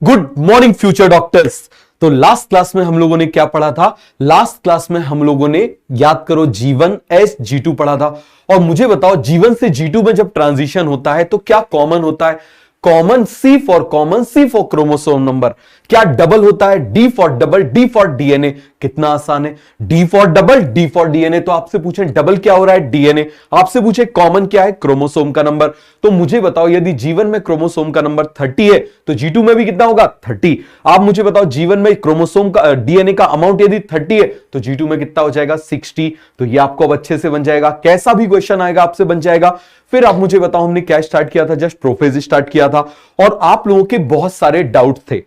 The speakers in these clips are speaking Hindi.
Good morning future doctors. तो लास्ट क्लास में हम लोगों ने क्या पढ़ा था? लास्ट क्लास में हम लोगों ने याद करो G1 S G2 पढ़ा था। और मुझे बताओ G1 से G2 में जब ट्रांजिशन होता है तो क्या कॉमन होता है? Common C for chromosome number. क्या डबल होता है? D for double, D for DNA. कितना आसान है, D for double, D for DNA. तो आपसे पूछे डबल क्या हो रहा है? डीएनए। आपसे पूछे कॉमन क्या है? क्रोमोसोम का नंबर। तो मुझे बताओ यदि G1 में क्रोमोसोम का नंबर 30 है तो G2 में भी कितना होगा? 30। आप मुझे बताओ G1 में क्रोमोसोम का डीएनए का अमाउंट यदि 30 है तो G2 में कितना हो जाएगा? 60। तो ये आपको अब अच्छे से बन जाएगा, कैसा भी क्वेश्चन आएगा आपसे बन जाएगा। फिर आप मुझे बताओ हमने क्या स्टार्ट किया था? जस्ट प्रोफेज स्टार्ट किया था और आप लोगों के बहुत सारे डाउट थे,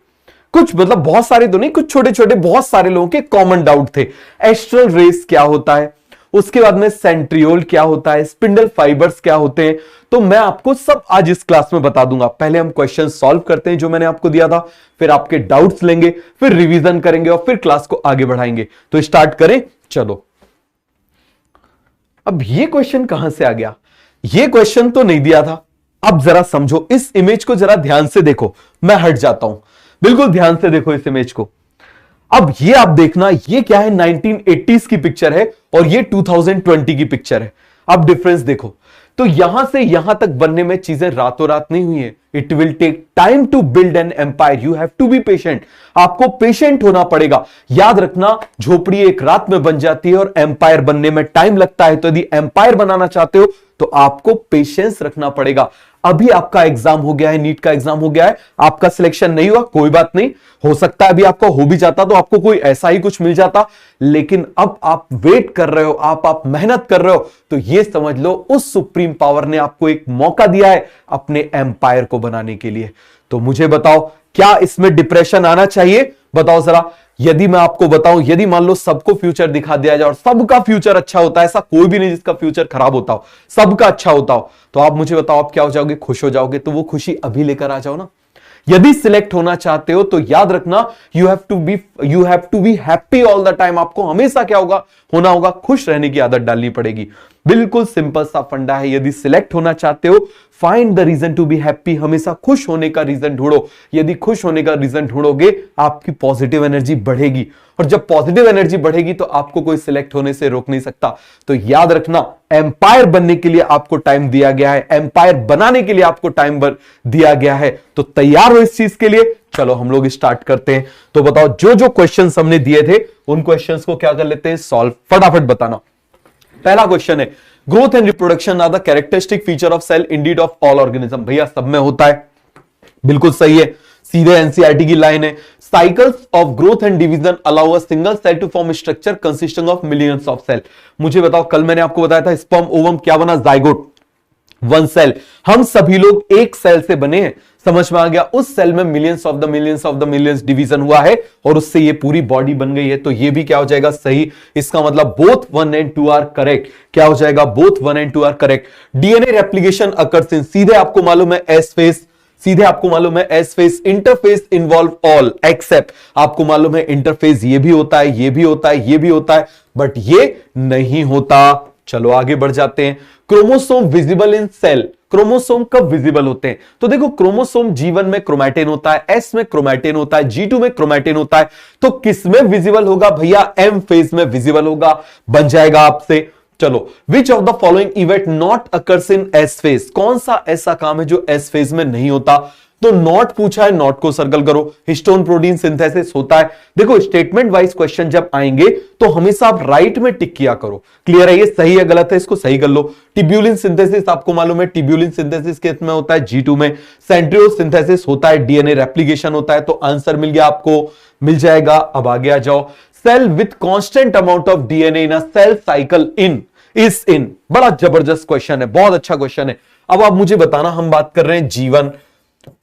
कुछ मतलब बहुत सारे तो नहीं, कुछ छोटे छोटे बहुत सारे लोगों के कॉमन डाउट थे। एस्ट्रल रेस क्या होता है, उसके बाद में सेंट्रियोल क्या होता है, स्पिंडल फाइबर्स क्या होते हैं, तो मैं आपको सब आज इस क्लास में बता दूंगा। पहले हम क्वेश्चन सॉल्व करते हैं जो मैंने आपको दिया था, फिर आपके डाउट्स लेंगे, फिर रिवीजन करेंगे और फिर क्लास को आगे बढ़ाएंगे। तो स्टार्ट करें, चलो। अब ये क्वेश्चन कहां से आ गया? ये क्वेश्चन तो नहीं दिया था। अब जरा समझो, इस इमेज को जरा ध्यान से देखो। मैं हट जाता हूं, बिल्कुल ध्यान से देखो इस इमेज को। अब ये आप देखना, ये क्या है? 1980s की पिक्चर है और ये 2020 की पिक्चर है। अब डिफरेंस देखो। तो यहां से यहां तक बनने में चीजें रातों रात नहीं हुई है। It will take time to build an empire, you have to be patient. आपको पेशेंट होना पड़ेगा। याद रखना, झोपड़ी एक रात में बन जाती है और एम्पायर बनने में टाइम लगता है। तो यदि एम्पायर बनाना चाहते हो तो आपको पेशेंस रखना पड़ेगा। अभी आपका एग्जाम हो गया है, नीट का एग्जाम हो गया है, आपका सिलेक्शन नहीं हुआ, कोई बात नहीं, हो सकता है अभी आपका हो भी जाता तो आपको कोई ऐसा ही कुछ मिल जाता। लेकिन अब आप वेट कर रहे हो, आप मेहनत कर रहे हो, तो ये समझ लो उस सुप्रीम पावर ने आपको एक मौका दिया है अपने एम्पायर को बनाने के लिए। तो मुझे बताओ, क्या इसमें डिप्रेशन आना चाहिए? बताओ जरा। यदि मैं आपको बताऊं, यदि मान लो सबको फ्यूचर दिखा दिया जाए और सबका फ्यूचर अच्छा होता है, ऐसा कोई भी नहीं जिसका फ्यूचर खराब होता हो, सबका अच्छा होता हो, तो आप मुझे बताओ आप क्या हो जाओगे? खुश हो जाओगे। तो वो खुशी अभी लेकर आ जाओ ना। यदि सिलेक्ट होना चाहते हो तो याद रखना, you have to be happy all the time. आपको हमेशा क्या होगा? होना होगा, खुश रहने की आदत डालनी पड़ेगी। बिल्कुल सिंपल सा फंडा है। यदि सिलेक्ट होना चाहते हो, find the reason to be happy. हमेशा खुश होने का रीजन ढूंढो। यदि खुश होने का रीजन ढूंढोगे, आपकी पॉजिटिव एनर्जी बढ़ेगी और जब पॉजिटिव एनर्जी बढ़ेगी तो आपको कोई सिलेक्ट होने से रोक नहीं सकता। तो याद रखना, एम्पायर बनने के लिए आपको टाइम दिया गया है, एम्पायर बनाने के लिए आपको टाइम दिया गया है। तो तैयार हो इस चीज के लिए? चलो हम लोग स्टार्ट करते हैं। तो बताओ, जो जो क्वेश्चंस हमने दिए थे उन क्वेश्चंस को क्या कर लेते हैं? सॉल्व। फटाफट बताना। पहला क्वेश्चन है, growth and reproduction are the characteristic feature of cell indeed of all organism. भैया सब में होता है, बिल्कुल सही है, सीधे एनसीईआरटी की लाइन है। Cycles of growth and division allow a single cell to form structure consisting of millions of cell. मुझे बताओ, कल मैंने आपको बताया था स्पर्म ओवम क्या बना? Zygote, one cell. हम सभी लोग एक सेल से बने हैं, समझ में आ गया? उस सेल में millions of the millions division हुआ है और उससे ये पूरी बॉडी बन गई है। तो ये भी क्या हो जाएगा? सही। इसका मतलब बोथ 1 and 2 आर करेक्ट। क्या हो जाएगा? Both 1 and 2 are correct. DNA replication occurs in, सीधे आपको मालूम है एस फेस, सीधे आपको मालूम है S phase. Interface involve all except, आपको मालूम है इंटरफेस ये भी होता है, ये भी होता है, ये भी होता है, बट ये नहीं होता। चलो आगे बढ़ जाते हैं। Chromosome visible in cell. Chromosome कब विजिबल होते हैं? तो देखो, क्रोमोसोम G1 में क्रोमैटिन होता है, S में क्रोमैटिन होता है, G2 में क्रोमैटिन होता है। तो किस में विजिबल होगा? भैया एम फेज में विजिबल होगा। बन जाएगा आपसे। चलो, विच of the following event not occurs in S phase? कौन सा ऐसा काम है जो एस फेज में नहीं होता? तो नॉट पूछा है, नॉट को सर्कल करो। हिस्टोन प्रोटीन सिंथेसिस होता है। देखो, स्टेटमेंट वाइज क्वेश्चन जब आएंगे तो हमेशा आप राइट में टिक किया करो। क्लियर है? ये सही है गलत है इसको सही कर लो। टिब्यूलिन सिंथेसिस आपको मालूम है, टिब्यूलिन सिंथेसिस किसमें होता है? G2 में। सेंट्रियोल सिंथेसिस होता है, डीएनए रेप्लिकेशन होता है। तो आंसर मिल गया आपको, मिल जाएगा। अब आगे आ जाओ। Cell with constant amount of DNA in a cell cycle is in. बड़ा जबरदस्त क्वेश्चन है, बहुत अच्छा क्वेश्चन है। अब आप मुझे बताना, हम बात कर रहे हैं G1,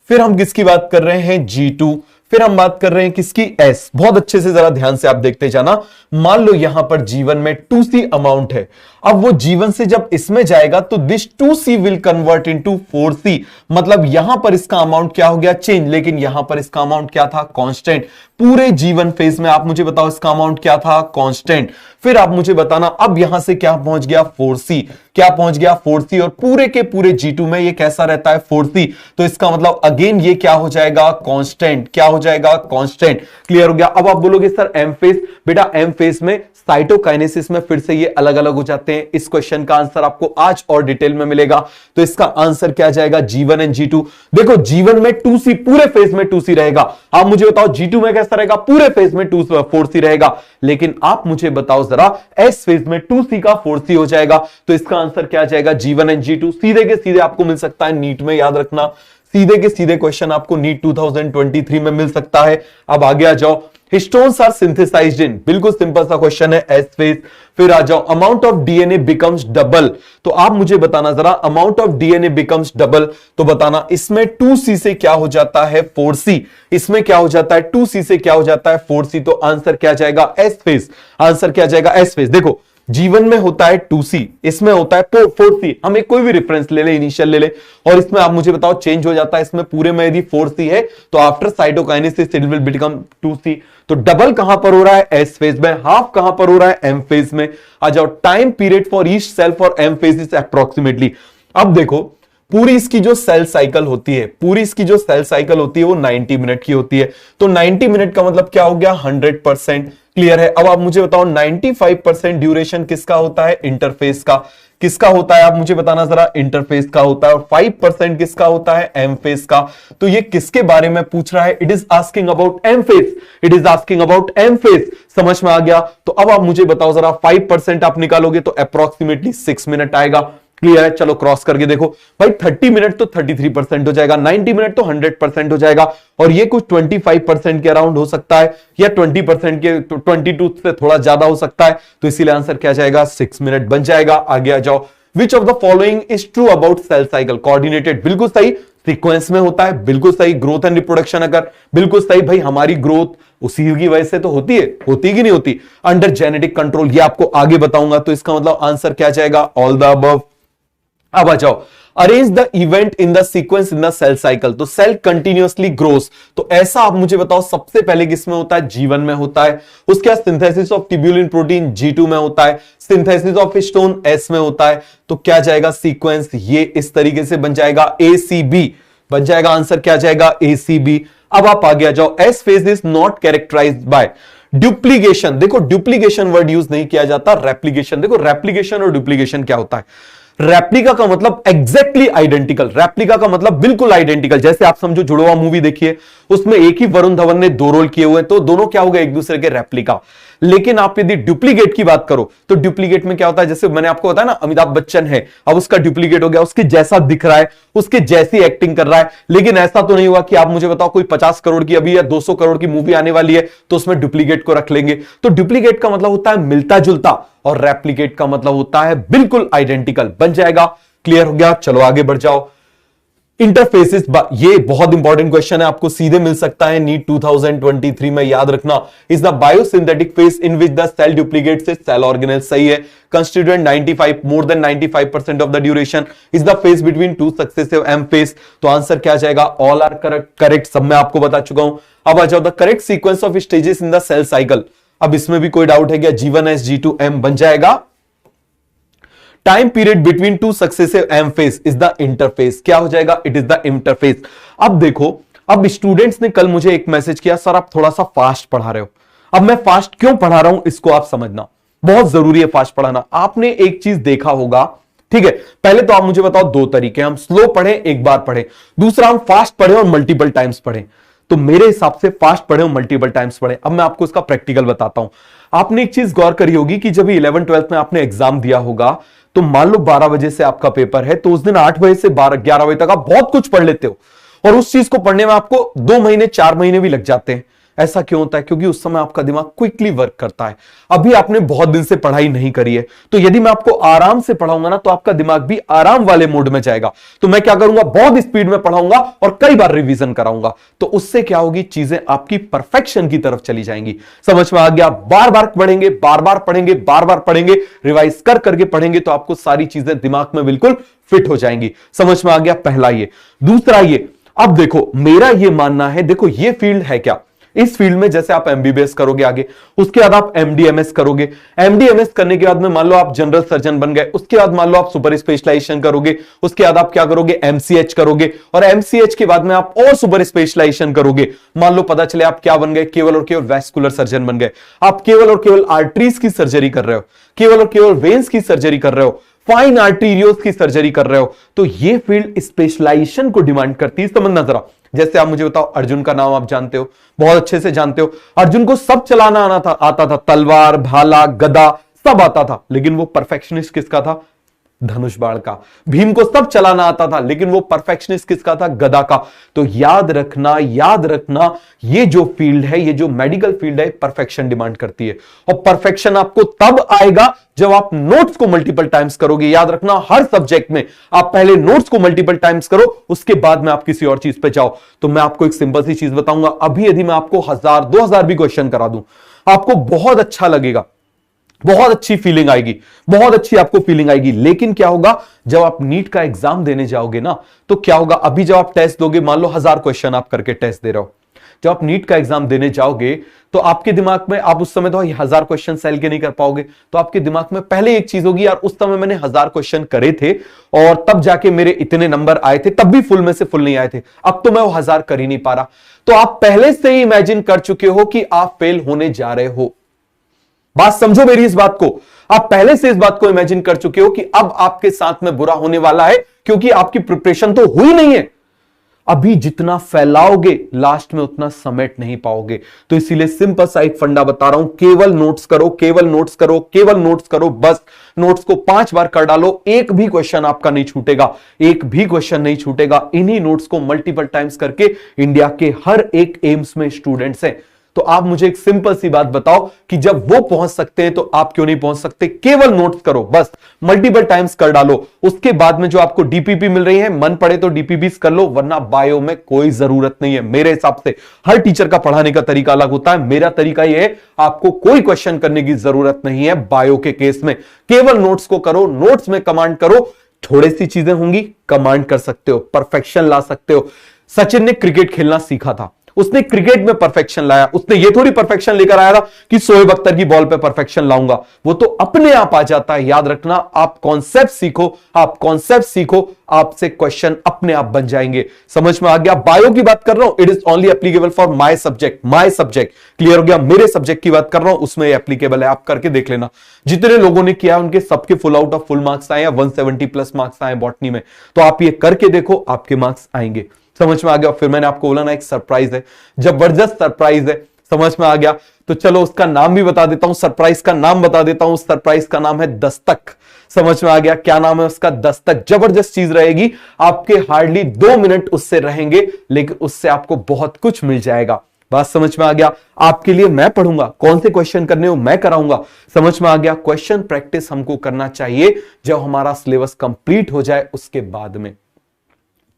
फिर हम किसकी बात कर रहे हैं? G2, फिर हम बात कर रहे हैं किसकी? S। बहुत अच्छे से जरा ध्यान से आप देखते जाना। मान लो यहां पर G1 में 2C अमाउंट है। अब वो जीवन से जब इसमें जाएगा तो this 2c will convert into 4c, मतलब यहां पर इसका अमाउंट क्या हो गया, चेंज, लेकिन यहां पर इसका अमाउंट क्या था, कांस्टेंट। पूरे जीवन फेज में आप मुझे बताओ इसका अमाउंट क्या था, कांस्टेंट। फिर आप मुझे बताना अब यहां से क्या पहुंच गया, 4c, क्या पहुंच गया, 4c, और पूरे के पूरे G2 में ये कैसा रहता है, 4c, तो इसका मतलब अगेन ये क्या हो जाएगा, कांस्टेंट। क्या हो जाएगा, कांस्टेंट। क्लियर हो गया। अब आप बोलोगे सर एम फेज, बेटा एम फेज में साइटोकाइनेसिस में फिर से ये अलग अलग हो जाते हैं। इस क्वेश्चन का आंसर आपको आज और डिटेल में मिलेगा, तो इसका आंसर क्या जाएगा, G1 एंड G2। देखो G1 में 2c, पूरे फेज में 2c रहेगा। आप मुझे बताओ G2 में कैसा रहेगा, पूरे फेज में 4c रहेगा। लेकिन आप मुझे बताओ जरा S फेज में 2c का 4c हो जाएगा, तो इसका आंसर क्या जाएगा, G1 एंड G2। सीधे के सीधे आपको मिल सकता है नीट में, याद रखना, सीधे के सीधे क्वेश्चन आपको नीट 2023 में मिल सकता है। अब आगे आ जाओ, हिस्टोन्स आर सिंथेसाइज्ड इन, बिल्कुल सिंपल सा क्वेश्चन है, एस फेज। फिर आ जाओ, amount of DNA becomes double, तो आप मुझे बताना जरा, amount of DNA becomes double, तो बताना इसमें 2c से क्या हो जाता है, 4c, इसमें क्या हो जाता है, 2c से क्या हो जाता है, 4c, तो आंसर क्या जाएगा, एस फेज। आंसर क्या जाएगा, एस फेज। देखो जीवन में होता है 2c, इसमें होता है 4c, हम एक कोई भी रेफरेंस ले ले, इनिशियल ले ले, और इसमें आप मुझे बताओ चेंज हो जाता है, इसमें पूरे में यदि 4c है तो after cytokinesis it will become 2c। तो डबल कहां पर हो रहा है, एस फेज में, हाफ कहां पर हो रहा है, एम फेज में। आ जाओ, time period for each cell for M phase is approximately. अब देखो पूरी इसकी जो सेल साइकिल होती है, पूरी इसकी जो सेल साइकिल होती है वो 90 मिनट की होती है, तो 90 मिनट का मतलब क्या हो गया, 100%। क्लियर है। अब आप मुझे बताओ 95% ड्यूरेशन किसका होता है, इंटरफेस का। किसका होता है आप मुझे बताना जरा, इंटरफेस का होता है, और 5% किसका होता है, एम फेज का। तो ये किसके बारे में पूछ रहा है, it is asking about M phase, it is asking about M phase. समझ में आ गया। तो अब आप मुझे बताओ जरा, 5% आप निकालोगे तो अप्रोक्सीमेटली 6 मिनट आएगा। क्लियर है। चलो क्रॉस करके देखो भाई, 30 मिनट तो 33% हो जाएगा, 90 मिनट तो 100% हो जाएगा, और ये कुछ 25% के अराउंड हो सकता है, या 20% के 22 से थोड़ा ज्यादा हो सकता है। तो इसीलिए आंसर क्या जाएगा, 6 मिनट बन जाएगा। आगे आ जाओ, which of the following is true about cell cycle, coordinated, बिल्कुल सही, सीक्वेंस में होता है, बिल्कुल सही, ग्रोथ एंड रिप्रोडक्शन अगर, बिल्कुल सही भाई, हमारी ग्रोथ उसी की वजह से तो होती है, होती कि नहीं होती, अंडर जेनेटिक कंट्रोल, ये आपको आगे बताऊंगा। तो इसका मतलब आंसर क्या जाएगा, ऑल द अबव। अब आ जाओ, arrange the event in the sequence in the cell cycle, तो सेल कंटिन्यूअसली ग्रोस, तो ऐसा आप मुझे बताओ सबसे पहले किसमें होता है, जीवन में होता है। उसके बाद synthesis of tubulin protein G2 में होता है, सिंथेसिस ऑफ हिस्टोन S में होता है। तो क्या जाएगा सीक्वेंस, ये इस तरीके से बन जाएगा ACB, बन जाएगा, आंसर क्या जाएगा ACB। अब आप आगे आ जाओ, S phase is not characterised by duplication, देखो डुप्लीकेशन वर्ड यूज नहीं किया जाता, रेप्लीकेशन। देखो रेप्लीकेशन और डुप्लीकेशन क्या होता है, रेप्लिका का मतलब एग्जैक्टली आइडेंटिकल, रेप्लिका का मतलब बिल्कुल आइडेंटिकल। जैसे आप समझो जुड़वा मूवी देखिए, उसमें एक ही वरुण धवन ने 2 रोल किए हुए, तो दोनों क्या हो गए, एक दूसरे के रेप्लिका। लेकिन आप यदि डुप्लीकेट की बात करो तो डुप्लीकेट में क्या होता है, जैसे मैंने आपको बताया ना, अमिताभ बच्चन है, अब उसका डुप्लीकेट हो गया, उसके जैसा दिख रहा है, उसके जैसी एक्टिंग कर रहा है। लेकिन ऐसा तो नहीं हुआ कि आप मुझे बताओ कोई 50 करोड़ की अभी या 200 करोड़ की मूवी आने वाली है तो उसमें डुप्लीकेट को रख लेंगे। तो डुप्लीकेट का मतलब होता है मिलता जुलता, और रेप्लिकेट का मतलब होता है बिल्कुल आइडेंटिकल, बन जाएगा। क्लियर हो गया। चलो आगे बढ़ जाओ, इंटरफेसेस, ये बहुत इंपॉर्टेंट क्वेश्चन है, आपको सीधे मिल सकता है नीट 2023 में, याद रखना। Is the biosynthetic phase in which the cell duplicates its cell organelle, सही है। Constituent 95 more than 95% of the duration is the phase between 2 successive M phase. तो आंसर क्या जाएगा, ऑल आर करेक्ट, सब मैं आपको बता चुका हूं। अब आ जाओ, the correct sequence of stages in the cell cycle, अब इसमें भी कोई डाउट है क्या, G1S G2M बन जाएगा। Time period between 2 successive M phase is the interphase, क्या हो जाएगा, इट इज द इंटरफेस। अब देखो, अब स्टूडेंट्स ने कल मुझे एक मैसेज किया, सर आप थोड़ा सा फास्ट पढ़ा रहे हो। अब मैं फास्ट क्यों पढ़ा रहा हूं इसको आप समझना, बहुत जरूरी है फास्ट पढ़ाना। आपने एक चीज देखा होगा, ठीक है, पहले तो आप मुझे बताओ 2 तरीके, हम स्लो पढ़े, एक बार पढ़े, दूसरा हम फास्ट पढ़े और मल्टीपल टाइम्स पढ़े। तो मेरे हिसाब से फास्ट पढ़े और मल्टीपल टाइम्स पढ़े। अब मैं आपको इसका प्रैक्टिकल बताता हूं। आपने एक चीज गौर करी होगी कि जब 11th-12th में आपने एग्जाम दिया होगा, तो मान लो 12 बजे से आपका पेपर है, तो उस दिन 8 बजे से 11 बजे तक आप बहुत कुछ पढ़ लेते हो, और उस चीज को पढ़ने में आपको 2 महीने 4 महीने भी लग जाते हैं। ऐसा क्यों होता है? क्योंकि उस समय आपका दिमाग क्विकली वर्क करता है। अभी आपने बहुत दिन से पढ़ाई नहीं करी है, तो यदि मैं आपको आराम से पढ़ाऊंगा ना, तो आपका दिमाग भी आराम वाले मोड में जाएगा। तो मैं क्या करूंगा, बहुत स्पीड में पढ़ाऊंगा और कई बार रिवीजन कराऊंगा, तो उससे क्या होगी, चीजें आपकी परफेक्शन की तरफ चली जाएंगी। समझ में आ गया? बार बार पढ़ेंगे, बार बार पढ़ेंगे, बार बार पढ़ेंगे, रिवाइज कर करके पढ़ेंगे, तो आपको सारी चीजें दिमाग में बिल्कुल फिट हो जाएंगी। समझ में आ गया? पहला ये। दूसरा ये, अब देखो मेरा ये मानना है, देखो ये फील्ड है क्या, इस फील्ड में जैसे आप एमबीबीएस करोगे आगे, उसके बाद आप एमडीएमएस करोगे, एमडीएमएस करने के बाद में मान लो आप जनरल सर्जन बन गए, उसके बाद मान लो आप सुपर स्पेशलाइजेशन करोगे, उसके बाद आप क्या करोगे, एमसीएच करोगे, और एमसीएच के बाद में आप और सुपर स्पेशलाइजेशन करोगे। मान लो पता चले आप क्या बन गए, केवल और केवल वैस्कुलर सर्जन बन गए, आप केवल और केवल आर्टरीज की सर्जरी कर रहे हो, केवल और केवल वेन्स की सर्जरी कर रहे हो, फाइन आर्टीरियोस की सर्जरी कर रहे हो, तो ये फील्ड स्पेशलाइजेशन को डिमांड करती है। समझना जरा, जैसे आप मुझे बताओ, अर्जुन का नाम आप जानते हो, बहुत अच्छे से जानते हो, अर्जुन को सब चलाना आता था, तलवार, भाला, गदा सब आता था, लेकिन वो परफेक्शनिस्ट किसका था? धनुष बाण का। भीम को सब चलाना आता था, लेकिन वो परफेक्शनिस्ट किसका था? गदा का। तो याद रखना, याद रखना, ये जो फील्ड है, ये जो मेडिकल फील्ड है, परफेक्शन डिमांड करती है, और परफेक्शन आपको तब आएगा जब आप नोट्स को मल्टीपल टाइम्स करोगे। याद रखना, हर सब्जेक्ट में आप पहले नोट्स को मल्टीपल टाइम्स करो, उसके बाद में आप किसी और चीज पे जाओ। तो मैं आपको एक सिंपल सी चीज बताऊंगा, अभी यदि मैं आपको 1000 2000 भी क्वेश्चन करा दूं, आपको बहुत अच्छा लगेगा, बहुत अच्छी फीलिंग आएगी, बहुत अच्छी आपको फीलिंग आएगी। लेकिन क्या होगा, जब आप नीट का एग्जाम देने जाओगे ना, तो क्या होगा, अभी जब आप टेस्ट दोगे, मान लो 1000 क्वेश्चन आप करके टेस्ट दे रहे हो, जब आप नीट का एग्जाम देने जाओगे, तो आपके दिमाग में, आप उस समय तो 1000 क्वेश्चन सेल के नहीं कर पाओगे, तो आपके दिमाग में पहले एक चीज होगी, यार उस समय मैंने 1000 क्वेश्चन करे थे और तब जाके मेरे इतने नंबर आए थे, तब भी फुल में से फुल नहीं आए थे, अब तो मैं वो 1000 कर ही नहीं पा रहा। तो आप पहले से ही इमेजिन कर चुके हो कि आप फेल होने जा रहे हो। बात समझो मेरी इस बात को, आप पहले से इस बात को इमेजिन कर चुके हो कि अब आपके साथ में बुरा होने वाला है, क्योंकि आपकी प्रिपरेशन तो हुई नहीं है। अभी जितना फैलाओगे, लास्ट में उतना समेट नहीं पाओगे। तो इसीलिए सिंपल सा एक फंडा बता रहा हूं, केवल नोट्स करो, केवल नोट्स करो, केवल नोट्स करो, बस नोट्स को 5 बार कर डालो, एक भी क्वेश्चन आपका नहीं छूटेगा, एक भी क्वेश्चन नहीं छूटेगा। इन्हीं नोट्स को मल्टीपल टाइम्स करके इंडिया के हर एक एम्स में स्टूडेंट्स हैं। तो आप मुझे एक सिंपल सी बात बताओ कि जब वो पहुंच सकते हैं, तो आप क्यों नहीं पहुंच सकते? केवल नोट्स करो, बस मल्टीपल टाइम्स कर डालो। उसके बाद में जो आपको डीपीपी मिल रही है, मन पड़े तो डीपीपी कर लो, वरना बायो में कोई जरूरत नहीं है। मेरे हिसाब से हर टीचर का पढ़ाने का तरीका अलग होता है, मेरा तरीका यह है, आपको कोई क्वेश्चन करने की जरूरत नहीं है बायो के केस में, केवल नोट्स को करो, नोट्स में कमांड करो, थोड़ी सी चीजें होंगी, कमांड कर सकते हो, परफेक्शन ला सकते हो। सचिन ने क्रिकेट खेलना सीखा था, उसने क्रिकेट में परफेक्शन लाया, उसने ये थोड़ी परफेक्शन लेकर आया था कि शोएब अख्तर की बॉल पे परफेक्शन लाऊंगा, वो तो अपने आप आ जाता है। याद रखना, आप कॉन्सेप्ट सीखो, आप कॉन्सेप्ट सीखो, आपसे क्वेश्चन अपने आप बन जाएंगे। समझ में आ गया? बायो की बात कर रहा हूं, it is only applicable for my subject, my subject. Clear हो गया? मेरे सब्जेक्ट की बात कर रहा हूं, उसमें एप्लीकेबल है, आप करके देख लेना। जितने लोगों ने किया उनके सबके full out of full marks आए, 170 प्लस मार्क्स आए बॉटनी में, तो आप ये करके देखो, आपके मार्क्स आएंगे। समझ में आ गया? फिर मैंने आपको बोला ना, एक सरप्राइज है, जबरदस्त सरप्राइज है। समझ में आ गया? तो चलो उसका नाम भी बता देता हूं, सरप्राइज का नाम बता देता हूं। सरप्राइज का नाम है दस्तक। समझ में आ गया? क्या नाम है उसका? दस्तक। जबरदस्त चीज रहेगी, आपके हार्डली 2 मिनट उससे रहेंगे, लेकिन उससे आपको बहुत कुछ मिल जाएगा। बात समझ में आ गया? आपके लिए मैं पढ़ूंगा, कौन से क्वेश्चन करने हो मैं कराऊंगा। समझ में आ गया? क्वेश्चन प्रैक्टिस हमको करना चाहिए जब हमारा सिलेबस कंप्लीट हो जाए, उसके बाद में।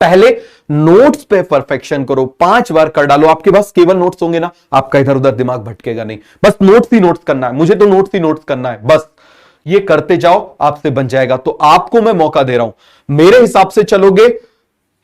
पहले नोट्स पे परफेक्शन करो, 5 बार कर डालो। आपके पास केवल नोट्स होंगे ना, आपका इधर उधर दिमाग भटकेगा नहीं, बस नोट्स ही नोट्स करना है, मुझे तो नोट्स ही नोट्स करना है, बस ये करते जाओ, आपसे बन जाएगा। तो आपको मैं मौका दे रहा हूं, मेरे हिसाब से चलोगे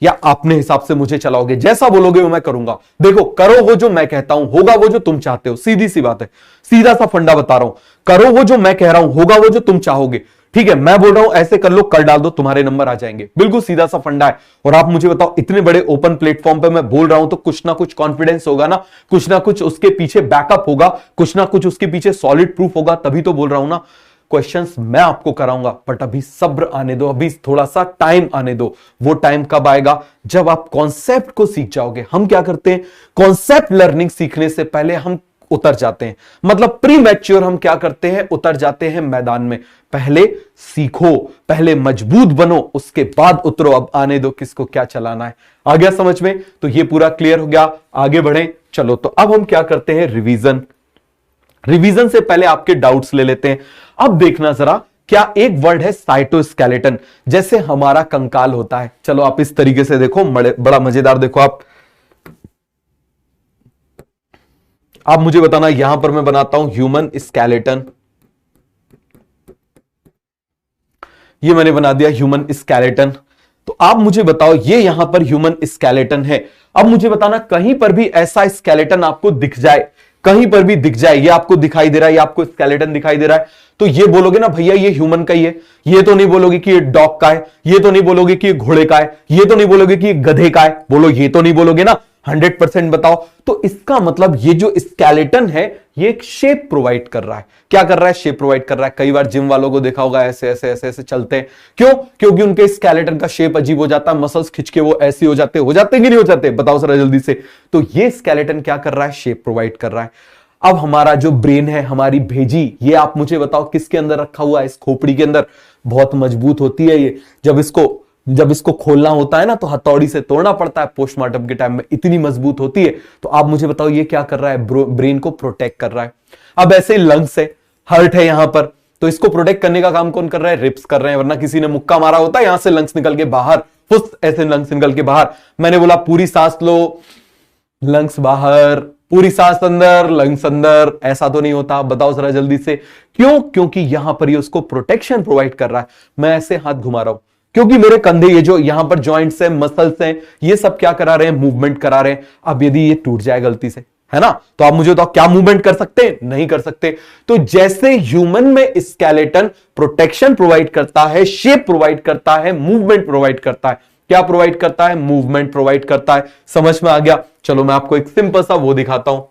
या अपने हिसाब से मुझे चलाओगे, जैसा बोलोगे वो मैं करूंगा। देखो, करो वो जो मैं कहता हूं, होगा वो जो तुम चाहते हो, सीधी सी बात है, सीधा सा फंडा बता रहा हूं। करो वो जो मैं कह रहा हूं, होगा वो जो तुम चाहोगे। ठीक है, मैं बोल रहा हूं ऐसे कर लो, कर डाल दो, तुम्हारे नंबर आ जाएंगे। बिल्कुल सीधा सा फंडा है। और आप मुझे बताओ, इतने बड़े ओपन प्लेटफॉर्म पे मैं बोल रहा हूं, तो कुछ ना कुछ कॉन्फिडेंस होगा ना, कुछ ना कुछ उसके पीछे बैकअप होगा, कुछ ना कुछ उसके पीछे सॉलिड प्रूफ होगा, तभी तो बोल रहा हूं ना। क्वेश्चंस मैं आपको कराऊंगा, बट अभी सब्र आने दो, अभी थोड़ा सा टाइम आने दो। वो टाइम कब आएगा? जब आप कॉन्सेप्ट को सीख जाओगे। हम क्या करते हैं, कॉन्सेप्ट लर्निंग सीखने से पहले हम उतर जाते हैं, मतलब प्री मैच्योर हम क्या करते हैं, उतर जाते हैं मैदान में। पहले सीखो, पहले मजबूत बनो, उसके बाद उतरो। अब आने दो किसको क्या चलाना है। आ गया समझ में? तो ये पूरा क्लियर हो गया। आगे बढ़ें, चलो तो अब हम क्या करते हैं, रिवीजन। रिवीजन से पहले आपके डाउट्स ले लेते हैं। अब देखना जरा, क्या एक वर्ड है साइटोस्केलेटन, जैसे हमारा कंकाल होता है। चलो आप इस तरीके से देखो, बड़ा मजेदार। देखो आप मुझे बताना, यहां पर मैं बनाता हूं ह्यूमन स्केलेटन, ये मैंने बना दिया ह्यूमन स्केलेटन। तो आप मुझे बताओ, ये यहां पर ह्यूमन स्केलेटन है। अब मुझे बताना, कहीं पर भी ऐसा स्केलेटन आपको दिख जाए, कहीं पर भी दिख जाए, ये आपको दिखाई दे रहा है, ये आपको स्केलेटन दिखाई दे रहा है, तो ये बोलोगे ना भैया ये ह्यूमन का ही है। ये तो नहीं बोलोगे कि ये डॉग का है, ये तो नहीं बोलोगे कि ये घोड़े का है, ये तो नहीं बोलोगे कि ये गधे का है। बोलो, ये तो नहीं बोलोगे ना। 100% बताओ। तो इसका मतलब ये जो स्केलेटन है, ये एक शेप प्रोवाइड कर रहा है। क्या कर रहा है? शेप प्रोवाइड कर रहा है। कई बार जिम वालों को देखा होगा, ऐसे ऐसे ऐसे ऐसे चलते हैं। क्यों? क्योंकि उनके स्केलेटन का शेप अजीब हो जाता है, मसल्स खिंच के वो ऐसे हो जाते कि नहीं हो जाते? बताओ जरा जल्दी से। तो ये स्केलेटन क्या कर रहा है? शेप प्रोवाइड कर रहा है। अब हमारा जो ब्रेन है, हमारी भेजी, ये आप मुझे बताओ किसके अंदर रखा हुआ है? इस खोपड़ी के अंदर। बहुत मजबूत होती है ये। जब इसको खोलना होता है ना, तो हथौड़ी से तोड़ना पड़ता है पोस्टमार्टम के टाइम में, इतनी मजबूत होती है। तो आप मुझे बताओ ये क्या कर रहा है? ब्रेन को प्रोटेक्ट कर रहा है। अब ऐसे लंग्स है, हार्ट है यहां पर, तो इसको प्रोटेक्ट करने का काम कौन कर रहा है? रिब्स कर रहे हैं। वरना किसी ने मुक्का मारा होता है, यहां से लंग्स निकल के बाहर, फुस ऐसे लंग्स निकल के बाहर। मैंने बोला पूरी सांस लो, लंग्स बाहर, पूरी सांस अंदर, लंग्स अंदर, ऐसा तो नहीं होता। बताओ जरा जल्दी से। क्यों? क्योंकि यहां पर ये उसको प्रोटेक्शन प्रोवाइड कर रहा है। मैं ऐसे हाथ घुमा रहा हूं क्योंकि मेरे कंधे, ये जो यहां पर जॉइंट्स हैं, मसल्स हैं, ये सब क्या करा रहे हैं? मूवमेंट करा रहे हैं। अब यदि ये टूट जाए गलती से, है ना, तो आप मुझे बताओ क्या मूवमेंट कर सकते हैं? नहीं कर सकते। तो जैसे ह्यूमन में स्केलेटन प्रोटेक्शन प्रोवाइड करता है, शेप प्रोवाइड करता है, मूवमेंट प्रोवाइड करता है। क्या प्रोवाइड करता है? मूवमेंट प्रोवाइड करता है। समझ में आ गया? चलो मैं आपको एक सिंपल सा वो दिखाता हूं।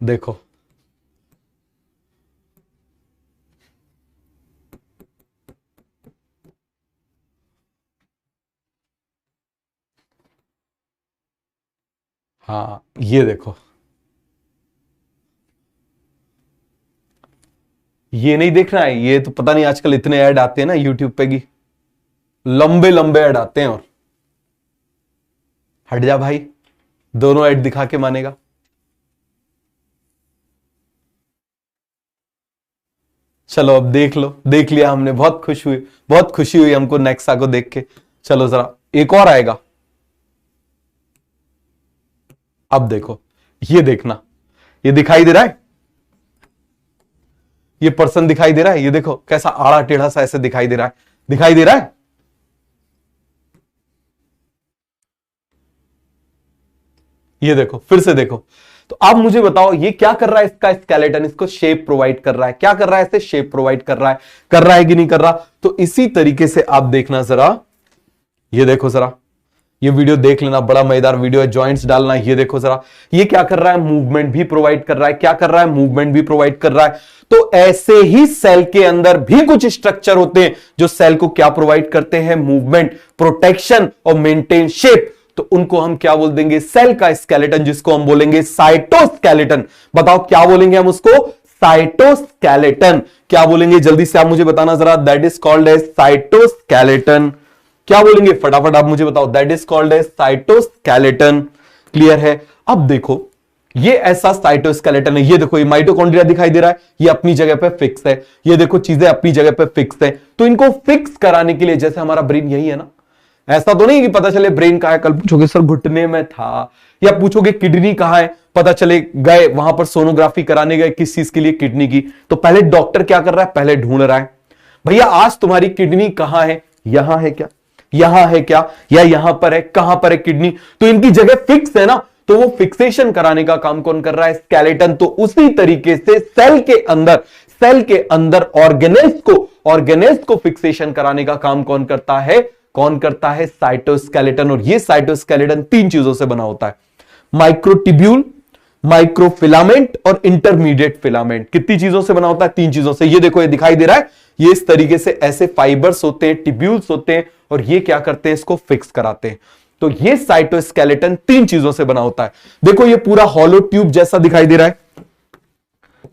देखो, हाँ ये देखो, ये नहीं देखना है? ये तो पता नहीं, आजकल इतने ऐड आते हैं ना यूट्यूब पे की, लंबे लंबे ऐड आते हैं। और हट जा भाई, दोनों ऐड दिखा के मानेगा? चलो अब देख लो, देख लिया हमने, बहुत खुश हुई, बहुत खुशी हुई हमको नेक्सा को देख के। चलो जरा एक और आएगा। अब देखो, ये देखना, ये दिखाई दे रहा है? ये पर्सन दिखाई दे रहा है? ये देखो कैसा आड़ा टेढ़ा सा ऐसे दिखाई दे रहा है। दिखाई दे रहा है? ये देखो, फिर से देखो। तो आप मुझे बताओ ये क्या कर रहा है? इसका स्केलेटन इसको शेप प्रोवाइड कर रहा है। क्या कर रहा है? इसे शेप प्रोवाइड कर रहा है कि नहीं कर रहा? तो इसी तरीके से आप देखना जरा, ये देखो जरा, ये वीडियो देख लेना, बड़ा मजेदार वीडियो है, जॉइंट्स डालना। ये देखो जरा, ये क्या कर रहा है? मूवमेंट भी प्रोवाइड कर रहा है। क्या कर रहा है? मूवमेंट भी प्रोवाइड कर रहा है। तो ऐसे ही सेल के अंदर भी कुछ स्ट्रक्चर होते हैं जो सेल को क्या प्रोवाइड करते हैं? मूवमेंट, प्रोटेक्शन और मेंटेन शेप। तो उनको हम क्या बोल देंगे? सेल का स्केलेटन, जिसको हम बोलेंगे साइटोस्केलेटन। बताओ क्या बोलेंगे हम उसको? साइटोस्केलेटन। क्या बोलेंगे जल्दी से आप मुझे बताना जरा? That is called as cytoskeleton. क्या बोलेंगे फटाफट आप मुझे बताओ? That is called as cytoskeleton. Clear है? अब देखो, ये ऐसा साइटोस्केलेटन है। ये देखो, ये माइटोकॉन्ड्रिया दिखाई दे रहा है, ये अपनी जगह पे फिक्स है। ये देखो, चीजें अपनी जगह पे फिक्स है। तो इनको फिक्स कराने के लिए, जैसे हमारा ब्रेन यही है ना, ऐसा तो नहीं कि पता चले ब्रेन कहां है, कल पूछोगे सर घुटने में था, या पूछोगे किडनी कहां है, पता चले गए वहां पर सोनोग्राफी कराने गए किस चीज के लिए? किडनी की। तो पहले डॉक्टर क्या कर रहा है? पहले ढूंढ रहा है, भैया आज तुम्हारी किडनी कहां है? यहां है क्या? यहां है क्या? या यहां पर है? कहां पर है किडनी? तो इनकी जगह फिक्स है ना, तो वो फिक्सेशन कराने का काम कौन कर रहा है? स्केलेटन। तो उसी तरीके से सेल के अंदर ऑर्गेनेल्स को फिक्सेशन कराने का काम कौन करता है? कौन करता है? साइटोस्केलेटन। और ये साइटोस्केलेटन 3 चीजों से बना होता है, माइक्रोट्यूब्यूल, माइक्रोफिलामेंट और इंटरमीडिएट फिलामेंट। कितनी चीजों से बना होता है? 3 चीजों से। ये देखो, ये दिखाई दे रहा है, ये इस तरीके से ऐसे फाइबर्स होते हैं, टिब्यूल्स होते हैं, और ये क्या करते हैं? इसको फिक्स कराते हैं। तो ये साइटोस्केलेटन 3 चीजों से बना होता है। देखो, ये पूरा हॉलो ट्यूब जैसा दिखाई दे रहा है,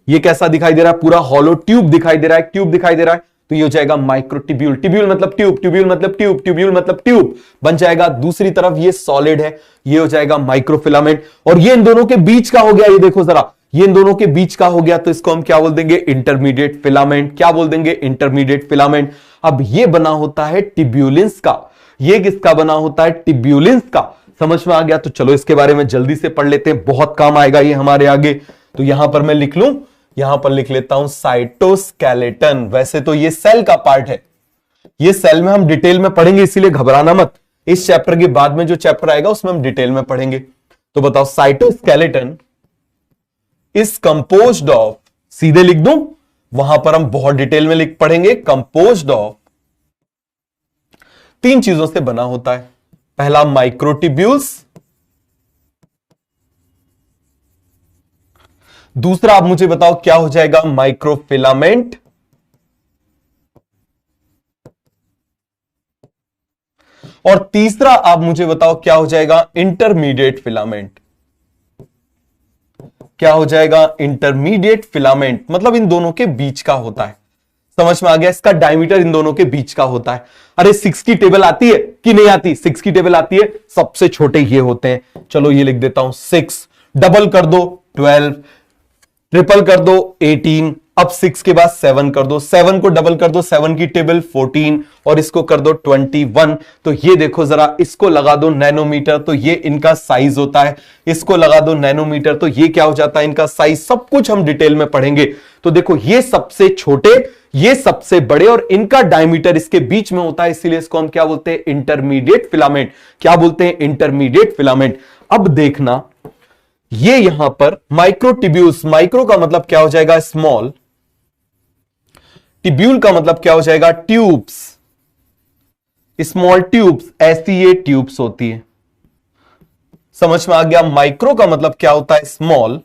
ये कैसा दिखाई दे रहा है, पूरा हॉलो ट्यूब दिखाई दे रहा है, ट्यूब दिखाई दे रहा है, तो ये हो जाएगा माइक्रोट्यूब्यूल। ट्यूब्यूल मतलब ट्यूब, ट्यूब्यूल मतलब ट्यूब, ट्यूब्यूल मतलब ट्यूब बन जाएगा। दूसरी तरफ ये सॉलिड है, ये हो जाएगा माइक्रोफिलामेंट। और ये इन दोनों के बीच का हो गया, ये देखो जरा, ये इन दोनों के बीच का हो गया, तो इसको हम क्या बोल देंगे, इंटरमीडिएट फिलामेंट। क्या बोल देंगे, इंटरमीडिएट फिलामेंट। अब ये बना होता है ट्यूब्यूलिन्स का, ये किसका बना होता है, ट्यूब्यूलिन्स का। समझ में आ गया? तो चलो इसके बारे में जल्दी से पढ़ लेते हैं, बहुत काम आएगा ये हमारे आगे। तो यहां पर मैं लिख लूं, यहां पर लिख लेता हूं साइटोस्केलेटन। वैसे तो ये सेल का पार्ट है, ये सेल में हम डिटेल में पढ़ेंगे, इसीलिए घबराना मत। इस चैप्टर के बाद में जो चैप्टर आएगा उसमें हम डिटेल में पढ़ेंगे। तो बताओ, साइटोस्केलेटन इज कंपोज्ड ऑफ, सीधे लिख दूं, वहां पर हम बहुत डिटेल में लिख पढ़ेंगे, कंपोज्ड ऑफ 3 चीजों से बना होता है। पहला माइक्रोट्यूब्यूल्स, दूसरा आप मुझे बताओ क्या हो जाएगा, माइक्रोफिलामेंट, और तीसरा आप मुझे बताओ क्या हो जाएगा, इंटरमीडिएट फिलामेंट। क्या हो जाएगा, इंटरमीडिएट फिलामेंट, मतलब इन दोनों के बीच का होता है। समझ में आ गया? इसका डायमीटर इन दोनों के बीच का होता है। अरे 6 की टेबल आती है कि नहीं आती? 6 की टेबल आती है, सबसे छोटे ये होते हैं। चलो ये लिख देता हूं 6, डबल कर दो 12, ट्रिपल कर दो 18, अब 6 के बाद 7 कर दो, 7 को डबल कर दो, 7 की टेबल 14, और इसको कर दो 21। तो ये देखो जरा, इसको लगा दो नैनोमीटर, तो ये इनका साइज होता है। इसको लगा दो नैनोमीटर, तो ये क्या हो जाता है, इनका साइज। सब कुछ हम डिटेल में पढ़ेंगे। तो देखो, ये सबसे छोटे, ये सबसे बड़े, और इनका डायमीटर इसके बीच में होता है, इसीलिए इसको हम क्या बोलते हैं, इंटरमीडिएट फिलामेंट। क्या बोलते हैं, इंटरमीडिएट फिलामेंट। अब देखना, ये यहां पर माइक्रोट्यूब्यूल्स, माइक्रो का मतलब क्या हो जाएगा, स्मॉल, ट्यूब्यूल का मतलब क्या हो जाएगा, ट्यूब्स, स्मॉल ट्यूब्स, ऐसी ये ट्यूब्स होती है। समझ में आ गया? माइक्रो का मतलब क्या होता है, स्मॉल,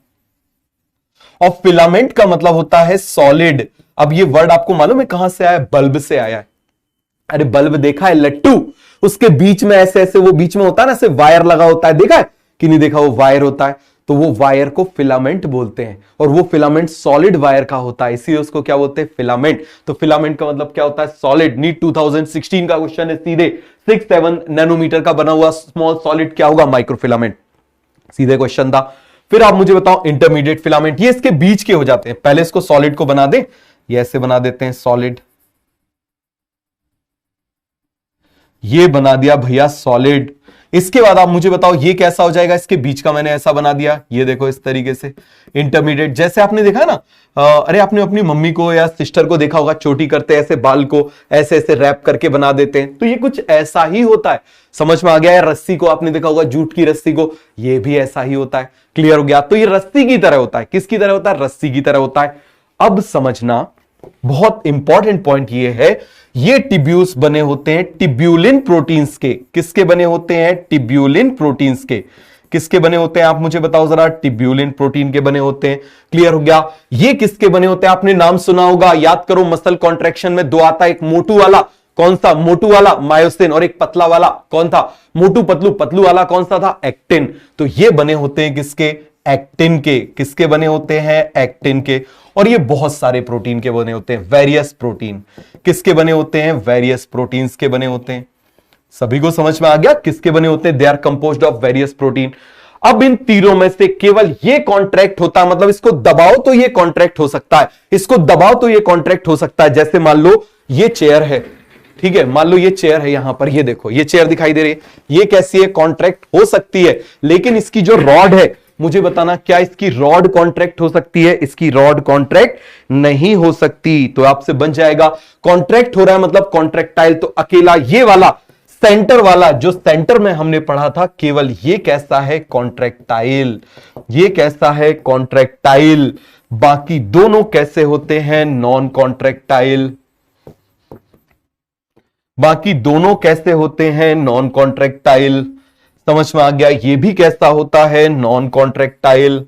और फिलामेंट का मतलब होता है सॉलिड। अब ये वर्ड आपको मालूम है कहां से आया है, बल्ब से आया है। अरे बल्ब देखा है, लट्टू, उसके बीच में ऐसे ऐसे वो बीच में होता है ना, ऐसे वायर लगा होता है, देखा है कि नहीं देखा? वो वायर होता है, तो वो वायर को फिलामेंट बोलते हैं, और वो फिलामेंट सॉलिड वायर का होता है, इसीलिए उसको क्या बोलते हैं, फिलामेंट। तो फिलामेंट का मतलब क्या होता है, सॉलिड। नीट 2016 का क्वेश्चन है, सीधे 6-7 नैनोमीटर का बना हुआ स्मॉल सॉलिड क्या होगा, माइक्रोफिलामेंट। सीधे क्वेश्चन था। फिर आप मुझे बताओ, इंटरमीडिएट फिलामेंट, ये इसके बीच के हो जाते हैं। पहले इसको सॉलिड को बना दे, ये ऐसे बना देते हैं सॉलिड, ये बना दिया भैया सॉलिड। इसके बाद आप मुझे बताओ ये कैसा हो जाएगा, इसके बीच का मैंने ऐसा बना दिया, ये देखो इस तरीके से इंटरमीडिएट। जैसे आपने देखा ना, अरे आपने अपनी मम्मी को या सिस्टर को देखा होगा, चोटी करते ऐसे बाल को ऐसे ऐसे रैप करके बना देते हैं, तो ये कुछ ऐसा ही होता है। समझ में आ गया? रस्सी को आपने देखा होगा, जूट की रस्सी को, ये भी ऐसा ही होता है। क्लियर हो गया? तो ये रस्सी की तरह होता है। किसकी तरह होता है? रस्सी की तरह होता है। अब समझना, बहुत इंपॉर्टेंट पॉइंट ये है, ये ट्यूब्यूल्स बने होते हैं ट्यूब्यूलिन प्रोटीन्स के। किसके बने होते हैं? ट्यूब्यूलिन प्रोटीन्स के। किसके बने होते हैं आप मुझे बताओ जरा? ट्यूब्यूलिन प्रोटीन के बने होते हैं। क्लियर हो गया? ये किसके बने होते हैं? आपने नाम सुना होगा, याद करो, मसल कॉन्ट्रैक्शन में 2 आता है, एक मोटू वाला, कौन सा? मोटू वाला मायोसिन, और एक पतला वाला कौन था? मोटू पतलू। पतलू वाला कौन सा था? एक्टिन। तो ये बने होते हैं किसके? एक्टिन के। किसके बने होते हैं? एक्टिन के। और ये बहुत सारे प्रोटीन के बने होते हैं, वेरियस प्रोटीन। किसके बने होते हैं? वेरियस प्रोटीन्स के बने होते हैं। सभी को समझ में आ गया किसके बने होते हैं? They are composed of various protein. अब इन तीनों में से केवल ये कॉन्ट्रैक्ट होता है, मतलब इसको दबाओ तो ये कॉन्ट्रैक्ट हो सकता है, इसको दबाओ तो ये कॉन्ट्रैक्ट हो सकता है। जैसे मान लो ये चेयर है, ठीक है, मान लो ये चेयर है, यहां पर ये देखो, ये चेयर दिखाई दे रही है, ये कैसी है? कॉन्ट्रैक्ट हो सकती है। लेकिन इसकी जो रॉड है, मुझे बताना क्या इसकी रॉड कॉन्ट्रैक्ट हो सकती है? इसकी रॉड कॉन्ट्रैक्ट नहीं हो सकती। तो आपसे बन जाएगा, कॉन्ट्रैक्ट हो रहा है मतलब कॉन्ट्रैक्टाइल, तो अकेला ये वाला सेंटर वाला, जो सेंटर में हमने पढ़ा था, केवल ये कैसा है? कॉन्ट्रैक्टाइल। ये कैसा है? कॉन्ट्रैक्टाइल। बाकी दोनों कैसे होते हैं? Non contractile. बाकी दोनों कैसे होते हैं? Non contractile. समझ में आ गया? ये भी कैसा होता है? Non contractile.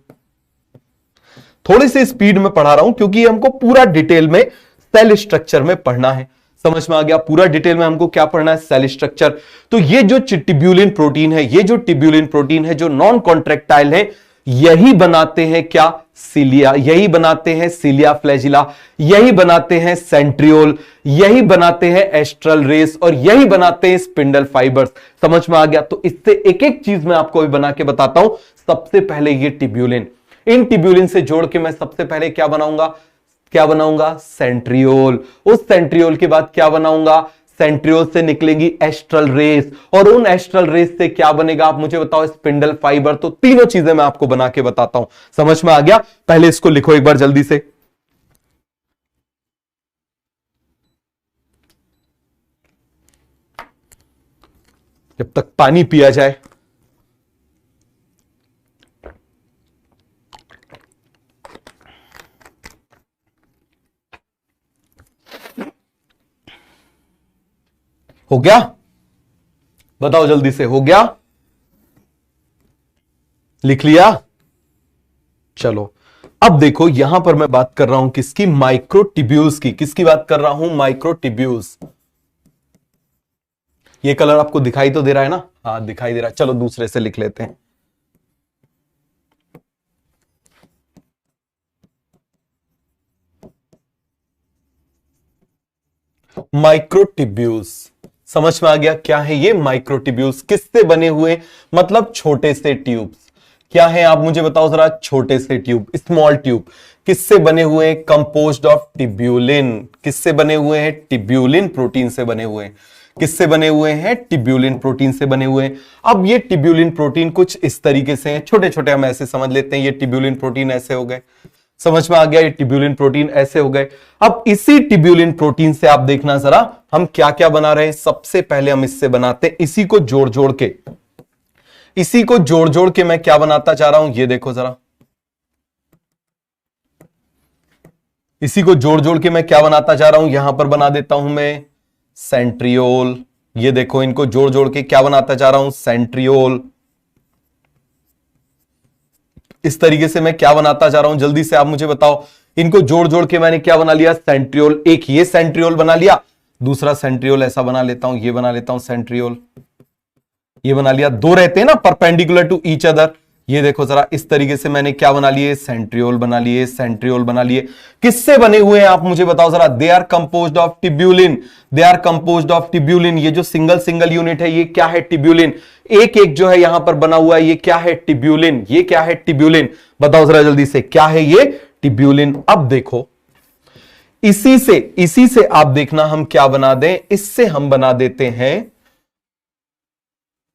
थोड़ी सी स्पीड में पढ़ा रहा हूं क्योंकि हमको पूरा डिटेल में सेल स्ट्रक्चर में पढ़ना है। समझ में आ गया? पूरा डिटेल में हमको क्या पढ़ना है? Cell structure. तो ये जो ट्यूब्यूलिन प्रोटीन है, ये जो ट्यूब्यूलिन प्रोटीन है, जो नॉन कॉन्ट्रैक्टाइल है, यही बनाते हैं क्या? सीलिया, यही बनाते हैं सीलिया फ्लैजिला, यही बनाते हैं सेंट्रियोल, यही बनाते हैं एस्ट्रल रेस और यही बनाते हैं स्पिंडल फाइबर्स। समझ में आ गया? तो इससे एक एक चीज मैं आपको भी बना के बताता हूं। सबसे पहले ये टिब्यूलिन, इन टिब्यूलिन से जोड़ के मैं सबसे पहले क्या बनाऊंगा? सेंट्रियोल। उस सेंट्रियोल के बाद क्या बनाऊंगा? सेंट्रियोल से निकलेंगी एस्ट्रल रेस और उन एस्ट्रल रेस से क्या बनेगा आप मुझे बताओ? Spindle fibre. तो तीनों चीजें मैं आपको बना के बताता हूं। समझ में आ गया? पहले इसको लिखो एक बार जल्दी से। जब तक पानी पिया जाए। हो गया? बताओ जल्दी से, हो गया? लिख लिया? चलो अब देखो, यहां पर मैं बात कर रहा हूं किसकी? माइक्रोटिब्यूल्स की। किसकी बात कर रहा हूं? माइक्रोटिब्यूल्स। ये कलर आपको दिखाई तो दे रहा है ना? हाँ दिखाई दे रहा है। चलो दूसरे से लिख लेते हैं। माइक्रोटिब्यूल्स, समझ में आ गया? क्या है ये माइक्रोटिब्यूल्स? किससे बने हुए? मतलब छोटे से ट्यूब्स। क्या है आप मुझे बताओ जरा? छोटे से ट्यूब, स्मॉल ट्यूब। किससे बने हुए? Composed of टिब्यूलिन। किससे बने हुए हैं? टिब्यूलिन प्रोटीन से बने हुए हैं। किससे बने हुए हैं? टिब्यूलिन प्रोटीन से बने हुए हैं। अब ये टिब्यूलिन प्रोटीन कुछ इस तरीके से हैं, छोटे छोटे हम ऐसे समझ लेते हैं। ये टिब्यूलिन प्रोटीन ऐसे हो गए, समझ में आ गया? ये टिब्यूलिन प्रोटीन ऐसे हो गए। अब इसी टिब्यूलिन प्रोटीन से आप देखना जरा हम क्या क्या बना रहे हैं। सबसे पहले हम इससे बनाते हैं, इसी को जोड़ जोड़ के मैं क्या बनाता जा रहा हूं? ये देखो जरा, इसी को जोड़ जोड़ के मैं क्या बनाता जा रहा हूं? यहां पर बना देता हूं मैं सेंट्रियोल। ये देखो, इनको जोड़ जोड़ के क्या बनाता जा रहा हूं? सेंट्रियोल। इस तरीके से मैं क्या बनाता जा रहा हूं? जल्दी से आप मुझे बताओ। इनको जोड़ जोड़ के मैंने क्या बना लिया? सेंट्रियोल। एक ये सेंट्रियोल बना लिया, दूसरा सेंट्रियोल ऐसा बना लेता हूं, ये बना लेता हूं सेंट्रियोल, ये बना लिया। दो रहते हैं ना परपेंडिकुलर टू ईच अदर। ये देखो जरा, इस तरीके से मैंने क्या बना लिए? सेंट्रियोल बना लिए, सेंट्रियोल बना लिए। किससे बने हुए हैं आप मुझे बताओ जरा? They are composed of tubulin. They are composed of tubulin. ये जो सिंगल सिंगल यूनिट है, ये क्या है? टिब्यूलिन। एक एक जो है यहां पर बना हुआ है, ये क्या है? टिब्यूलिन। ये क्या है? टिब्यूलिन। बताओ जरा जल्दी से, क्या है ये? टिब्यूलिन। अब देखो, इसी से आप देखना हम क्या बना दें? इससे हम बना देते हैं,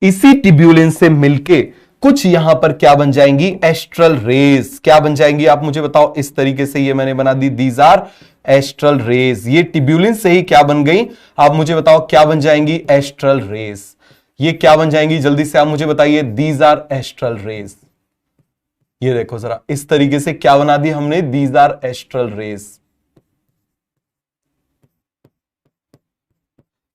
इसी टिब्यूलिन से मिलके कुछ यहां पर क्या बन जाएंगी? Astral rays. क्या बन जाएंगी आप मुझे बताओ? इस तरीके से ये मैंने बना दी, दीज आर एस्ट्रल रेस। ये टिब्यूलिन से ही क्या बन गई? आप मुझे बताओ क्या बन जाएंगी? Astral rays. ये क्या बन जाएंगी? जल्दी से आप मुझे बताइए। These are astral rays. ये देखो जरा, इस तरीके से क्या बना दी हमने? These are astral rays.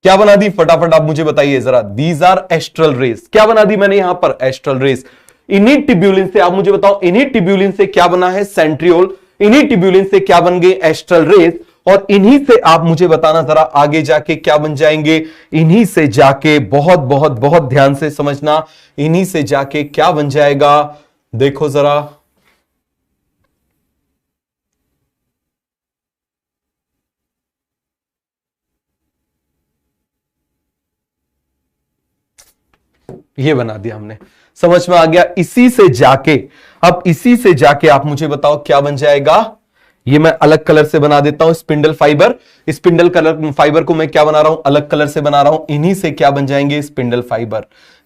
क्या बना दी? फटाफट आप मुझे बताइए जरा। These are astral rays. क्या बना दी मैंने यहां पर? Astral rays. इन्हीं टिब्यूलिन से आप मुझे बताओ, इन्हीं टिब्यूलिन से क्या बना है? सेंट्रियोल। इन्हीं टिब्यूलिन से क्या बन गए? Astral rays. और इन्हीं से आप मुझे बताना जरा आगे जाके क्या बन जाएंगे? इन्हीं से जाके, बहुत बहुत बहुत ध्यान से समझना, इन्हीं से जाके क्या बन जाएगा? देखो जरा, ये बना दिया हमने। समझ में आ गया? इसी से जाके, अब इसी से जाके आप मुझे बताओ क्या बन जाएगा? ये मैं अलग कलर से बना देता हूं, spindle fibre. Spindle colour fibre को मैं क्या बना रहा हूं? अलग कलर से बना रहा हूं। इन्हीं से क्या बन जाएंगे? Spindle fibre.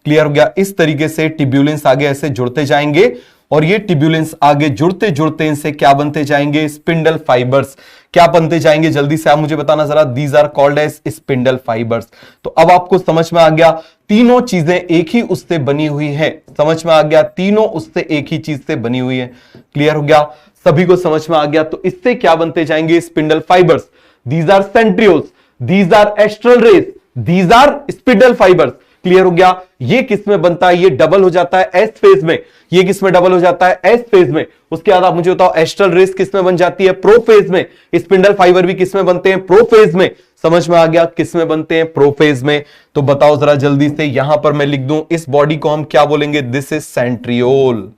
क्लियर हो गया? इस तरीके से टिब्यूलिन्स आगे ऐसे जुड़ते जाएंगे और ये टिब्यूलिन्स आगे जुड़ते जुड़ते इनसे क्या बनते जाएंगे? Spindle fibres. क्या बनते जाएंगे? जल्दी से आप मुझे बताना जरा। These are called as spindle fibres. तो अब आपको समझ में आ गया, तीनों चीजें एक ही उससे बनी हुई है। समझ में आ गया? तीनों उससे एक ही चीज से बनी हुई है। क्लियर हो गया? सभी को समझ में आ गया? तो इससे क्या बनते जाएंगे? Spindle fibres. These are centrioles, these are astral rays, these are spindle fibres. Clear हो गया? ये किस में बनता है? ये डबल हो जाता है एस फेज में। ये किस में डबल हो जाता है? एस फेज में। उसके बाद आप मुझे बताओ, एस्ट्रल रेस किस में बन जाती है? प्रो फेज में। स्पिंडल फाइबर भी किस में बनते हैं? प्रो फेज में। समझ में आ गया? किस में बनते हैं? प्रो फेज में। तो बताओ जरा जल्दी से, यहां पर मैं लिख दूं, इस बॉडी को हम क्या बोलेंगे? This is centriole.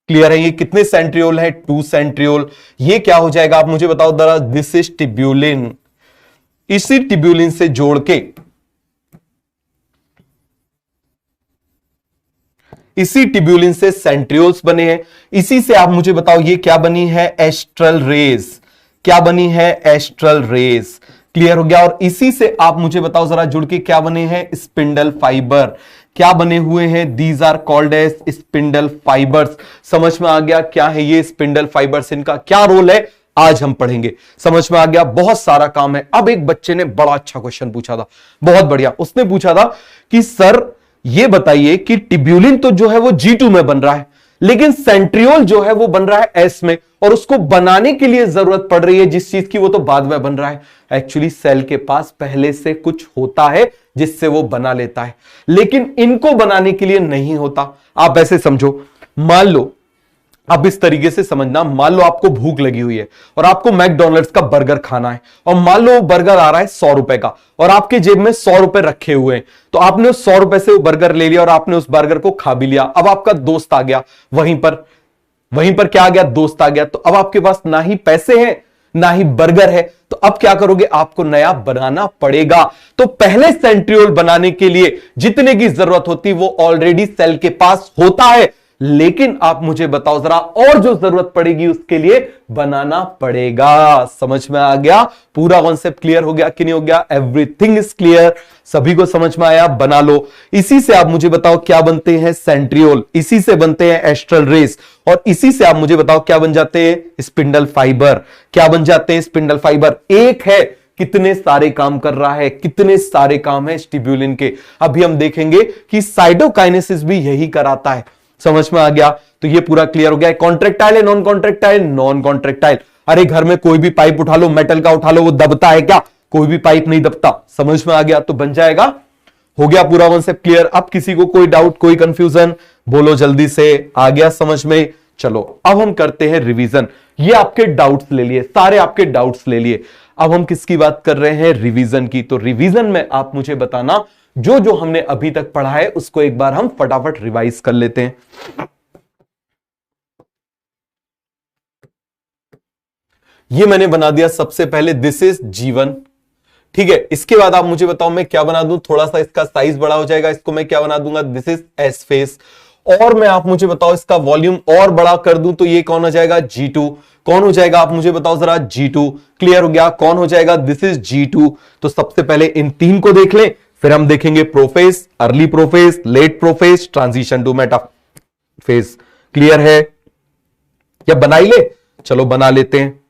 क्लियर है? ये कितने सेंट्रियोल है? 2 सेंट्रियोल। ये क्या हो जाएगा आप मुझे बताओ जरा। This is टिब्यूलिन। इसी टिब्यूलिन से जोड़ के, इसी टिब्यूलिन से सेंट्रियोल्स बने हैं। इसी से आप मुझे बताओ ये क्या बनी है? Astral rays. क्या बनी है? Astral raise. क्लियर हो गया? और इसी से आप मुझे बताओ जरा जुड़ के क्या बने हैं? Spindle fibre. क्या बने हुए हैं? These are called as spindle fibres. समझ में आ गया क्या है ये स्पिंडल फाइबर्स? इनका क्या रोल है आज हम पढ़ेंगे। समझ में आ गया? बहुत सारा काम है। अब एक बच्चे ने बड़ा अच्छा क्वेश्चन पूछा था, बहुत बढ़िया। उसने पूछा था कि सर ये बताइए कि टिब्यूलिन तो जो है वो G2 में बन रहा है, लेकिन सेंट्रियोल जो है वो बन रहा है S में, और उसको बनाने के लिए जरूरत पड़ रही है जिस चीज की, वो तो बाद में बन रहा है। एक्चुअली सेल के पास पहले से कुछ होता है जिससे वो बना लेता है, लेकिन इनको बनाने के लिए नहीं होता। आप ऐसे समझो, मान लो, अब इस तरीके से समझना, मान लो आपको भूख लगी हुई है और आपको मैकडॉनल्ड्स का बर्गर खाना है, और मान लो बर्गर आ रहा है 100 रुपए का, और आपके जेब में 100 रुपए रखे हुए हैं। तो आपने उस 100 रुपए से वो बर्गर ले लिया और आपने उस बर्गर को खा भी लिया। अब आपका दोस्त आ गया वहीं पर क्या आ गया? दोस्त आ गया। तो अब आपके पास ना ही पैसे हैं ना ही बर्गर है, तो अब क्या करोगे? आपको नया बनाना पड़ेगा। तो पहले सेंट्रियोल बनाने के लिए जितने की जरूरत होती वो ऑलरेडी सेल के पास होता है, लेकिन आप मुझे बताओ जरा, और जो जरूरत पड़ेगी उसके लिए बनाना पड़ेगा। समझ में आ गया? पूरा कॉन्सेप्ट क्लियर हो गया कि नहीं हो गया? Everything is clear. सभी को समझ में आया? बना लो। इसी से आप मुझे बताओ क्या बनते हैं? सेंट्रियोल। इसी से बनते हैं एस्ट्रल रेस, और इसी से आप मुझे बताओ क्या बन जाते हैं? Spindle fibre. क्या बन जाते हैं? Spindle fibre. एक है, कितने सारे काम कर रहा है, कितने सारे काम है टिब्यूलिन के। अभी हम देखेंगे कि साइटोकाइनेसिस भी यही कराता है। समझ में आ गया? तो ये पूरा क्लियर हो गया। कॉन्ट्रेक्टाइल है नॉन कॉन्ट्रेक्टाइल? Non contractile. अरे घर में कोई भी पाइप उठा लो, मेटल का उठा लो, वो दबता है क्या? कोई भी पाइप नहीं दबता। समझ में आ गया? तो बन जाएगा। हो गया पूरा कॉन्सेप्ट क्लियर? अब किसी को कोई डाउट, कोई कंफ्यूजन? बोलो जल्दी से। आ गया समझ में? चलो अब हम करते हैं रिवीजन। ये आपके डाउट्स ले लिए, सारे आपके डाउट्स ले लिए। अब हम किसकी बात कर रहे हैं? रिवीजन की। तो रिवीजन में आप मुझे बताना, जो जो हमने अभी तक पढ़ा है उसको एक बार हम फटाफट रिवाइज कर लेते हैं। ये मैंने बना दिया सबसे पहले, दिस इज G1। ठीक है, इसके बाद आप मुझे बताओ मैं क्या बना दूं? थोड़ा सा इसका साइज बड़ा हो जाएगा, इसको मैं क्या बना दूंगा? This is S face. और मैं आप मुझे बताओ इसका वॉल्यूम और बड़ा कर दूं तो ये कौन हो जाएगा? G2। कौन हो जाएगा आप मुझे बताओ जरा? G2। क्लियर हो गया? कौन हो जाएगा? This is G2। तो सबसे पहले इन तीन को देख लें, फिर हम देखेंगे prophase, early prophase, late prophase, transition to metaphase. Clear है? या बना ही ले? चलो बना लेते हैं।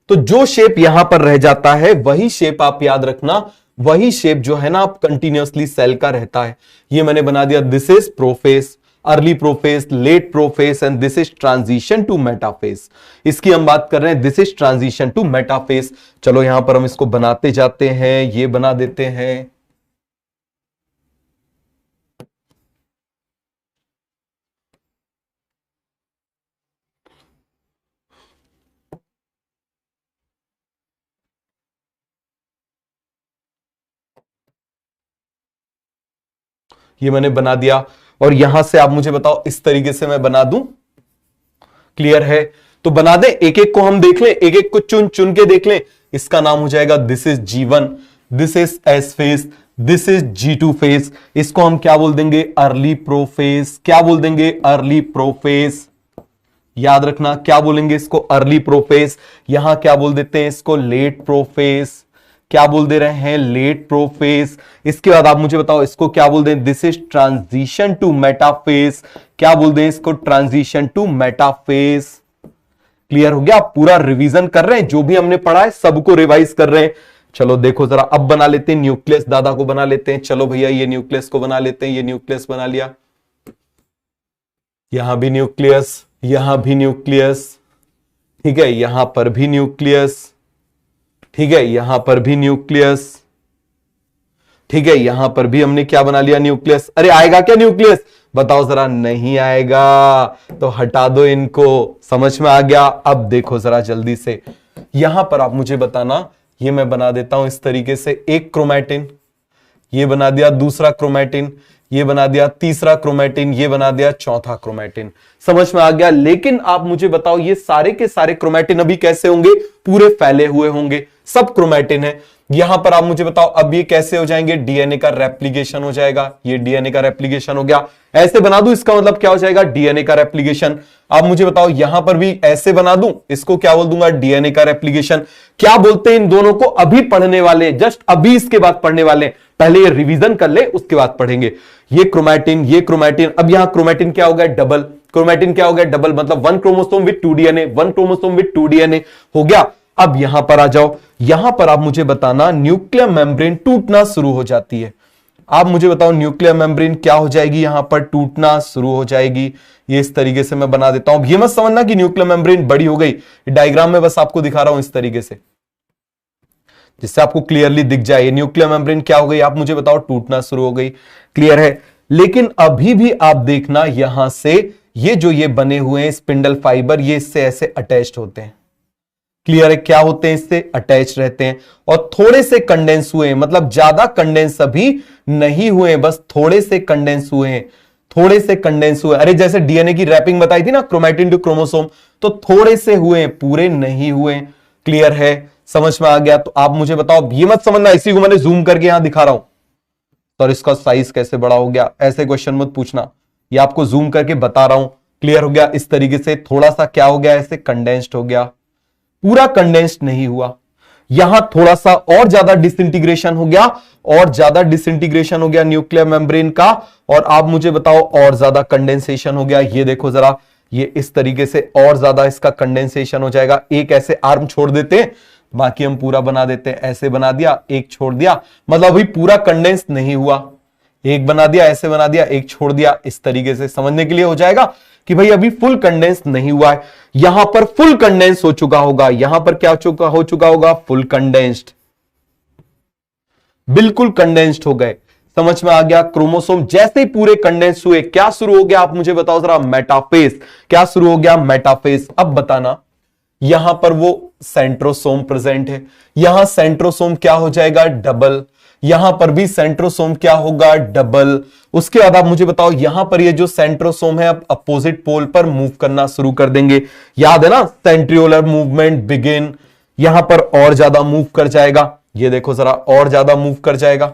तो जो शेप यहां पर रह जाता है वही शेप आप याद रखना, वही शेप जो है ना आप कंटिन्यूअसली सेल का रहता है। ये मैंने बना दिया, this is prophase, early prophase, late prophase, and this is transition to metaphase. इसकी हम बात कर रहे हैं, this is transition to metaphase. चलो यहां पर हम इसको बनाते जाते हैं, ये बना देते हैं। ये मैंने बना दिया, और यहां से आप मुझे बताओ इस तरीके से मैं बना दूं। क्लियर है? तो बना दे, एक एक को हम देख लें, एक एक को चुन चुन के देख लें। इसका नाम हो जाएगा this is G1, this is S phase, this is G2 phase. इसको हम क्या बोल देंगे? Early prophase. क्या बोल देंगे? Early prophase. याद रखना क्या बोलेंगे इसको? Early prophase. यहां क्या बोल देते हैं इसको? Late prophase. क्या बोल दे रहे हैं? Late prophase. इसके बाद आप मुझे बताओ इसको क्या बोल दें? This is transition to metaphase. क्या बोल दें इसको? Transition to metaphase. क्लियर हो गया? आप पूरा रिवीजन कर रहे हैं, जो भी हमने पढ़ा है सबको रिवाइज कर रहे हैं। चलो देखो जरा, अब बना लेते हैं न्यूक्लियस। दादा को बना लेते हैं। चलो भैया ये न्यूक्लियस को बना लेते हैं। ये न्यूक्लियस बना लिया, यहां भी न्यूक्लियस, यहां भी न्यूक्लियस। ठीक है, यहां पर भी न्यूक्लियस। ठीक है, यहां पर भी न्यूक्लियस। ठीक है, यहां पर भी हमने क्या बना लिया? न्यूक्लियस। अरे आएगा क्या न्यूक्लियस? बताओ जरा। नहीं आएगा, तो हटा दो इनको। समझ में आ गया? अब देखो जरा जल्दी से, यहां पर आप मुझे बताना। ये मैं बना देता हूं इस तरीके से, एक क्रोमैटिन, ये बना दिया दूसरा क्रोमैटिन, ये बना दिया तीसरा क्रोमेटिन, ये बना दिया चौथा क्रोमेटिन। समझ में आ गया। लेकिन आप मुझे बताओ ये सारे के सारे क्रोमेटिन अभी कैसे होंगे? पूरे फैले हुए होंगे, सब क्रोमेटिन है। यहां पर आप मुझे बताओ अब ये कैसे हो जाएंगे? डीएनए का रेप्लिकेशन हो जाएगा। ये डीएनए का रेप्लिकेशन हो गया, ऐसे बना दूं, इसका मतलब क्या हो जाएगा? डीएनए का रेप्लिकेशन। आप मुझे बताओ यहां पर भी ऐसे बना दूं, इसको क्या बोल दूंगा? डीएनए का रेप्लिकेशन। क्या बोलते हैं इन दोनों को? अभी पढ़ने वाले, जस्ट अभी इसके बाद पढ़ने वाले, पहले ये रिवीजन कर ले उसके बाद पढ़ेंगे। ये क्रोमेटिन, ये क्रोमेटिन। अब यहां क्रोमेटिन क्या हो गया? डबल। क्रोमेटिन क्या हो गया? डबल, मतलब 1 chromosome with 2 DNA, 1 chromosome with 2 DNA हो गया। अब यहां पर आ जाओ, यहां पर आप मुझे बताना न्यूक्लियर मेम्ब्रेन टूटना शुरू हो जाती है। आप मुझे बताओ न्यूक्लियर मेम्ब्रेन क्या हो जाएगी? यहां पर टूटना शुरू हो जाएगी। ये इस तरीके से मैं बना देता हूं। ये मत समझना कि न्यूक्लियर मेम्ब्रेन बड़ी हो गई, डायग्राम में बस आपको दिखा रहा हूं इस तरीके से, जिससे आपको क्लियरली दिख जाए। ये न्यूक्लियर मेम्ब्रेन क्या हो गई? आप मुझे बताओ टूटना शुरू हो गई। क्लियर है? लेकिन अभी भी आप देखना यहां से ये जो ये बने हुए हैं स्पिंडल फाइबर, ये इससे ऐसे अटैच्ड होते हैं। क्लियर है? क्या होते हैं? इससे अटैच रहते हैं और थोड़े से कंडेंस हुए हैं, मतलब ज्यादा कंडेंस अभी नहीं हुए, बस थोड़े से कंडेंस हुए हैं, थोड़े से कंडेंस हुए। अरे जैसे डीएनए की रैपिंग बताई थी ना, क्रोमेटिन टू क्रोमोसोम, तो थोड़े से हुए हैं, पूरे नहीं हुए। क्लियर है? समझ में आ गया? तो आप मुझे बताओ, ये मत समझना इसी को मैंने जूम करके यहां दिखा रहा हूं और इसका साइज कैसे बड़ा हो गया, ऐसे क्वेश्चन मत पूछना, ये आपको जूम करके बता रहा हूं। क्लियर हो गया? इस तरीके से थोड़ा सा क्या हो गया? ऐसे कंडेंस्ड हो गया, पूरा कंडेंस्ड नहीं हुआ। यहां थोड़ा सा और ज्यादा डिसइंटीग्रेशन हो गया, और ज्यादा डिसइंटीग्रेशन हो गया न्यूक्लियर मेम्ब्रेन का, और आप मुझे बताओ और ज्यादा कंडेंसेशन हो गया। ये देखो जरा, ये इस तरीके से और ज्यादा इसका कंडेंसेशन हो जाएगा। एक ऐसे आर्म छोड़ देते हैं, बाकी हम पूरा बना देते हैं। ऐसे बना दिया, एक छोड़ दिया, मतलब अभी पूरा कंडेंस नहीं हुआ। एक बना दिया, ऐसे बना दिया, एक छोड़ दिया, इस तरीके से समझने के लिए हो जाएगा कि भाई अभी फुल कंडेंस नहीं हुआ है। यहां पर फुल कंडेंस हो चुका होगा, यहां पर क्या हो चुका होगा? फुल कंडेंस्ड, बिल्कुल कंडेंस्ड हो गए। समझ में आ गया? क्रोमोसोम जैसे ही पूरे कंडेंस हुए, क्या शुरू हो गया? आप मुझे बताओ जरा, मेटाफेज। क्या शुरू हो गया? मेटाफेज। अब बताना, यहां पर वो सेंट्रोसोम प्रेजेंट है, यहां सेंट्रोसोम क्या हो जाएगा? डबल। यहां पर भी सेंट्रोसोम क्या होगा? डबल। उसके बाद आप मुझे बताओ, यहां पर ये जो सेंट्रोसोम है अब अपोजिट पोल पर मूव करना शुरू कर देंगे। याद है ना, सेंट्रियोलर मूवमेंट बिगिन। यहां पर और ज्यादा मूव कर जाएगा, ये देखो जरा, और ज्यादा मूव कर जाएगा।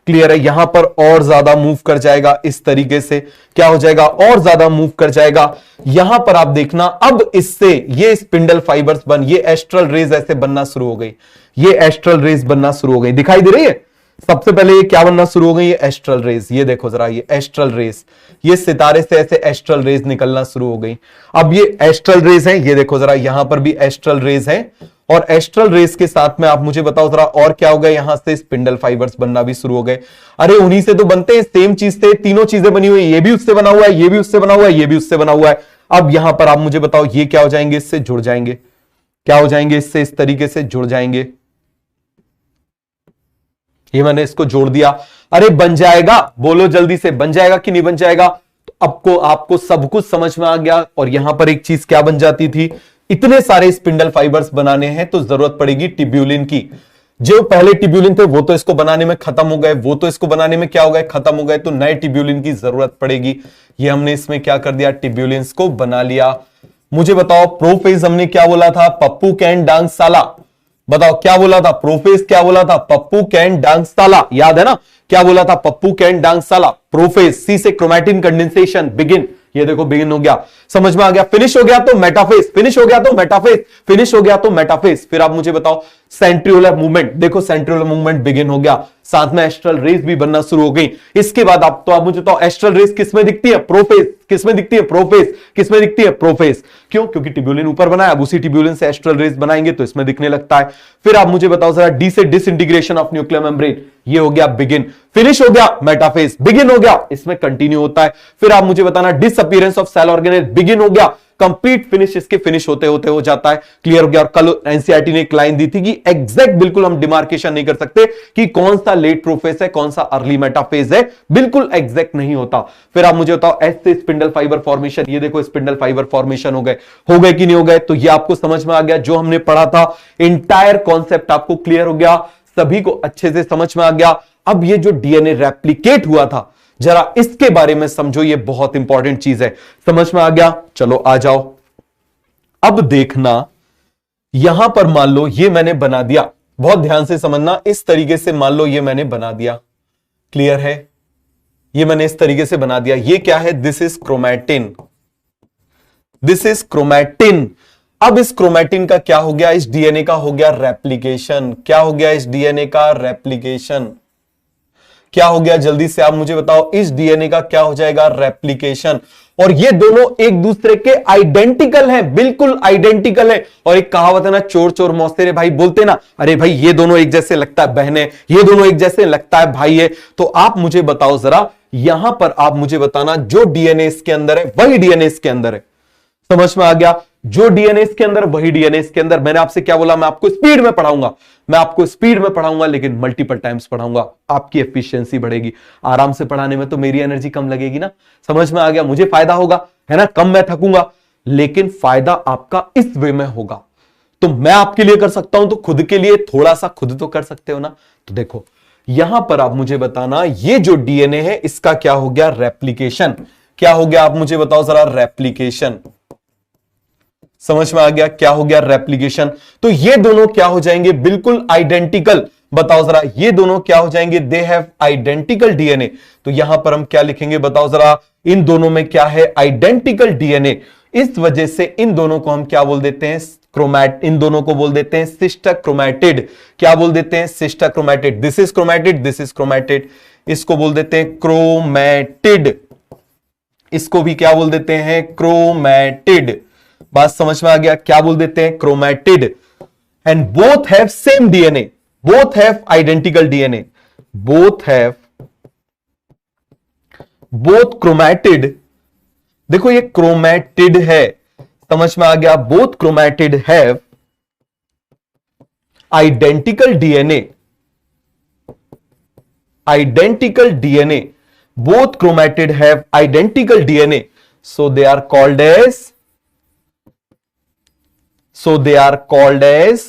क्लियर है? यहां पर और ज्यादा मूव कर जाएगा, इस तरीके से क्या हो जाएगा? और ज्यादा मूव कर जाएगा। यहां पर आप देखना, अब इससे ये स्पिंडल फाइबर्स ये एस्ट्रल रेज ऐसे बनना शुरू हो गई, ये एस्ट्रल रेज बनना शुरू हो गई। दिखाई दे रही है? सबसे पहले ये क्या बनना शुरू हो गई? ये एस्ट्रल रेज। ये देखो जरा, ये एस्ट्रल रेज, ये सितारे से ऐसे एस्ट्रल रेज निकलना शुरू हो गई। अब ये एस्ट्रल रेज है, ये देखो जरा, यहां पर भी एस्ट्रल रेज है, और एस्ट्रल रेस के साथ में आप मुझे बताओ जरा और क्या हो गया? यहां से स्पिंडल फाइबर्स बनना भी शुरू हो गए। अरे उन्हीं से तो बनते हैं, सेम चीज से तीनों चीजें बनी हुई है, ये भी उससे बना हुआ है, ये भी उससे बना हुआ है, ये भी उससे बना हुआ है। अब यहां पर आप मुझे बताओ ये क्या हो जाएंगे? इससे जुड़ जाएंगे। क्या हो जाएंगे? इससे इस तरीके से जुड़ जाएंगे। ये मैंने इसको जोड़ दिया। अरे बन जाएगा, बोलो जल्दी से, बन जाएगा कि नहीं बन जाएगा? तो आपको सब कुछ समझ में आ गया। और यहां पर एक चीज क्या बन जाती थी, इतने सारे स्पिंडल फाइबर्स बनाने हैं तो जरूरत पड़ेगी टिब्यूलिन की। जो पहले टिब्यूलिन थे वो तो इसको बनाने में खत्म हो गए, वो तो इसको बनाने में क्या हो गए? खत्म हो गए, तो नए टिब्यूलिन की जरूरत पड़ेगी। ये हमने इसमें क्या कर दिया? टिब्यूलिन्स को बना लिया। मुझे बताओ प्रोफेज हमने क्या बोला था? पप्पू कैन डांग साला। बताओ क्या बोला था? प्रोफेज क्या बोला था? पप्पू कैन डांग साला। याद है ना? क्या बोला था? पप्पू कैन डांग साला। प्रोफेज, सी से क्रोमैटिन कंडेंसेशन बिगिन। ये देखो बिगिन हो गया, समझ में आ गया? फिनिश हो गया तो मेटाफेज, फिनिश हो गया तो मेटाफेज, फिनिश हो गया तो मेटाफेज। फिर आप मुझे बताओ सेंट्रियोलर मूवमेंट। देखो सेंट्रियोलर मूवमेंट बिगिन हो गया, साथ में एस्ट्रल रेस भी बनना शुरू हो गई। इसके बाद आप मुझे बताओ एस्ट्रल रेस किसमें दिखती है? प्रोफेज। किसमें दिखती है? प्रोफेज। किसमें दिखती है? प्रोफेज। क्यों? क्योंकि टिब्यूलिन ऊपर बनाया, अब उसी टिब्यूलिन से एस्ट्रल रेस बनाएंगे तो इसमें दिखने लगता है। फिर आप मुझे बताओ जरा, डी से डिसइंटीग्रेशन ऑफ न्यूक्लियर मेम्ब्रेन, ये हो गया बिगिन। फिनिश हो गया मेटाफेज, बिगिन हो गया, इसमें कंटिन्यू होता है। फिर आप मुझे बताना disappearance of cell organelle, begin हो गया, कंप्लीट फिनिश इसके फिनिश होते होते हो जाता है। क्लियर हो गया? और कल एनसीईआरटी ने एक लाइन दी थी कि एग्जैक्ट बिल्कुल हम डिमार्केशन नहीं कर सकते कि कौन सा लेट प्रोफेज है, कौन सा अर्ली मेटाफेज है, बिल्कुल एग्जैक्ट नहीं होता। फिर आप मुझे बताओ एस से स्पिंडल फाइबर फॉर्मेशन, ये देखो स्पिंडल फाइबर फॉर्मेशन हो गए कि नहीं हो गए? तो ये आपको समझ में आ गया, जो हमने पढ़ा था इंटायर कॉन्सेप्ट आपको क्लियर हो गया, सभी को अच्छे से समझ में आ गया। अब ये जो डीएनए रेप्लिकेट हुआ था, जरा इसके बारे में समझो, ये बहुत इंपॉर्टेंट चीज है। समझ में आ गया? चलो आ जाओ। अब देखना, यहां पर मान लो ये मैंने बना दिया, बहुत ध्यान से समझना, इस तरीके से मान लो ये मैंने बना दिया। क्लियर है? ये मैंने इस तरीके से बना दिया। ये क्या है? This is chromatin, this is chromatin. अब इस क्रोमैटिन का क्या हो गया? इस डीएनए का हो गया रेप्लिकेशन। क्या हो गया? इस डीएनए का रेप्लिकेशन। क्या हो गया? जल्दी से आप मुझे बताओ, इस डीएनए का क्या हो जाएगा? रेप्लिकेशन। और ये दोनों एक दूसरे के आइडेंटिकल हैं, बिल्कुल आइडेंटिकल है। और एक कहावत है ना, चोर चोर मौसेरे भाई, बोलते ना, अरे भाई ये दोनों एक जैसे लगता है बहन है, ये दोनों एक जैसे लगता है भाई है। तो आप मुझे बताओ जरा, यहां पर आप मुझे बताना, जो डीएनए इसके अंदर है वही डीएनए इसके अंदर है। समझ में आ गया? जो डीएनए इसके अंदर वही डीएनए इसके अंदर। मैंने आपसे क्या बोला? मैं आपको स्पीड में पढ़ाऊंगा, मैं आपको स्पीड में पढ़ाऊंगा, लेकिन मल्टीपल टाइम्स पढ़ाऊंगा, आपकी एफिशिएंसी बढ़ेगी। आराम से पढ़ाने में तो मेरी एनर्जी कम लगेगी ना। समझ में आ गया? मुझे फायदा होगा, है ना, कम मैं थकूंगा, लेकिन फायदा आपका इस वे में होगा। तो मैं आपके लिए कर सकता हूं, तो खुद के लिए थोड़ा सा खुद तो कर सकते हो ना। तो देखो यहां पर आप मुझे बताना, ये जो डीएनए है इसका क्या हो गया? रेप्लिकेशन। क्या हो गया? आप मुझे बताओ जरा, रेप्लिकेशन। समझ में आ गया? क्या हो गया? रेप्लिकेशन। तो ये दोनों क्या हो जाएंगे? बिल्कुल आइडेंटिकल। बताओ जरा, ये दोनों क्या हो जाएंगे? They have identical DNA. तो यहां पर हम क्या लिखेंगे? बताओ जरा, इन दोनों में क्या है? Identical DNA. इस वजह से इन दोनों को हम क्या बोल देते हैं? इन दोनों को बोल देते हैं सिस्टर क्रोमैटिड। क्या बोल देते हैं? Sister chromatid. This is chromatid, this is chromatid. इसको बोल देते हैं क्रोमैटिड। इसको भी क्या बोल देते हैं? क्रोमैटिड। बात समझ में आ गया? क्या बोल देते हैं? Chromatid. And both have same DNA, both have identical DNA, both chromatid. देखो ये क्रोमैटिड है, समझ में आ गया? Both chromatid have identical DNA, identical DNA, both chromatid have identical DNA, so they are called as,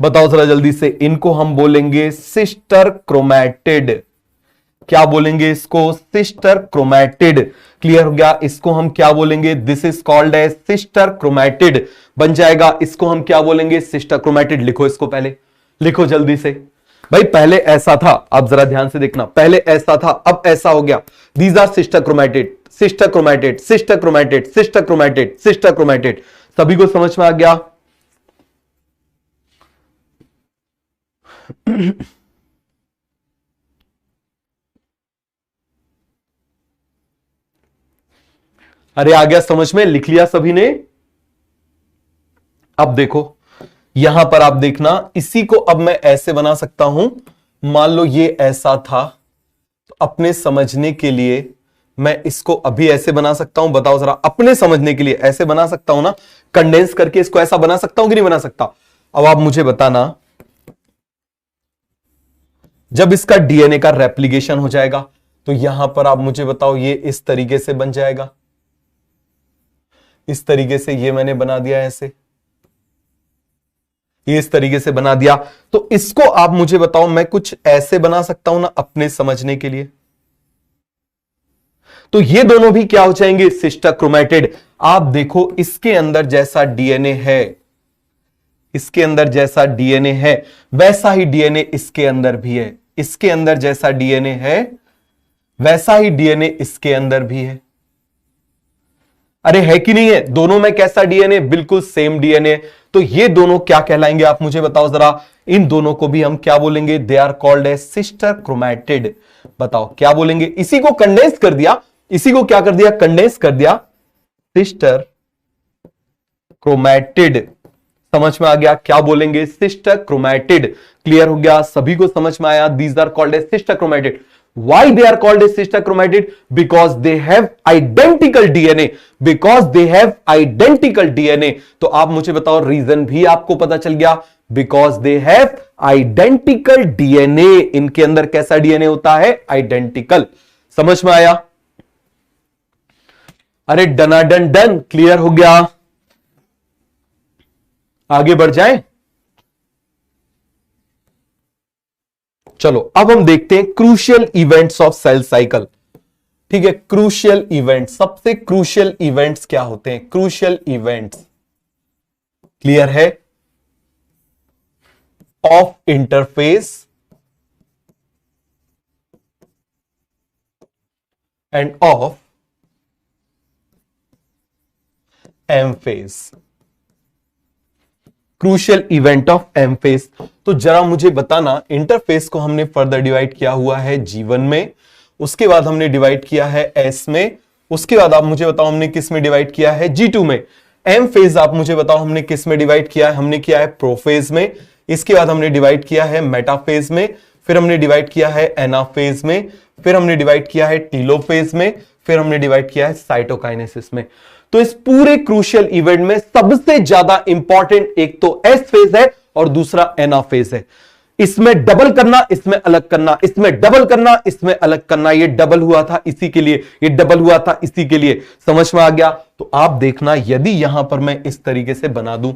बताओ जरा जल्दी से, इनको हम बोलेंगे सिस्टर क्रोमैटिड। क्या बोलेंगे इसको? Sister chromatid. क्लियर हो गया? इसको हम क्या बोलेंगे? This is called as sister chromatid बन जाएगा। इसको हम क्या बोलेंगे? Sister chromatid. लिखो इसको, पहले लिखो जल्दी से। भाई पहले ऐसा था, आप जरा ध्यान से देखना, पहले ऐसा था अब ऐसा हो गया। These are sister chromatid, sister chromatid, sister chromatid, sister chromatid, sister chromatid. सभी को समझ में आ गया? अरे आ गया समझ में? लिख लिया सभी ने? अब देखो यहां पर आप देखना, इसी को अब मैं ऐसे बना सकता हूं। मान लो ये ऐसा था, तो अपने समझने के लिए मैं इसको अभी ऐसे बना सकता हूं। बताओ जरा, अपने समझने के लिए ऐसे बना सकता हूं ना, कंडेंस करके इसको ऐसा बना सकता हूं कि नहीं बना सकता? अब आप मुझे बताना, जब इसका डीएनए का रेप्लिकेशन हो जाएगा तो यहां पर आप मुझे बताओ, ये इस तरीके से बन जाएगा, इस तरीके से। ये मैंने बना दिया ऐसे, ये इस तरीके से बना दिया। तो इसको आप मुझे बताओ, मैं कुछ ऐसे बना सकता हूं ना अपने समझने के लिए। तो ये दोनों भी क्या हो जाएंगे? Sister chromatid. आप देखो इसके अंदर जैसा डीएनए है, इसके अंदर जैसा डीएनए है वैसा ही डीएनए इसके अंदर भी है, इसके अंदर जैसा डीएनए है वैसा ही डीएनए इसके अंदर भी है। अरे है कि नहीं है? दोनों में कैसा डीएनए? बिल्कुल सेम डीएनए। तो ये दोनों क्या कहलाएंगे? आप मुझे बताओ जरा, इन दोनों को भी हम क्या बोलेंगे? They are called as sister chromatid. बताओ क्या बोलेंगे? इसी को कंडेंस कर दिया, इसी को क्या कर दिया? कंडेंस कर दिया, सिस्टर क्रोमैटिड। समझ में आ गया? क्या बोलेंगे? Sister chromatid. क्लियर हो गया? सभी को समझ में आया? These are called as sister chromatid. Why they are called as sister chromatid? Because they have identical DNA. Because they have identical DNA. तो आप मुझे बताओ, रीजन भी आपको पता चल गया। Because they have identical DNA. इनके अंदर कैसा डीएनए होता है? आइडेंटिकल। समझ में आया? अरे डनाडन डन। क्लियर हो गया? आगे बढ़ जाए? चलो अब हम देखते हैं crucial events of cell cycle. ठीक है, क्रूशियल इवेंट, सबसे क्रूशियल इवेंट्स क्या होते हैं? क्रूशियल इवेंट्स क्लियर है? Of interphase and of M phase. Crucial event of M phase. तो जरा मुझे बताना, इंटरफेस को हमने फर्दर डिवाइड किया हुआ है G1 में, उसके बाद हमने डिवाइड किया है S में, उसके बाद आप मुझे बताओ हमने किस में डिवाइड किया है? G2 में। एम फेज आप मुझे बताओ हमने किस में डिवाइड किया है? हमने किया है प्रोफेज में। इसके बाद हमने डिवाइड किया है मेटाफेज में, फिर हमने डिवाइड किया है एनाफेज में, फिर हमने डिवाइड किया है टीलोफेज में, फिर हमने डिवाइड किया है साइटोकाइनेसिस में। तो इस पूरे क्रूशियल इवेंट में सबसे ज्यादा इंपॉर्टेंट एक तो एस फेज है और दूसरा एनाफेज है। इसमें डबल करना, इसमें अलग करना, इसमें डबल करना, इसमें अलग करना। ये डबल हुआ था इसी के लिए, ये डबल हुआ था इसी के लिए। समझ में आ गया? तो आप देखना, यदि यहां पर मैं इस तरीके से बना दूं,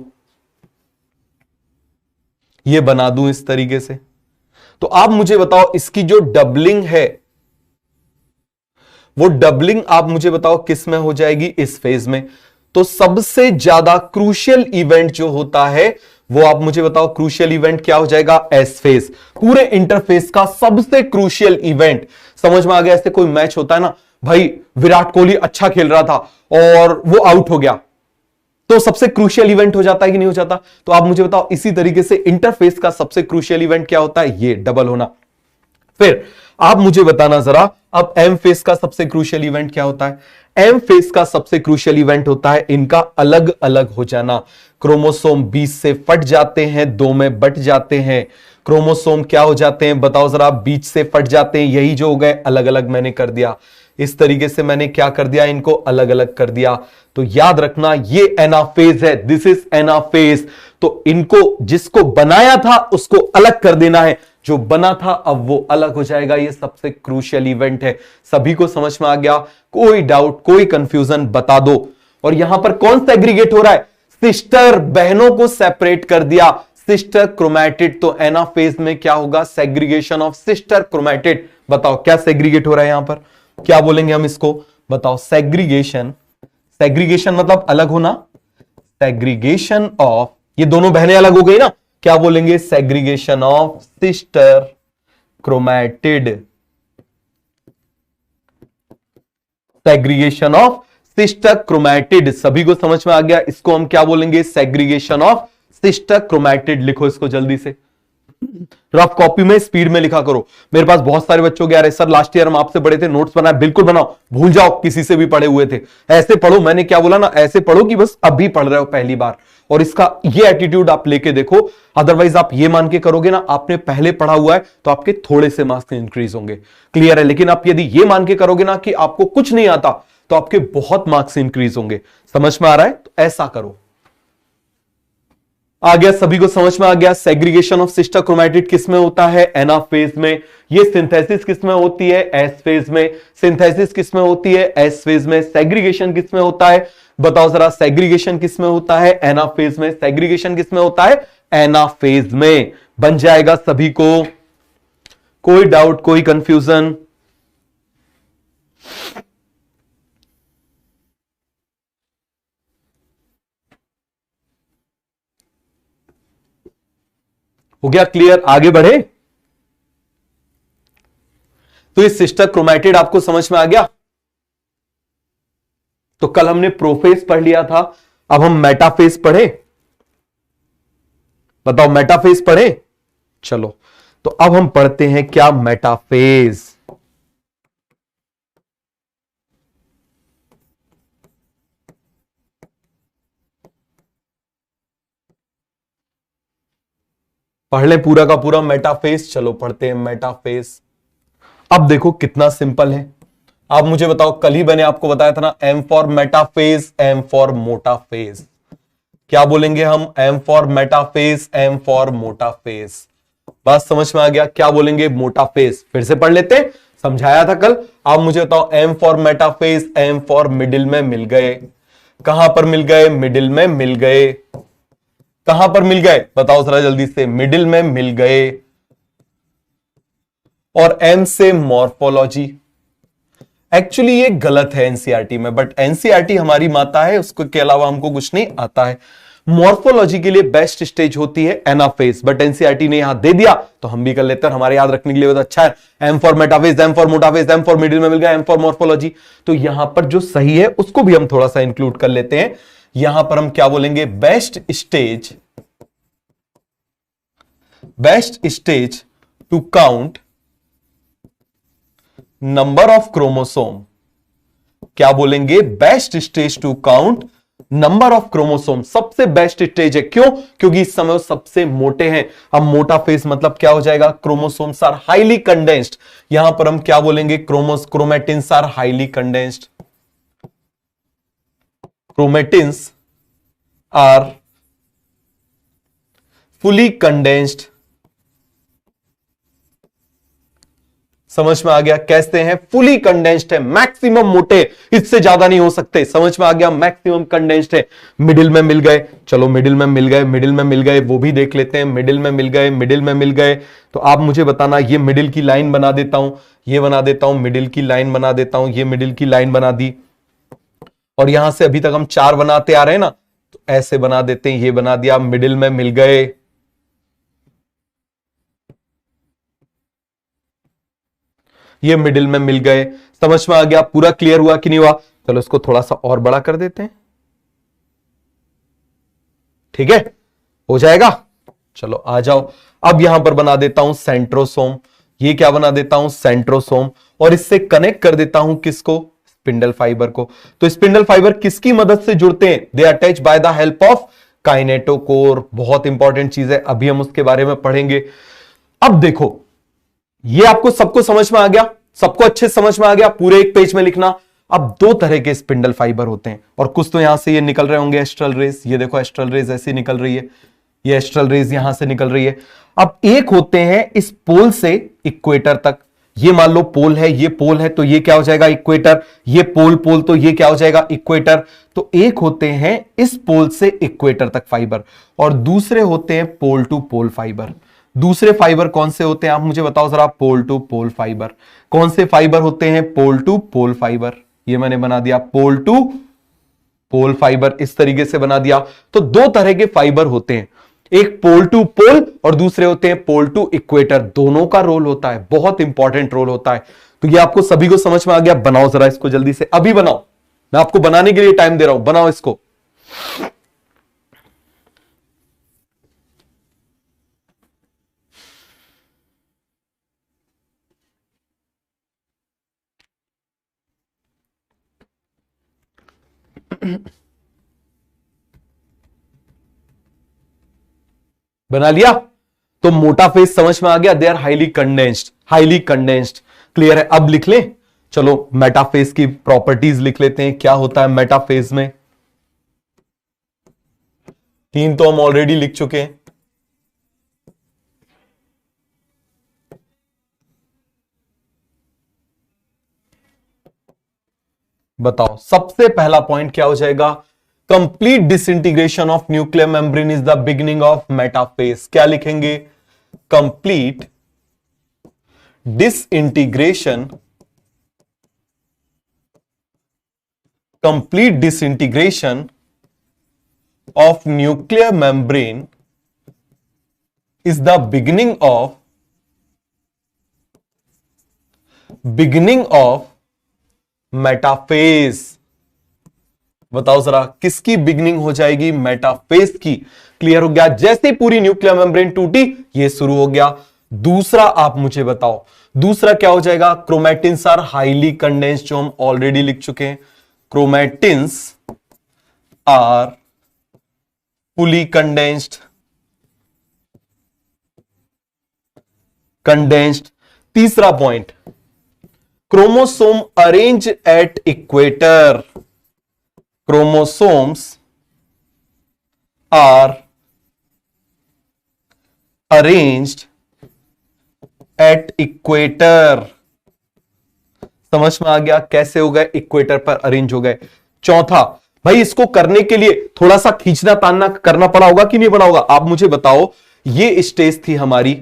ये बना दूं इस तरीके से, तो आप मुझे बताओ इसकी जो डबलिंग है, वो डबलिंग आप मुझे बताओ किस में हो जाएगी? इस फेज में। तो सबसे ज्यादा क्रूशियल इवेंट जो होता है वो आप मुझे बताओ क्रूशियल इवेंट क्या हो जाएगा? S phase. पूरे इंटरफेस का सबसे क्रूशियल इवेंट। समझ में आ गया? ऐसे कोई मैच होता है ना भाई, विराट कोहली अच्छा खेल रहा था और वो आउट हो गया, तो सबसे क्रूशियल इवेंट हो जाता है कि नहीं हो जाता? तो आप मुझे बताओ इसी तरीके से इंटरफेस का सबसे क्रूशियल इवेंट क्या होता है? ये डबल होना। फिर आप मुझे बताना जरा, अब एम फेज का सबसे क्रूशियल इवेंट क्या होता है? एम फेज का सबसे क्रूशियल इवेंट होता है इनका अलग अलग हो जाना। क्रोमोसोम 20 से फट जाते हैं, 2 में बट जाते हैं। क्रोमोसोम क्या हो जाते हैं बताओ जरा? बीच से फट जाते हैं। यही जो हो गए अलग अलग मैंने कर दिया, इस तरीके से मैंने क्या कर दिया? इनको अलग अलग कर दिया। तो याद रखना ये एनाफेज है, दिस इज एनाफेज। तो इनको जिसको बनाया था उसको अलग कर देना है, जो बना था अब वो अलग हो जाएगा। ये सबसे क्रूशियल इवेंट है। सभी को समझ में आ गया? कोई डाउट, कोई कंफ्यूजन बता दो। और यहां पर कौन सेग्रीगेट हो रहा है? सिस्टर बहनों को सेपरेट कर दिया, सिस्टर क्रोमैटिड। तो एनाफेज में क्या होगा? Segregation of sister chromatid. बताओ क्या सेग्रीगेट हो रहा है यहां पर? क्या बोलेंगे हम इसको? बताओ। सेग्रीगेशन, सेग्रीगेशन मतलब अलग होना, सेग्रीगेशन ऑफ, ये दोनों बहनें अलग हो गई ना, क्या बोलेंगे? Segregation of sister chromatid. Segregation of sister chromatid. सभी को समझ में आ गया? इसको हम क्या बोलेंगे? Segregation of sister chromatid. लिखो इसको जल्दी से, रफ कॉपी में स्पीड में लिखा करो। मेरे पास बहुत सारे बच्चों के, यार सर लास्ट ईयर हम आपसे पढ़े थे, नोट्स बनाए। बिल्कुल बनाओ, भूल जाओ किसी से भी पढ़े हुए थे। ऐसे पढ़ो, मैंने क्या बोला ना, ऐसे पढ़ो कि बस अभी पढ़ रहे हो पहली बार। और इसका ये एटीट्यूड आप लेके देखो। अदरवाइज आप ये मान के करोगे ना आपने पहले पढ़ा हुआ है, तो आपके थोड़े से मार्क्स इंक्रीज होंगे। क्लियर है? लेकिन आप यदि ये मान के करोगे ना कि आपको कुछ नहीं आता, तो आपके बहुत मार्क्स इंक्रीज होंगे। समझ में आ रहा है? तो ऐसा करो। आ गया? सभी को समझ में आ गया? सेग्रीगेशन ऑफ सिस्टर क्रोमैटिड किस में होता है? एनाफेज में। ये सिंथेसिस किस में होती है? एस फेज में। सिंथेसिस किस में होती है? एस फेज में। सेग्रीगेशन किस में होता है? बताओ जरा। सेग्रीगेशन किस में होता है? एनाफेज में। सेग्रीगेशन किस में होता है? एनाफेज में। बन जाएगा सभी को? कोई डाउट, कोई कंफ्यूजन? हो गया क्लियर? आगे बढ़े? तो ये सिस्टर क्रोमैटिड आपको समझ में आ गया? तो कल हमने प्रोफेज पढ़ लिया था, अब हम मेटाफेज पढ़े। बताओ, मेटाफेज पढ़े? चलो, तो अब हम पढ़ते हैं क्या? मेटाफेज। पढ़ ले पूरा का पूरा मेटाफेज। चलो पढ़ते हैं मेटाफेज। अब देखो कितना सिंपल है। आप मुझे बताओ, कल ही मैंने आपको बताया था ना, M for metaphase, M for मोटाफेज। क्या बोलेंगे हम? M for metaphase, M for मोटाफेज। बात समझ में आ गया? क्या बोलेंगे? मोटाफेज। फिर से पढ़ लेते हैं, समझाया था कल। आप मुझे बताओ, M for metaphase, M for middle में मिल गए। कहां पर मिल गए? मिडिल में मिल गए। कहां पर मिल गए? बताओ जरा जल्दी से। मिडिल में मिल गए। और एम से मॉर्फोलॉजी। एक्चुअली ये गलत है एनसीईआरटी में, बट एनसीईआरटी हमारी माता है, उसको के अलावा हमको कुछ नहीं आता है। मॉर्फोलॉजी के लिए बेस्ट स्टेज होती है एनाफेज, बट एनसीईआरटी ने यहां दे दिया तो हम भी कर लेते हैं, हमारे याद रखने के लिए अच्छा है। M for metaphase, M for मोटाफेज, एम फॉर मिडिल में मिल गया, एम फॉर मॉर्फोलॉजी। तो यहां पर जो सही है उसको भी हम थोड़ा सा इंक्लूड कर लेते हैं। यहां पर हम क्या बोलेंगे, best stage to count number of chromosome. क्या बोलेंगे, best stage to count number of chromosome. सबसे बेस्ट स्टेज है, क्यों? क्योंकि इस समय वो सबसे मोटे हैं। अब मोटा फेज मतलब क्या हो जाएगा, क्रोमोसोम्स आर हाईली कंडेंस्ड। यहां पर हम क्या बोलेंगे, chromatins are highly condensed. Chromatins are fully condensed. समझ में आ गया? कैसे हैं, फुली कंडेंस्ड है, मैक्सिमम मोटे, इससे ज्यादा नहीं हो सकते। समझ में आ गया, मैक्सिमम कंडेंस्ड है। मिडिल में मिल गए, चलो मिडिल में मिल गए, मिडिल में मिल गए वो भी देख लेते हैं। मिडिल में मिल गए, मिडिल में मिल गए, तो आप मुझे बताना, ये मिडिल की लाइन बना देता हूं, ये बना देता हूं, मिडिल की लाइन बना देता हूं, ये मिडिल की लाइन बना दी। और यहां से अभी तक हम 4 बनाते आ रहे हैं ना, तो ऐसे बना देते हैं, ये बना दिया, मिडिल में मिल गए। ये मिडिल में मिल गए। समझ में आ गया? पूरा क्लियर हुआ कि नहीं हुआ? चलो इसको थोड़ा सा और बड़ा कर देते हैं, ठीक है, हो जाएगा। चलो आ जाओ, अब यहां पर बना देता हूं सेंट्रोसोम। ये क्या बना देता हूं, सेंट्रोसोम। और इससे कनेक्ट कर देता हूं किसको, स्पिंडल फाइबर को। तो स्पिंडल फाइबर किसकी मदद से जुड़ते हैं, दे attach by the help of kinetochore. बहुत इंपॉर्टेंट चीज है, अभी हम उसके बारे में पढ़ेंगे। अब देखो, ये आपको सबको समझ में आ गया, सबको अच्छे समझ में आ गया, पूरे एक पेज में लिखना। अब 2 तरह के स्पिंडल फाइबर होते हैं, और कुछ तो यहां से ये निकल रहे होंगे एस्ट्रल रेज। ये देखो एस्ट्रल रेज ऐसी निकल रही है, ये एस्ट्रल रेज यहां से निकल रही है। अब एक होते हैं इस पोल से इक्वेटर तक, ये मान लो पोल है, ये पोल है, तो ये क्या हो जाएगा, इक्वेटर। ये पोल पोल, तो ये क्या हो जाएगा, इक्वेटर। तो एक होते हैं इस पोल से इक्वेटर तक फाइबर, और दूसरे होते हैं पोल टू पोल फाइबर। दूसरे फाइबर कौन से होते हैं, आप मुझे बताओ जरा। पोल टू पोल फाइबर कौन से फाइबर होते हैं, पोल टू पोल फाइबर। ये मैंने बना दिया पोल टू पोल फाइबर, इस तरीके से बना दिया। तो 2 तरह के फाइबर होते हैं, एक पोल टू पोल और दूसरे होते हैं पोल टू इक्वेटर। दोनों का रोल होता है, बहुत इंपॉर्टेंट रोल होता है। तो ये आपको सभी को समझ में आ गया। बनाओ जरा इसको जल्दी से, अभी बनाओ, मैं आपको बनाने के लिए टाइम दे रहा हूं, बनाओ इसको। बना लिया? तो मोटा फेज समझ में आ गया, they are highly condensed, highly condensed. Clear है? अब लिख लें, चलो मेटाफेज की प्रॉपर्टीज लिख लेते हैं। क्या होता है मेटाफेज में, 3 तो हम ऑलरेडी लिख चुके हैं। बताओ सबसे पहला पॉइंट क्या हो जाएगा, complete disintegration of nuclear membrane is the beginning of metaphase. क्या लिखेंगे, complete disintegration, complete disintegration of nuclear membrane is the beginning of metaphase. बताओ जरा किसकी बिगिनिंग हो जाएगी, मेटाफेज की। क्लियर हो गया? जैसे ही पूरी न्यूक्लियर मेम्ब्रेन टूटी, ये शुरू हो गया। दूसरा आप मुझे बताओ, दूसरा क्या हो जाएगा, क्रोमैटिन्स आर हाईली कंडेंस्ड, जो हम ऑलरेडी लिख चुके हैं। क्रोमैटिन्स आर फुली कंडेंस्ड। तीसरा point, chromosome arrange at equator. Chromosomes are arranged at equator। समझ में आ गया कैसे हो गए, इक्वेटर पर अरेंज हो गए। चौथा, भाई इसको करने के लिए थोड़ा सा खींचना तानना करना पड़ा होगा कि नहीं पड़ा होगा, आप मुझे बताओ। ये स्टेज थी हमारी,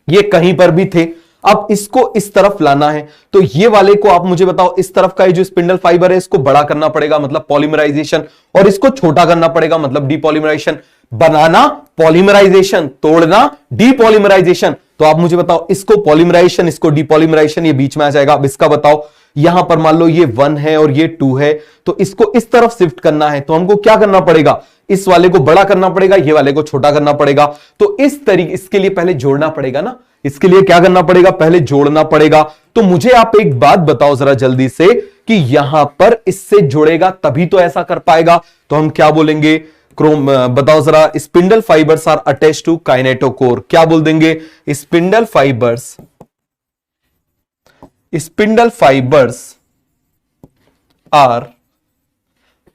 ये कहीं पर भी थे। अब इसको इस तरफ लाना है, तो ये वाले को आप मुझे बताओ, इस तरफ का ये जो स्पिंडल फाइबर है इसको बड़ा करना पड़ेगा मतलब पॉलीमराइजेशन, और इसको छोटा करना पड़ेगा मतलब डीपॉलीमराइजेशन। बनाना पॉलीमराइजेशन, तोड़ना डीपॉलीमराइजेशन। तो आप मुझे बताओ, इसको पॉलीमराइजेशन, इसको डीपॉलीमराइजेशन, ये बीच में आ जाएगा। अब इसका बताओ, यहां पर मान लो ये 1 है और ये 2 है, तो इसको इस तरफ शिफ्ट करना है, तो हमको क्या करना पड़ेगा, इस वाले को बड़ा करना पड़ेगा, ये वाले को छोटा करना पड़ेगा। तो इस तरीके, इसके लिए पहले जोड़ना पड़ेगा ना, इसके लिए क्या करना पड़ेगा, पहले जोड़ना पड़ेगा। तो मुझे आप एक बात बताओ जरा जल्दी से, कि यहां पर इससे जुड़ेगा तभी तो ऐसा कर पाएगा। तो हम क्या बोलेंगे, बताओ जरा, spindle fibres are attach to kinetochore, क्या बोल देंगे, spindle fibres are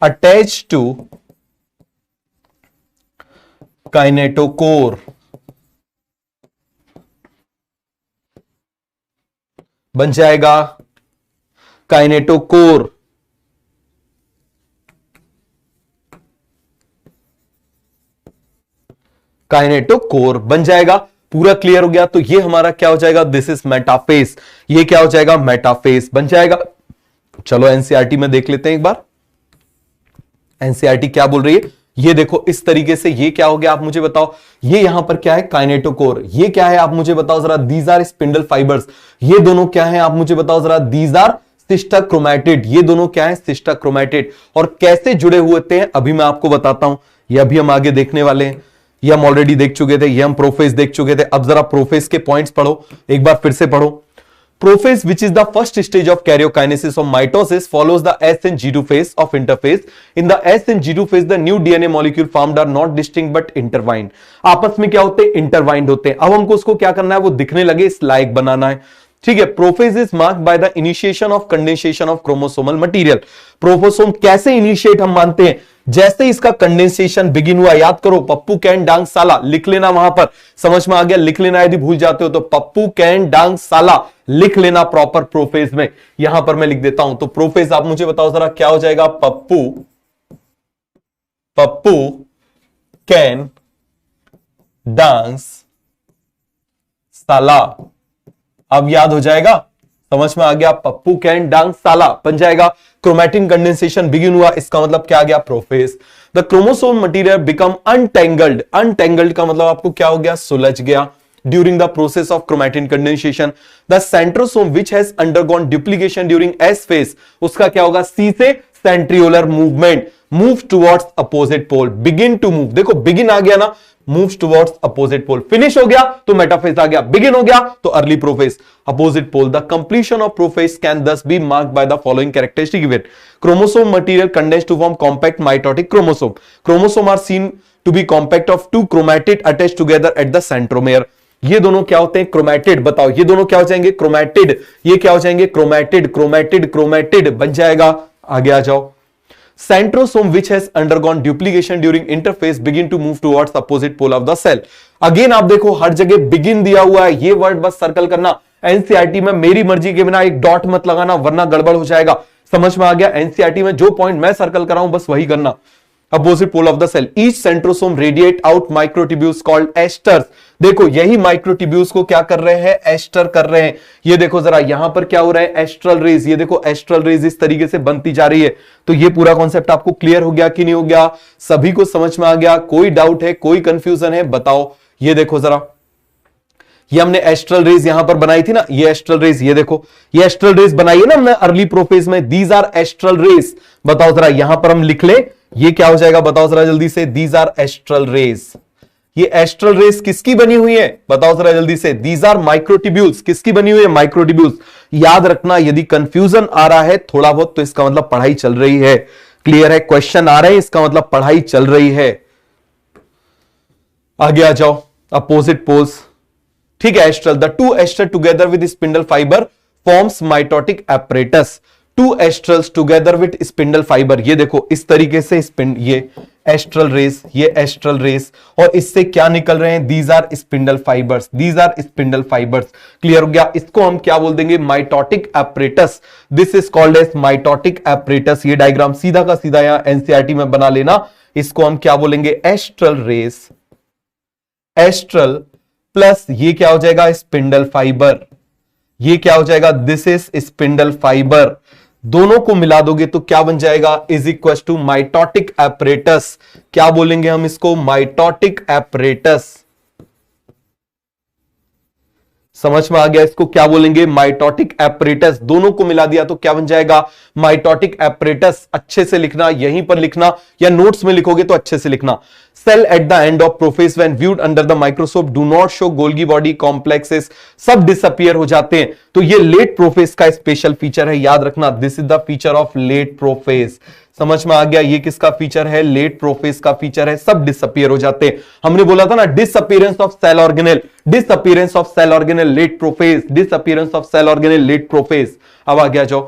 attach to kinetochore, बन जाएगा काइनेटोकोर। काइनेटोकोर बन जाएगा। पूरा क्लियर हो गया। तो ये हमारा क्या हो जाएगा, दिस इज मेटाफेस, ये क्या हो जाएगा, मेटाफेस बन जाएगा। चलो एनसीईआरटी में देख लेते हैं एक बार, एनसीईआरटी क्या बोल रही है। ये देखो इस तरीके से, ये क्या हो गया आप मुझे बताओ, ये यहां पर क्या है, काइनेटोकोर। ये क्या है आप मुझे बताओ जरा, दीज आर स्पिंडल फाइबर्स। ये दोनों क्या है आप मुझे बताओ जरा, दीज आर सिस्टर क्रोमैटिड। ये दोनों क्या है, सिस्टर क्रोमैटिड। और कैसे जुड़े हुए थे अभी मैं आपको बताता हूं, ये अभी हम आगे देखने वाले हैं। ये हम ऑलरेडी देख चुके थे, ये हम प्रोफेज देख चुके थे। अब जरा प्रोफेज के पॉइंट्स पढ़ो, एक बार फिर से पढ़ो। Prophase, which is the first stage of karyokinesis of mitosis, follows the S and G2 phase of interphase. In the S and G2 phase, the new DNA molecule formed are not distinct but intertwined. आपस में क्या होते हैं, intertwined होते हैं। अब हमको उसको क्या करना है, वो दिखने लगे इस लायक बनाना है। ठीक है, prophase is marked by the initiation of condensation of chromosomal material. प्रोफोसोम कैसे इनिशिएट हम मानते हैं, जैसे इसका कंडेंसेशन बिगिन हुआ, याद करो पप्पू कैन डांग साला, लिख लेना वहां पर, समझ में आ गया, लिख लेना यदि भूल जाते हो तो, पप्पू कैन डांग साला लिख लेना प्रॉपर प्रोफेज में। यहां पर मैं लिख देता हूं, तो प्रोफेज आप मुझे बताओ जरा क्या हो जाएगा, पप्पू कैन डांस साला। अब याद हो जाएगा, समझ में आ गया, पप्पू कैन डांस साला बन जाएगा। क्रोमैटिन कंडेंसेशन बिगिन हुआ, इसका मतलब क्या आ गया, prophase. The chromosome material become untangled. Untangled का मतलब आपको क्या हो गया, सुलझ गया। During the process of chromatin condensation the centrosome which has undergone duplication during S phase, उसका क्या होगा, सी से centriolar movement, move towards opposite pole, begin to move. देखो बिगिन आ गया ना, moves towards opposite pole. Finish हो गया तो मेटाफेज आ गया, बिगिन हो गया तो early prophase, opposite pole. The completion of prophase can thus be marked by the following characteristic event. Chromosome material condense to form compact mitotic chromosome. Chromosome are seen to be compact of two chromatid attached together at the centromere. ये दोनों क्या होते हैं, क्रोमैटिड। बताओ ये दोनों क्या हो जाएंगे, क्रोमैटिड। ये क्या हो जाएंगे, क्रोमैटिड, क्रोमैटिड, क्रोमैटिड बन जाएगा। आगे आ जाओ। Centrosome which has undergone duplication during interphase begin to move towards opposite pole of the cell. Again आप देखो हर जगह begin दिया हुआ है, ये वर्ड बस सर्कल करना। एनसीईआरटी में मेरी मर्जी के बिना एक डॉट मत लगाना वरना गड़बड़ हो जाएगा। समझ में आ गया, एनसीईआरटी में जो पॉइंट मैं सर्कल कर रहा हूं बस वही करना। Opposite pole of the cell, each centrosome radiate out microtubules called asters. देखो यही माइक्रोट्यूब्यूल्स को क्या कर रहे हैं, एस्टर कर रहे हैं। ये देखो जरा यहां पर क्या हो रहा है, एस्ट्रल रेज। ये देखो एस्ट्रल रेज इस तरीके से बनती जा रही है। तो ये पूरा कॉन्सेप्ट आपको क्लियर हो गया कि नहीं हो गया, सभी को समझ में आ गया, कोई डाउट है, कोई कंफ्यूजन है बताओ। ये देखो जरा, ये हमने एस्ट्रल रेज यहां पर बनाई थी ना, ये एस्ट्रल रेज, ये देखो ये एस्ट्रल रेज बनाई है ना हमने अर्ली प्रोफेज में, दीज आर एस्ट्रल रेज। बताओ जरा यहां पर हम लिख ले, ये क्या हो जाएगा बताओ जरा जल्दी से, दीज आर एस्ट्रल रेज। ये एस्ट्रल रेज किसकी बनी हुई है बताओ जरा जल्दी से, दीज आर माइक्रोट्यूब्यूल्स। किसकी बनी हुई है, माइक्रोट्यूब्यूल्स। याद रखना यदि कंफ्यूजन आ रहा है थोड़ा बहुत तो इसका मतलब पढ़ाई चल रही है। क्लियर है, क्वेश्चन आ रहे हैं इसका मतलब पढ़ाई चल रही है। आगे आ जाओ, अपोजिट पोल्स। ठीक है, astral, the two aster together with spindle fibre forms mitotic apparatus. Two astrals together with spindle fibre. ये देखो इस तरीके से ये एस्ट्रल रेस, ये एस्ट्रल रेस, और इससे क्या निकल रहे हैं, these are spindle fibres, these are spindle fibres. Clear हो गया, इसको हम क्या बोल देंगे, mitotic apparatus. This is called as mitotic apparatus. ये डायग्राम सीधा का सीधा यहां एनसीईआरटी में बना लेना। इसको हम क्या बोलेंगे, एस्ट्रल रेस, एस्ट्रल प्लस ये क्या हो जाएगा, स्पिंडल फाइबर। ये क्या हो जाएगा, दिस इज स्पिंडल फाइबर। दोनों को मिला दोगे तो क्या बन जाएगा, is equal to mitotic apparatus. क्या बोलेंगे हम इसको, माइटोटिक एपरेटस। समझ में आ गया, इसको क्या बोलेंगे, माइटोटिक एपरेटस। दोनों को मिला दिया तो क्या बन जाएगा, माइटोटिक एपरेटस। अच्छे से लिखना, यहीं पर लिखना या नोट्स में लिखोगे तो अच्छे से लिखना। Cell at the end of prophase when viewed under the microscope do not show Golgi body complexes, सब डिसअपियर हो जाते हैं। तो ये लेट प्रोफेस का स्पेशल फीचर है, याद रखना, this is the feature of late prophase. समझ में आ गया, ये किसका फीचर है, लेट प्रोफेस का फीचर है, सब डिसअपियर हो जाते हैं। हमने बोला था ना, disappearance of cell organelle, disappearance of cell organelle late prophase, disappearance of cell organelle late prophase. अब आ गया जो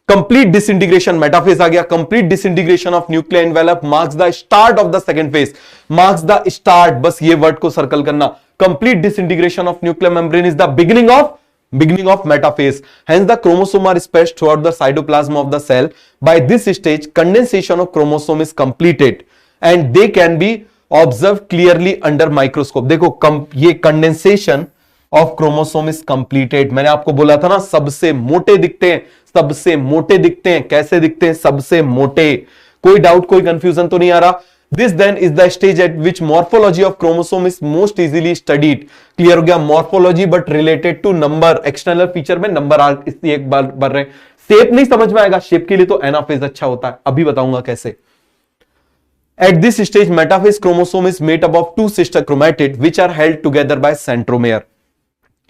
कंप्लीट डिसइंटीग्रेशन, मेटाफेज आ गया। Complete disintegration of nuclear envelope marks the start of the second phase, marks the start, बस ये वर्ड को सर्कल करना। Complete disintegration of nuclear membrane is the beginning of metaphase. Hence the chromosome are spread throughout the cytoplasm of the cell. By this stage condensation of chromosome is completed and they can be observed clearly under microscope. देखो ये condensation of chromosome is completed. मैंने आपको बोला था ना, सबसे मोटे दिखते हैं, सबसे मोटे दिखते हैं। कैसे दिखते हैं, सबसे मोटे। कोई डाउट, कोई कंफ्यूजन तो नहीं आ रहा। This then is the stage at which morphology of chromosome is most easily studied. Clear हो गया, morphology but related to number, external feature में नंबर इसलिए एक बार बढ़ रहे हैं। शेप नहीं समझ में आएगा, शेप के लिए तो एनाफेज अच्छा होता है, अभी बताऊंगा कैसे। At this stage metaphase chromosome is made up of two sister chromatids which are held together by centromere.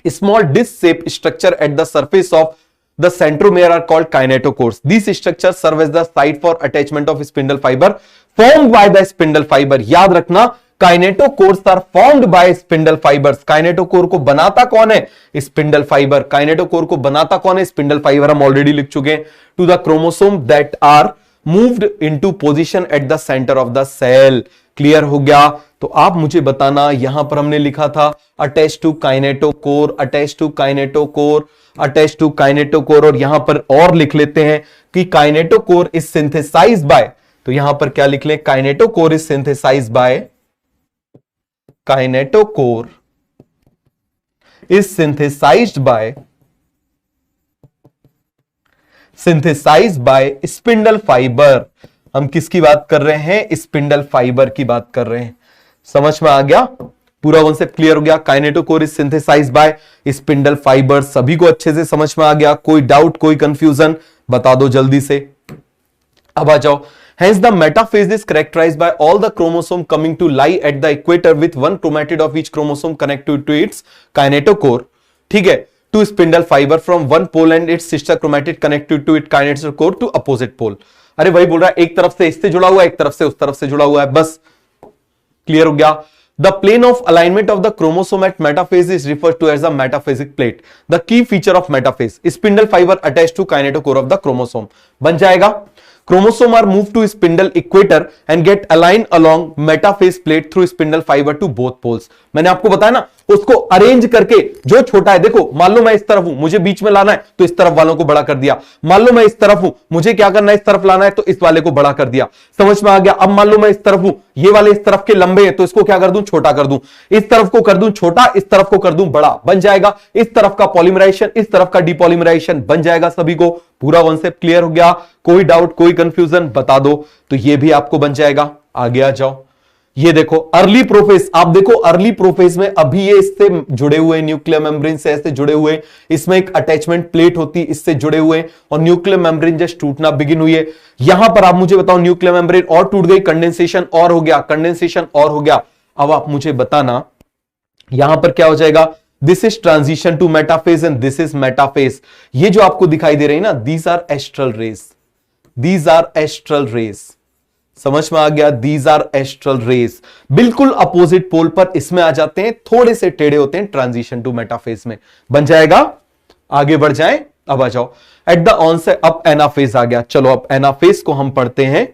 Small disc-shaped structure at the surface of the centromere are called kinetochores. These structures serve as the site for attachment of spindle fiber formed by the spindle fiber. याद रखना, kinetochores are formed by spindle fibers. kinetochore को बनाता कौन है, spindle fiber. kinetochore को बनाता कौन है, spindle fiber, हम ऑलरेडी लिख चुके हैं। To the chromosome that are moved into position at the center of the cell. Clear हो गया। तो आप मुझे बताना, यहां पर हमने लिखा था attach to kinetochore, attach to kinetochore, attach to kinetochore, और यहां पर और लिख लेते हैं कि काइनेटोकोर इज सिंथेसाइज्ड बाय, तो यहां पर क्या लिख लें, kinetochore is synthesised by, kinetochore is synthesised by spindle fibre. हम किसकी बात कर रहे हैं, स्पिंडल फाइबर की बात कर रहे हैं। समझ में आ गया, पूरा कॉन्सेप्ट क्लियर हो गया। Kinetochore is synthesised by spindle fibre, सभी को अच्छे से समझ में आ गया। कोई डाउट, कोई कंफ्यूजन बता दो जल्दी से। अब आ जाओ। Hence the metaphase is characterized by all the chromosome coming to lie at the equator with one chromatid of each chromosome connected to its kinetochore. ठीक है, to spindle fiber from one pole and its sister chromatid connected to its kinetochore to opposite pole. अरे वही बोल रहा है, एक तरफ से इससे जुड़ा हुआ है, एक तरफ से उस तरफ से जुड़ा हुआ है, बस क्लियर हो गया। The plane of alignment of the chromosome at metaphase is referred to as the metaphasic plate. The key feature of metaphase, spindle fiber attached to kinetochore of the chromosome. बन जाएगा। Chromosome are moved to spindle equator and get aligned along metaphase plate through spindle fiber to both poles. मैंने आपको बताया ना, उसको अरेंज करके, जो छोटा है, देखो मान लो मैं इस तरफ हूं, मुझे बीच में लाना है तो इस तरफ वालों को बड़ा कर दिया। मान लो मैं इस तरफ हूं, मुझे क्या करना है, इस तरफ लाना है तो इस वाले को बड़ा कर दिया। समझ में आ गया। अब मान लो मैं इस तरफ हूं, ये वाले इस तरफ के लंबे हैं तो इसको क्या कर दूं, छोटा कर दूं। इस तरफ को कर दूं छोटा, इस तरफ को कर दूं बड़ा, बन जाएगा। इस तरफ का पॉलीमराइजेशन, इस तरफ का डिपॉलीमराइजेशन, बन जाएगा। सभी को पूरा कॉन्सेप्ट क्लियर हो गया। कोई डाउट, कोई कंफ्यूजन बता दो, तो ये भी आपको बन जाएगा। आगे आ जाओ। ये देखो अर्ली प्रोफेज, आप देखो अर्ली प्रोफेज में अभी ये इससे जुड़े हुए, न्यूक्लियर मेम्ब्रेन से ऐसे जुड़े हुए, इसमें एक अटैचमेंट प्लेट होती, इससे जुड़े हुए, और न्यूक्लियर मेम्ब्रेन जस्ट टूटना बिगिन हुई है। यहां पर आप मुझे बताओ, न्यूक्लियर मेम्ब्रेन और टूट गई, कंडेंसेशन और हो गया, कंडेंसेशन और हो गया। अब आप मुझे बताना यहां पर क्या हो जाएगा, this is transition to metaphase and this is metaphase. ये जो आपको दिखाई दे रही है ना, these are astral rays, these are astral rays. समझ में आ गया, दीज आर एस्ट्रल रेज। बिल्कुल अपोजिट पोल पर इसमें आ जाते हैं, थोड़े से टेढ़े होते हैं ट्रांजिशन टू मेटाफेज में, बन जाएगा। आगे बढ़ जाएं। अब आ जाओ एट द ऑनसेट, अब एनाफेज आ गया। चलो अब एनाफेज को हम पढ़ते हैं,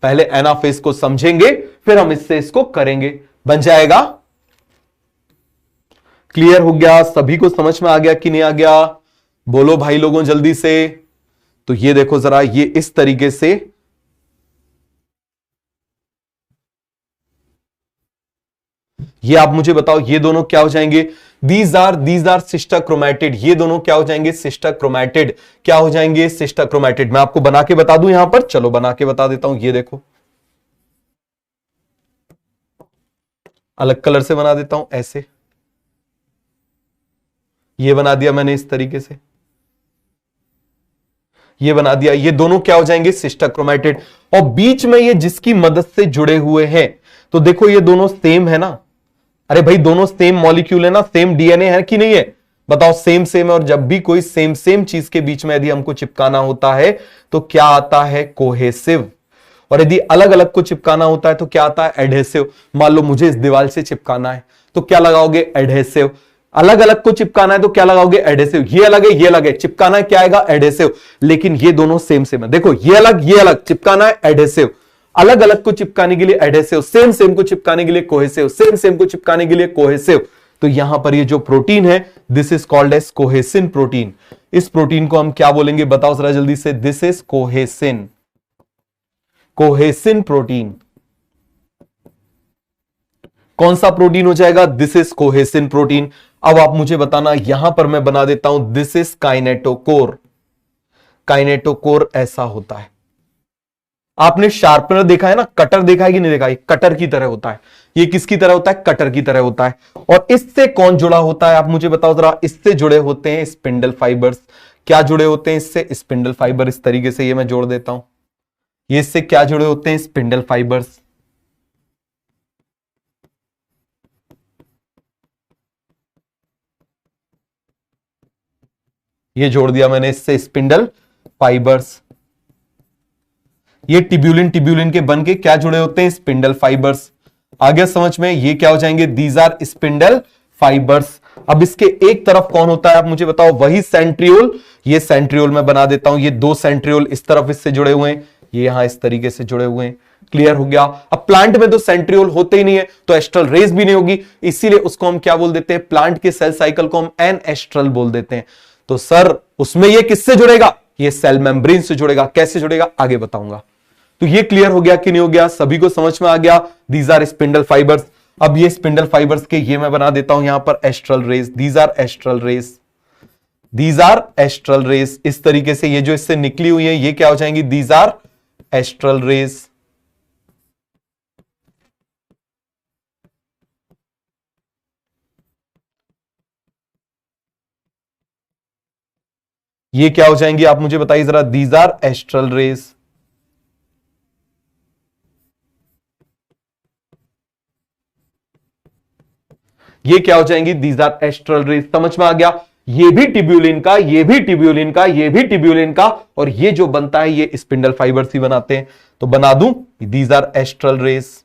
पहले एनाफेज को समझेंगे फिर हम इससे इसको करेंगे, बन जाएगा। क्लियर हो गया, सभी को समझ में आ गया कि नहीं आ गया, बोलो भाई लोगों जल्दी से। तो ये देखो जरा, ये इस तरीके से ये आप मुझे बताओ, ये दोनों क्या हो जाएंगे, दीज आर सिस्टर क्रोमैटिड, ये दोनों क्या हो जाएंगे, सिस्टर क्रोमैटिड, क्या हो जाएंगे, सिस्टर क्रोमैटिड। मैं आपको बना के बता दूं यहां पर, चलो बना के बता देता हूं, ये देखो अलग कलर से बना देता हूं, ऐसे ये बना दिया मैंने इस तरीके से, ये बना दिया, ये दोनों क्या हो जाएंगे, सिस्टर क्रोमैटिड। और बीच में ये जिसकी मदद से जुड़े हुए हैं, तो देखो ये दोनों सेम है ना, अरे भाई दोनों सेम मॉलिक्यूल है ना, सेम डीएनए है कि नहीं है, बताओ सेम सेम है। और जब भी कोई सेम सेम चीज के बीच में यदि हमको चिपकाना होता है तो क्या आता है, कोहेसिव। और यदि अलग अलग को चिपकाना होता है तो क्या आता है, एडहेसिव। मान लो मुझे इस दीवार से चिपकाना है तो क्या लगाओगे, एडहेसिव। अलग अलग को चिपकाना है तो क्या लगाओगे, एडहेसिव। ये अलग है, ये अलग है, चिपकाना है क्या आएगा, एडहेसिव। लेकिन ये दोनों सेम सेम है, देखो ये अलग चिपकाना है, एडहेसिव। अलग अलग को चिपकाने के लिए एडहेसिव, सेम सेम को चिपकाने के लिए कोहेसिव, सेम सेम को चिपकाने के लिए कोहेसिव। तो यहां पर ये जो प्रोटीन है, this is called as cohesin protein. इस प्रोटीन को हम क्या बोलेंगे, बताओ जरा जल्दी से, this is cohesin, cohesin protein. कौन सा प्रोटीन हो जाएगा, दिस इज कोहेसिन प्रोटीन। अब आप मुझे बताना, यहां पर मैं बना देता हूं, दिस इज काइनेटोकोर। काइनेटोकोर ऐसा होता है। आपने शार्पनर देखा है ना, कटर देखा है कि नहीं देखा, ये कटर की तरह होता है। ये किसकी तरह होता है, कटर की तरह होता है। और इससे कौन जुड़ा होता है, आप मुझे बताओ जरा। इससे जुड़े होते हैं स्पिंडल फाइबर्स। क्या जुड़े होते हैं इससे, स्पिंडल फाइबर। इस तरीके से ये मैं जोड़ देता हूं, ये इससे क्या जुड़े होते हैं, स्पिंडल फाइबर्स। ये जोड़ दिया मैंने इससे स्पिंडल फाइबर्स। ये टिब्यूलिन टिब्यूलिन के बन के क्या जुड़े होते हैं, स्पिंडल फाइबर्स। आ गया समझ में, ये क्या हो जाएंगे, दीज आर स्पिंडल फाइबर्स। अब इसके एक तरफ कौन होता है, आप मुझे बताओ, वही सेंट्रियोल। ये सेंट्रियोल मैं बना देता हूं, ये दो सेंट्रियोल इस तरफ इससे जुड़े हुए हैं, ये यहां इस तरीके से जुड़े हुए हैं। क्लियर हो गया। अब प्लांट में तो सेंट्रियोल होते ही नहीं है, तो एस्ट्रल रेस भी नहीं होगी, इसीलिए उसको हम क्या बोल देते हैं, प्लांट के सेल साइकिल को हम एन एस्ट्रल बोल देते हैं। तो सर उसमें ये किससे जुड़ेगा, ये सेल मेम्ब्रेन से जुड़ेगा। कैसे जुड़ेगा, आगे बताऊंगा। तो ये क्लियर हो गया कि नहीं हो गया, सभी को समझ में आ गया। These are spindle fibres. अब ये स्पिंडल फाइबर्स के ये मैं बना देता हूं यहां पर astral rays. These are astral rays, these are astral rays. इस तरीके से ये जो इससे निकली हुई है ये क्या हो जाएंगी, दीज आर एस्ट्रल रेस। ये क्या हो जाएंगी, आप मुझे बताइए जरा, दीज आर एस्ट्रल रेस। ये क्या हो जाएंगी, दीज आर एस्ट्रल रेस। समझ में आ गया, ये भी टिब्यूलिन का, ये भी टिब्यूलिन का, ये भी टिब्यूलिन का, और ये जो बनता है ये स्पिंडल फाइबर्स ही बनाते हैं। तो बना दूं, दीज आर एस्ट्रल रेस।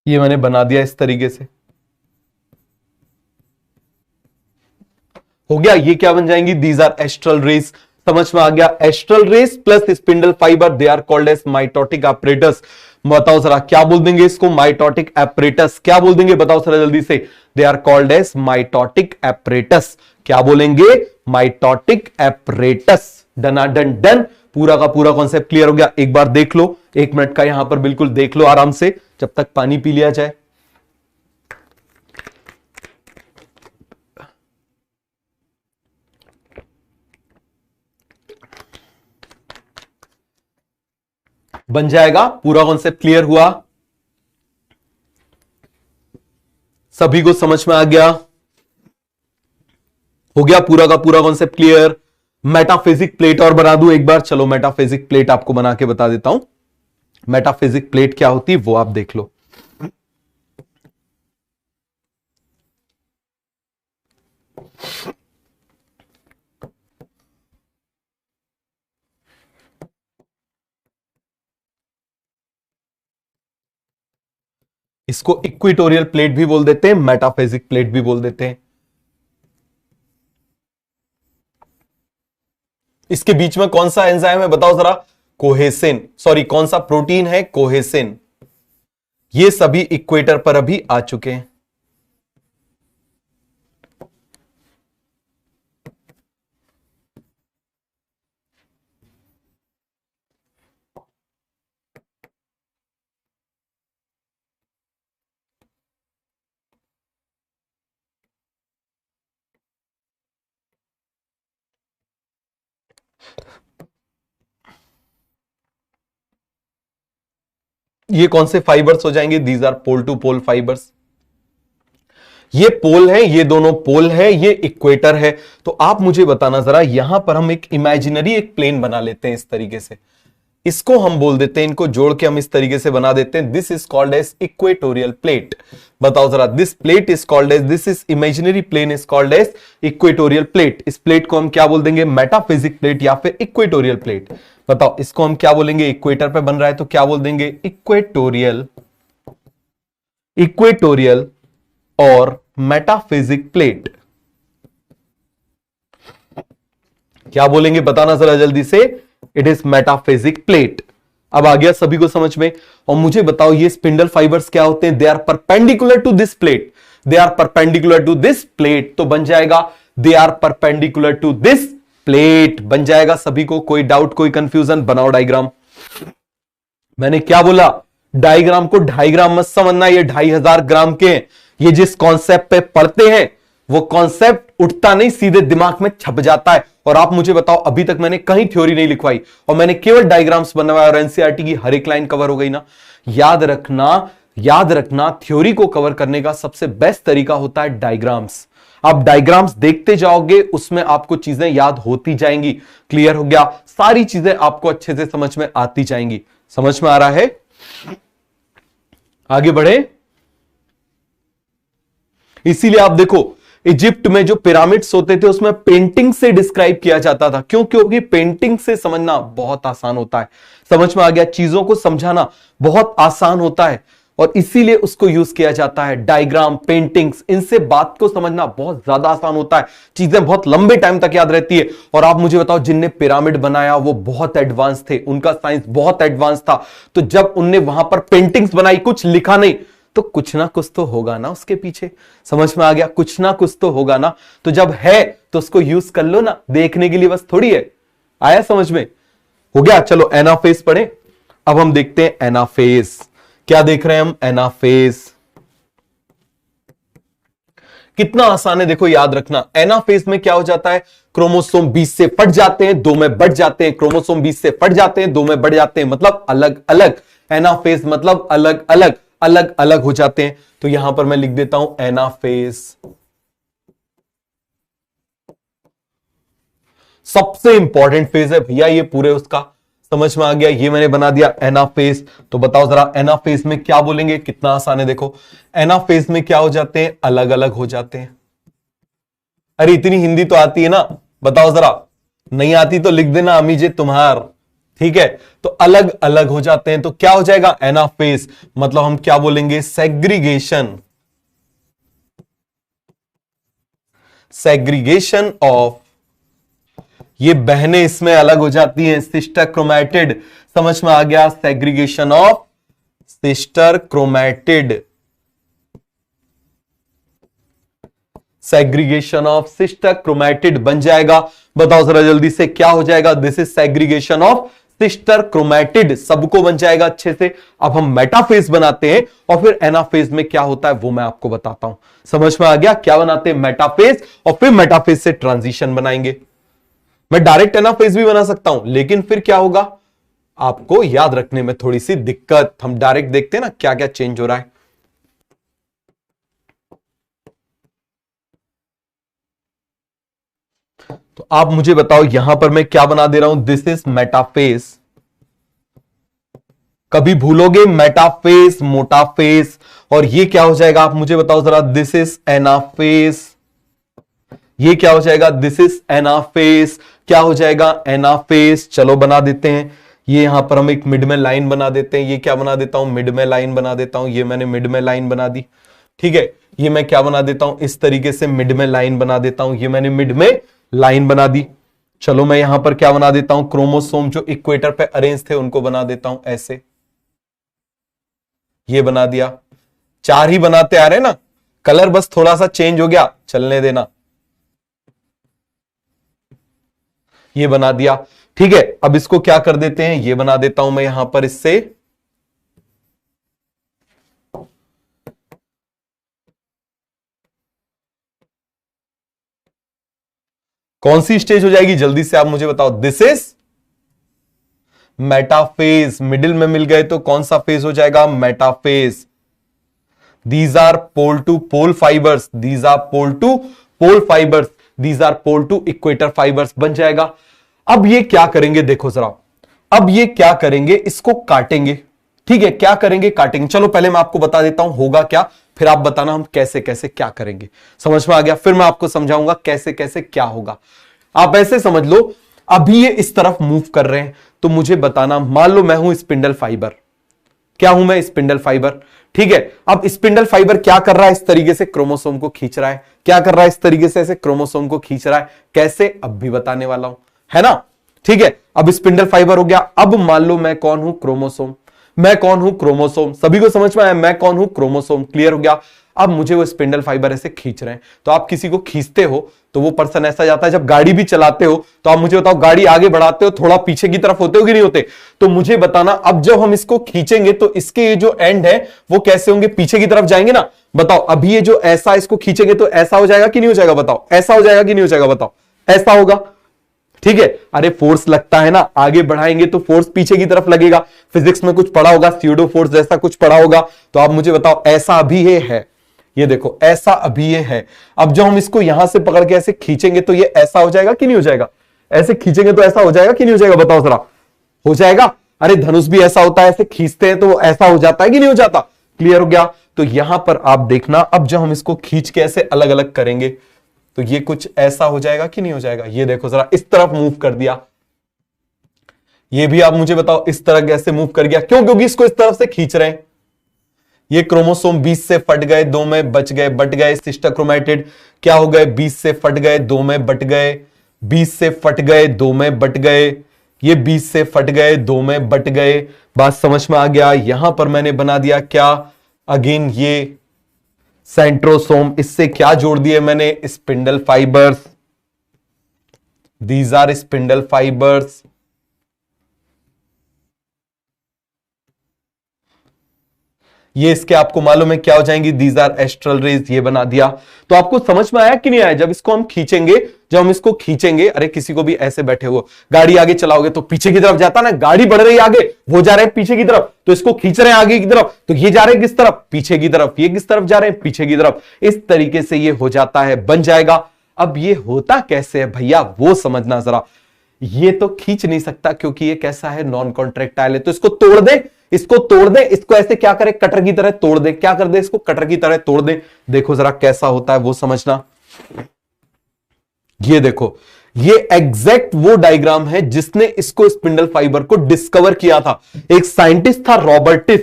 ये मैंने बना दिया इस तरीके से, हो गया। ये क्या बन जाएंगी, दीज आर एस्ट्रल रेस। समझ में आ गया, astral rays plus spindle fibre, they are called as mitotic apparatus. बताओ जरा क्या बोल देंगे इसको, माइटोटिक एपरेटस। क्या बोल देंगे, बताओ जरा जल्दी से, they are called as mitotic apparatus. क्या बोलेंगे, माइटोटिक एपरेटस। डनाडन डन। पूरा का पूरा कॉन्सेप्ट क्लियर हो गया। एक बार देख लो, 1 मिनट का यहां पर बिल्कुल देख लो आराम से, जब तक पानी पी लिया जाए। बन जाएगा, पूरा कॉन्सेप्ट क्लियर हुआ, सभी को समझ में आ गया, हो गया पूरा का पूरा कॉन्सेप्ट क्लियर। मेटाफिजिक प्लेट और बना दूं एक बार, चलो मेटाफिजिक प्लेट आपको बना के बता देता हूं। मेटाफिजिक प्लेट क्या होती है वो आप देख लो। इसको इक्विटोरियल प्लेट भी बोल देते हैं, मेटाफिजिक प्लेट भी बोल देते हैं। इसके बीच में कौन सा एंजाइम है बताओ जरा? कोहेसिन, सॉरी कौन सा प्रोटीन है? कोहेसिन। ये सभी इक्वेटर पर अभी आ चुके हैं। ये कौन से फाइबर्स हो जाएंगे? These are pole to pole fibres. ये पोल है, ये दोनों पोल है, ये इक्वेटर है। तो आप मुझे बताना जरा, यहां पर हम एक इमेजिनरी एक प्लेन बना लेते हैं इस तरीके से, इसको हम बोल देते हैं, इनको जोड़ के हम इस तरीके से बना देते हैं, this is called as equatorial plate. बताओ जरा, this plate is called as, this is imaginary plane is called as equatorial plate. इस प्लेट को हम क्या बोल देंगे? मेटाफिजिक प्लेट या फिर इक्वेटोरियल प्लेट। बताओ इसको हम क्या बोलेंगे? इक्वेटर पे बन रहा है तो क्या बोल देंगे? इक्वेटोरियल, इक्वेटोरियल और मेटाफिजिक प्लेट। क्या बोलेंगे बताना जरा जल्दी से? It is metaphysic plate. अब आ गया सभी को समझ में? और मुझे बताओ ये स्पिंडल फाइबर्स क्या होते हैं? They are perpendicular to this plate, they are perpendicular to this plate. तो बन जाएगा they are perpendicular to this plate, बन जाएगा सभी को। कोई डाउट, कोई कंफ्यूजन? बनाओ डायग्राम। मैंने क्या बोला? डायग्राम को डायग्राम मत समझना, ये 2500 ग्राम के हैं। ये जिस कॉन्सेप्ट पे पढ़ते हैं वो कॉन्सेप्ट उठता नहीं, सीधे दिमाग में छप जाता है। और आप मुझे बताओ, अभी तक मैंने कहीं थ्योरी नहीं लिखवाई और मैंने केवल डायग्राम्स बनवाया और एनसीईआरटी की हर एक लाइन कवर हो गई ना। याद रखना, याद रखना, थ्योरी को कवर करने का सबसे बेस्ट तरीका होता है डायग्राम्स। आप डायग्राम्स देखते जाओगे, उसमें आपको चीजें याद होती जाएंगी। क्लियर हो गया? सारी चीजें आपको अच्छे से समझ में आती जाएंगी। समझ में आ रहा है? आगे बढ़े। इसीलिए आप देखो, इजिप्ट में जो पिरामिड्स होते थे उसमें पेंटिंग से डिस्क्राइब किया जाता था। क्यों? क्योंकि पेंटिंग से समझना बहुत आसान होता है। समझ में आ गया? चीजों को समझाना बहुत आसान होता है और इसीलिए उसको यूज किया जाता है। डायग्राम, पेंटिंग्स, इनसे बात को समझना बहुत ज्यादा आसान होता है। चीजें बहुत लंबे टाइम तक याद रहती है। और आप मुझे बताओ, जिनने पिरामिड बनाया वो बहुत एडवांस थे, उनका साइंस बहुत एडवांस था। तो जब उनने वहां पर पेंटिंग्स बनाई, कुछ लिखा नहीं, तो कुछ ना कुछ तो होगा ना उसके पीछे। समझ में आ गया? कुछ ना कुछ तो होगा ना। तो जब है तो उसको यूज कर लो ना, देखने के लिए बस थोड़ी है। आया समझ में? हो गया? चलो एनाफेज पढ़े। अब हम देखते हैं एनाफेज। क्या देख रहे हैं हम? एनाफेज। कितना आसान है देखो, याद रखना। एनाफेज में क्या हो जाता है? क्रोमोसोम 20 से फट जाते हैं, 2 में बढ़ जाते हैं। क्रोमोसोम 20 से फट जाते हैं, 2 में बढ़ जाते हैं, मतलब अलग अलग। एनाफेज मतलब अलग अलग, अलग अलग हो जाते हैं। तो यहां पर मैं लिख देता हूं एनाफेज। सबसे इंपॉर्टेंट फेज है भैया ये पूरे उसका। समझ में आ गया? ये मैंने बना दिया एनाफेज। तो बताओ जरा, एनाफेज में क्या बोलेंगे? कितना आसान है देखो। एनाफेज में क्या हो जाते हैं? अलग अलग हो जाते हैं। अरे इतनी हिंदी तो आती है ना? बताओ जरा, नहीं आती तो लिख देना अमीजे तुम्हार। ठीक है? तो अलग अलग हो जाते हैं। तो क्या हो जाएगा? एनाफेज मतलब हम क्या बोलेंगे? सेग्रीगेशन, सेग्रीगेशन ऑफ, ये बहनें इसमें अलग हो जाती हैं, सिस्टर क्रोमैटिड। समझ में आ गया? Segregation of sister chromatid, segregation of sister chromatid बन जाएगा। बताओ जरा जल्दी से, क्या हो जाएगा? This is segregation of sister chromatid. सबको बन जाएगा अच्छे से। अब हम मेटाफेज बनाते हैं और फिर एनाफेज में क्या होता है वो मैं आपको बताता हूं। समझ में आ गया? क्या बनाते हैं? मेटाफेज, और फिर मेटाफेज से ट्रांजिशन बनाएंगे। मैं डायरेक्ट एनाफेज भी बना सकता हूं, लेकिन फिर क्या होगा? आपको याद रखने में थोड़ी सी दिक्कत। हम डायरेक्ट देखते हैं ना क्या क्या चेंज हो रहा है। तो आप मुझे बताओ, यहां पर मैं क्या बना दे रहा हूं? This is metaphase. कभी भूलोगे? मेटाफेज, मोटाफेज। और ये क्या हो जाएगा? आप मुझे बताओ जरा। This is anaphase. ये क्या हो जाएगा? This is anaphase. क्या हो जाएगा? एनाफेज। चलो बना देते हैं। ये यहां पर हम एक मिड में लाइन बना देते हैं। ये क्या बना देता हूं? मिड में लाइन बना देता हूं। ये मैंने मिड में लाइन बना दी। ठीक है? ये मैं क्या बना देता हूं? इस तरीके से मिड में लाइन बना देता हूं। ये मैंने मिड में लाइन बना दी। चलो मैं यहां पर क्या बना देता हूं, क्रोमोसोम जो इक्वेटर पे अरेंज थे उनको बना देता हूं ऐसे, ये बना दिया। 4 ही बनाते आ रहे ना, कलर बस थोड़ा सा चेंज हो गया, चलने देना। ये बना दिया, ठीक है। अब इसको क्या कर देते हैं, ये बना देता हूं मैं यहां पर इससे। कौन सी स्टेज हो जाएगी, जल्दी से आप मुझे बताओ। दिस इज मेटाफेज, मिडिल में मिल गए तो कौन सा फेज हो जाएगा, metaphase. These are pole to pole fibres, these are pole to pole fibres, these are pole to equator fibres बन जाएगा। अब ये क्या करेंगे, देखो जरा, अब ये क्या करेंगे, इसको काटेंगे, ठीक है। क्या करेंगे, काटेंगे। चलो पहले मैं आपको बता देता हूं होगा क्या, फिर आप बताना हम कैसे कैसे क्या करेंगे। समझ में आ गया, फिर मैं आपको समझाऊंगा कैसे कैसे क्या होगा। आप ऐसे समझ लो, अभी ये इस तरफ मूव कर रहे हैं, तो मुझे बताना, मान लो मैं हूं स्पिंडल फाइबर। क्या हूं मैं, स्पिंडल फाइबर, ठीक है। अब स्पिंडल फाइबर क्या कर रहा है, इस तरीके से क्रोमोसोम को खींच रहा है। क्या कर रहा है, इस तरीके से ऐसे क्रोमोसोम को खींच रहा है। कैसे, अब भी बताने वाला हूं, है ना, ठीक है। अब स्पिंडल फाइबर हो गया। अब मान लो मैं कौन हूं, क्रोमोसोम। मैं कौन हूं, क्रोमोसोम। सभी को समझ में आया, मैं कौन हूं, क्रोमोसोम। क्लियर हो गया। अब मुझे वो स्पिंडल फाइबर ऐसे खींच रहे हैं। तो आप किसी को खींचते हो तो वो पर्सन ऐसा जाता है। जब गाड़ी भी चलाते हो तो आप मुझे बताओ, गाड़ी आगे बढ़ाते हो, थोड़ा पीछे की तरफ होते हो कि नहीं होते, तो मुझे बताना। अब जब हम इसको खींचेंगे तो इसके ये जो एंड है वो कैसे होंगे, पीछे की तरफ जाएंगे ना। बताओ, अभी ये जो ऐसा इसको खींचेंगे तो ऐसा हो जाएगा कि नहीं हो जाएगा, बताओ। ऐसा हो जाएगा कि नहीं हो जाएगा, बताओ। ऐसा होगा, ठीक है। अरे फोर्स लगता है ना, आगे बढ़ाएंगे तो फोर्स पीछे की तरफ लगेगा। फिजिक्स में कुछ पढ़ा होगा, स्यूडो फोर्स जैसा कुछ पढ़ा होगा। तो आप मुझे बताओ, ऐसा अभी ये है, ये देखो ऐसा अभी ये है। अब जब हम इसको यहां से पकड़ के ऐसे खींचेंगे तो ये ऐसा हो जाएगा कि नहीं हो जाएगा। ऐसे खींचेंगे तो ऐसा हो जाएगा कि नहीं हो जाएगा, बताओ जरा। हो जाएगा। अरे धनुष भी ऐसा होता है, ऐसे खींचते हैं तो ऐसा हो जाता है कि नहीं हो जाता। क्लियर हो गया। तो यहां पर आप देखना, अब जब हम इसको खींच के ऐसे अलग अलग करेंगे तो ये कुछ ऐसा हो जाएगा कि नहीं हो जाएगा। ये देखो जरा, इस तरफ मूव कर दिया। ये भी आप मुझे बताओ, इस तरह कैसे मूव कर गया, क्यों, क्योंकि इसको इस तरफ से खींच रहे हैं। ये क्रोमोसोम 20 से फट गए, 2 में बच गए, बट गए। सिस्टर क्रोमैटिड क्या हो गए, 20 से फट गए, 2 में बट गए। 20 से फट गए, 2 में बट गए। ये 20 से फट गए, 2 में बट गए। बात समझ में आ गया। यहां पर मैंने बना दिया क्या, अगेन ये सेंट्रोसोम। इससे क्या जोड़ दिए मैंने, spindle fibres. These are spindle fibres. ये इसके आपको मालूम है क्या हो जाएंगी, दीज आर एस्ट्रल रेज। ये बना दिया। तो आपको समझ में आया कि नहीं आया, जब इसको हम खींचेंगे, जब हम इसको खींचेंगे, अरे किसी को भी ऐसे बैठे हो, गाड़ी आगे चलाओगे तो पीछे की तरफ जाता ना, गाड़ी बढ़ रही है आगे, वो जा रहे हैं पीछे की तरफ, तो इसको खींच रहे हैं आगे की तरफ, तो ये जा रहे हैं किस तरफ, पीछे की तरफ। ये किस तरफ जा रहे हैं, पीछे की तरफ। इस तरीके से ये हो जाता है, बन जाएगा। अब ये होता कैसे है भैया, वो समझना जरा। ये तो खींच नहीं सकता क्योंकि ये कैसा है, नॉन कॉन्ट्रेक्टाइल है। तो इसको तोड़ दे, इसको तोड़ दे, इसको ऐसे क्या करे, कटर की तरह तोड़ दे। क्या कर दे, इसको कटर की तरह तोड़ दे। देखो जरा कैसा होता है वो समझना। ये देखो, ये एग्जैक्ट वो डायग्राम है जिसने इसको स्पिंडल फाइबर को डिस्कवर किया था। एक साइंटिस्ट था रॉबर्टिस,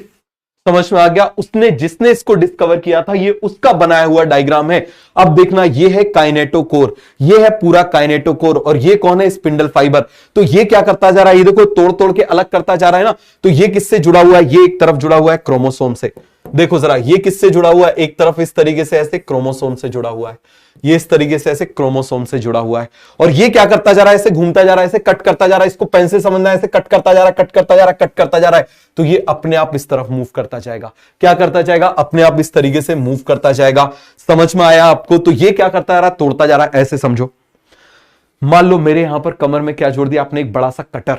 समझ में आ गया, उसने, जिसने इसको डिस्कवर किया था, ये उसका बनाया हुआ डायग्राम है। अब देखना, ये है काइनेटोकोर, ये है पूरा काइनेटोकोर, और ये कौन है, स्पिंडल फाइबर। तो ये क्या करता जा रहा है, ये देखो तोड़ तोड़ के अलग करता जा रहा है ना। तो ये किससे जुड़ा हुआ है, ये एक तरफ जुड़ा हुआ है क्रोमोसोम से। देखो जरा, ये किससे जुड़ा हुआ है, एक तरफ इस तरीके से ऐसे क्रोमोसोम से जुड़ा हुआ है, ये इस तरीके से ऐसे क्रोमोसोम से जुड़ा हुआ है। और ये क्या करता जा रहा है, ऐसे घूमता जा रहा है, ऐसे कट करता जा रहा है। इसको पेन से समझना है, ऐसे कट करता जा रहा है, कट करता जा रहा है, कट करता जा रहा है। तो ये अपने आप इस तरफ मूव करता जाएगा। क्या करता जाएगा, अपने आप इस तरीके से मूव करता जाएगा। समझ में आया आपको। तो ये क्या करता जा रहा है, तोड़ता जा रहा है। ऐसे समझो, मान लो मेरे यहां पर कमर में क्या जोड़ दिया आपने, एक बड़ा सा कटर।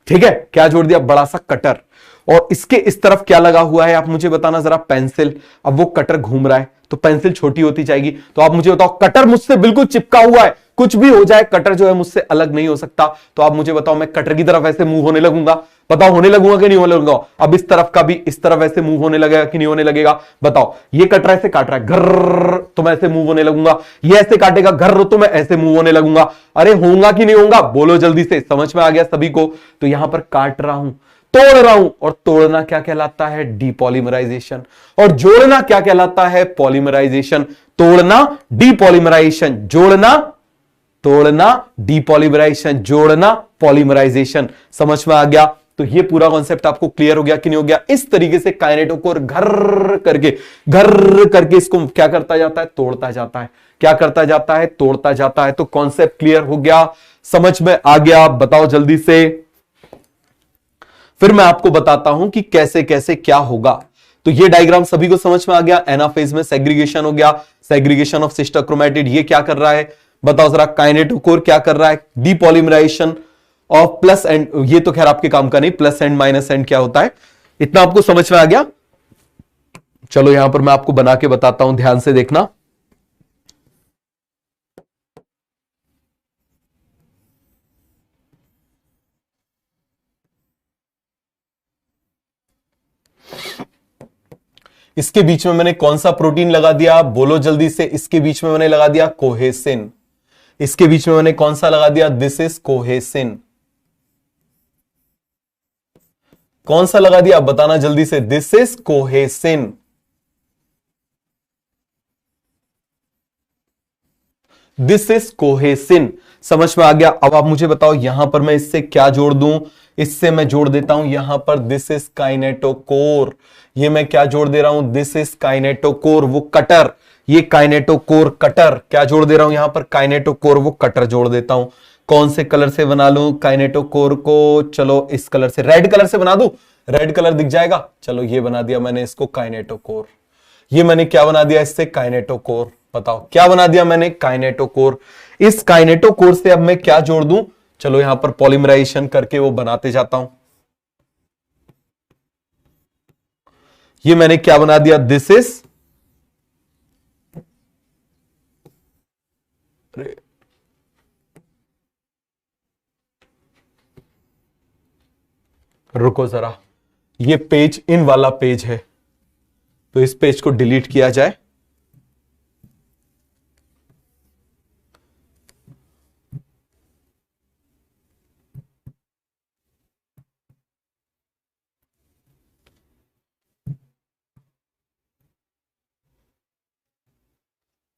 ठीक है, क्या जोड़ दिया, बड़ा सा कटर। और इसके इस तरफ क्या लगा हुआ है, आप मुझे बताना जरा, पेंसिल। अब वो कटर घूम रहा है तो पेंसिल छोटी होती जाएगी। तो आप मुझे बताओ, कटर मुझसे बिल्कुल चिपका हुआ है, कुछ भी हो जाए कटर जो है मुझसे अलग नहीं हो सकता। तो आप मुझे बताओ, मैं कटर की तरफ ऐसे मूव होने लगूंगा, बताओ होने लगूंगा कि नहीं होने लगूंगा। अब इस तरफ का भी इस तरफ ऐसे मूव होने लगेगा कि नहीं होने लगेगा, बताओ। ये कटर ऐसे काट रहा है, घर, तो मैं ऐसे मूव होने लगूंगा। ये ऐसे काटेगा, घर, तो मैं ऐसे मूव होने लगूंगा। अरे होगा कि नहीं होगा, बोलो जल्दी से। समझ में आ गया सभी को। तो यहां पर काट रहा हूं, तोड़ रहा हूं, और तोड़ना क्या कहलाता है, डीपॉलीमराइजेशन। और जोड़ना क्या कहलाता है, पॉलीमराइजेशन। तोड़ना डीपॉलीमराइजेशन, जोड़ना तोड़ना डीपॉलीमराइजेशन, जोड़ना पॉलीमराइजेशन। समझ में आ गया? तो ये पूरा कॉन्सेप्ट आपको क्लियर हो गया कि नहीं हो गया? इस तरीके से काइनेटोकोर घर करके इसको क्या करता जाता है? तोड़ता जाता है। क्या करता जाता है? तोड़ता जाता है। तो कॉन्सेप्ट क्लियर हो गया, समझ में आ गया? बताओ जल्दी से। फिर मैं आपको बताता हूं कि कैसे कैसे क्या होगा। तो ये डायग्राम सभी को समझ में आ गया। एनाफेज में सेग्रीगेशन हो गया, सेग्रीगेशन ऑफ सिस्टर क्रोमैटिड। ये क्या कर रहा है बताओ जरा? काइनेटोकोर क्या कर रहा है? डीपॉलीमराइजेशन ऑफ प्लस एंड, ये तो खैर आपके काम का नहीं, प्लस एंड माइनस एंड क्या होता है, इतना आपको समझ में आ गया। चलो यहां पर मैं आपको बना के बताता हूं, ध्यान से देखना। इसके बीच में मैंने कौन सा प्रोटीन लगा दिया? बोलो जल्दी से। इसके बीच में मैंने लगा दिया कोहेसिन। इसके बीच में मैंने कौन सा लगा दिया? This is cohesin. कौन सा लगा दिया? बताना जल्दी से। This is cohesin. This is cohesin. समझ में आ गया? अब आप मुझे बताओ यहां पर मैं इससे क्या जोड़ दूं? इससे मैं जोड़ देता हूं यहां पर दिस इज काइनेटोकोर। ये मैं क्या जोड़ दे रहा हूं? दिस इज काइनेटोकोर, वो कटर। ये काइनेटोकोर कटर। क्या जोड़ दे रहा हूं यहां पर? काइनेटोकोर वो कटर जोड़ देता हूं। कौन से कलर से बना लूं काइनेटोकोर को? चलो इस कलर से, रेड कलर से बना दूं। रेड कलर दिख जाएगा। चलो ये बना दिया मैंने इसको काइनेटोकोर। ये मैंने क्या बना दिया इससे? काइनेटोकोर। बताओ क्या बना दिया मैंने? काइनेटोकोर। इस काइनेटोकोर से अब मैं क्या जोड़ दूं? चलो यहां पर पॉलीमराइजेशन करके वो बनाते जाता हूं। ये मैंने क्या बना दिया? दिस इज, रुको जरा, ये पेज इन वाला पेज है, तो इस पेज को डिलीट किया जाए।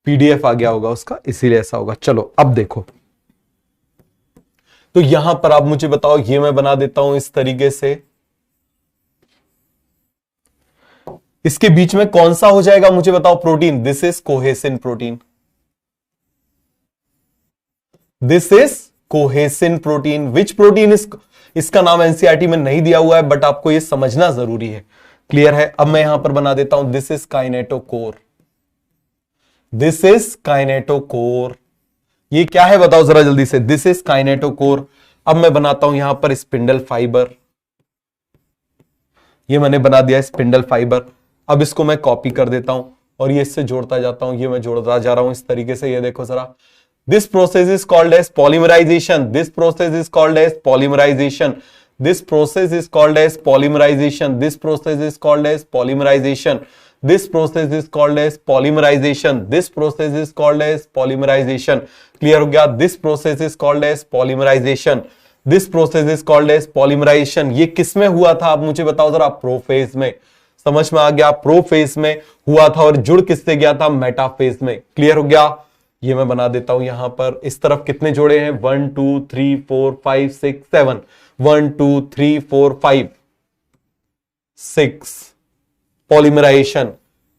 पीडीएफ आ गया होगा उसका, इसीलिए ऐसा होगा। चलो अब देखो, तो यहां पर आप मुझे बताओ, ये मैं बना देता हूं इस तरीके से। इसके बीच में कौन सा हो जाएगा मुझे बताओ? Protein. This is cohesin protein. This is cohesin protein. Which protein is, इसका नाम एनसीईआरटी में नहीं दिया हुआ है, बट आपको यह समझना जरूरी है। क्लियर है? अब मैं यहां पर बना देता हूं this is kinetochore. This is kinetochore. ये क्या है बताओ जरा जल्दी से? This is kinetochore. अब मैं बनाता हूं यहां पर स्पिंडल फाइबर। ये मैंने बना दिया स्पिंडल फाइबर। अब इसको मैं कॉपी कर देता हूं और ये इससे जोड़ता जाता हूं। ये मैं जोड़ता जा रहा हूं इस तरीके से। ये देखो जरा, this process is called as polymerisation. This process is called as polymerisation. This process is called as polymerisation. This process is called as polymerisation. This process is called as polymerization. This process is called as polymerization. Clear हो गया? This process is called as polymerization. This process is called as polymerization. ये किसमें हुआ था आप मुझे बताओ जरा? प्रोफेज में। समझ में आ गया? प्रोफेज में हुआ था। और जुड़ किससे गया था? मेटाफेज में। क्लियर हो गया? ये मैं बना देता हूं यहां पर। इस तरफ कितने जोड़े हैं? 1 2 3 4 5 6 7। 1 2 3 4 5 6। पॉलीमराइजेशन,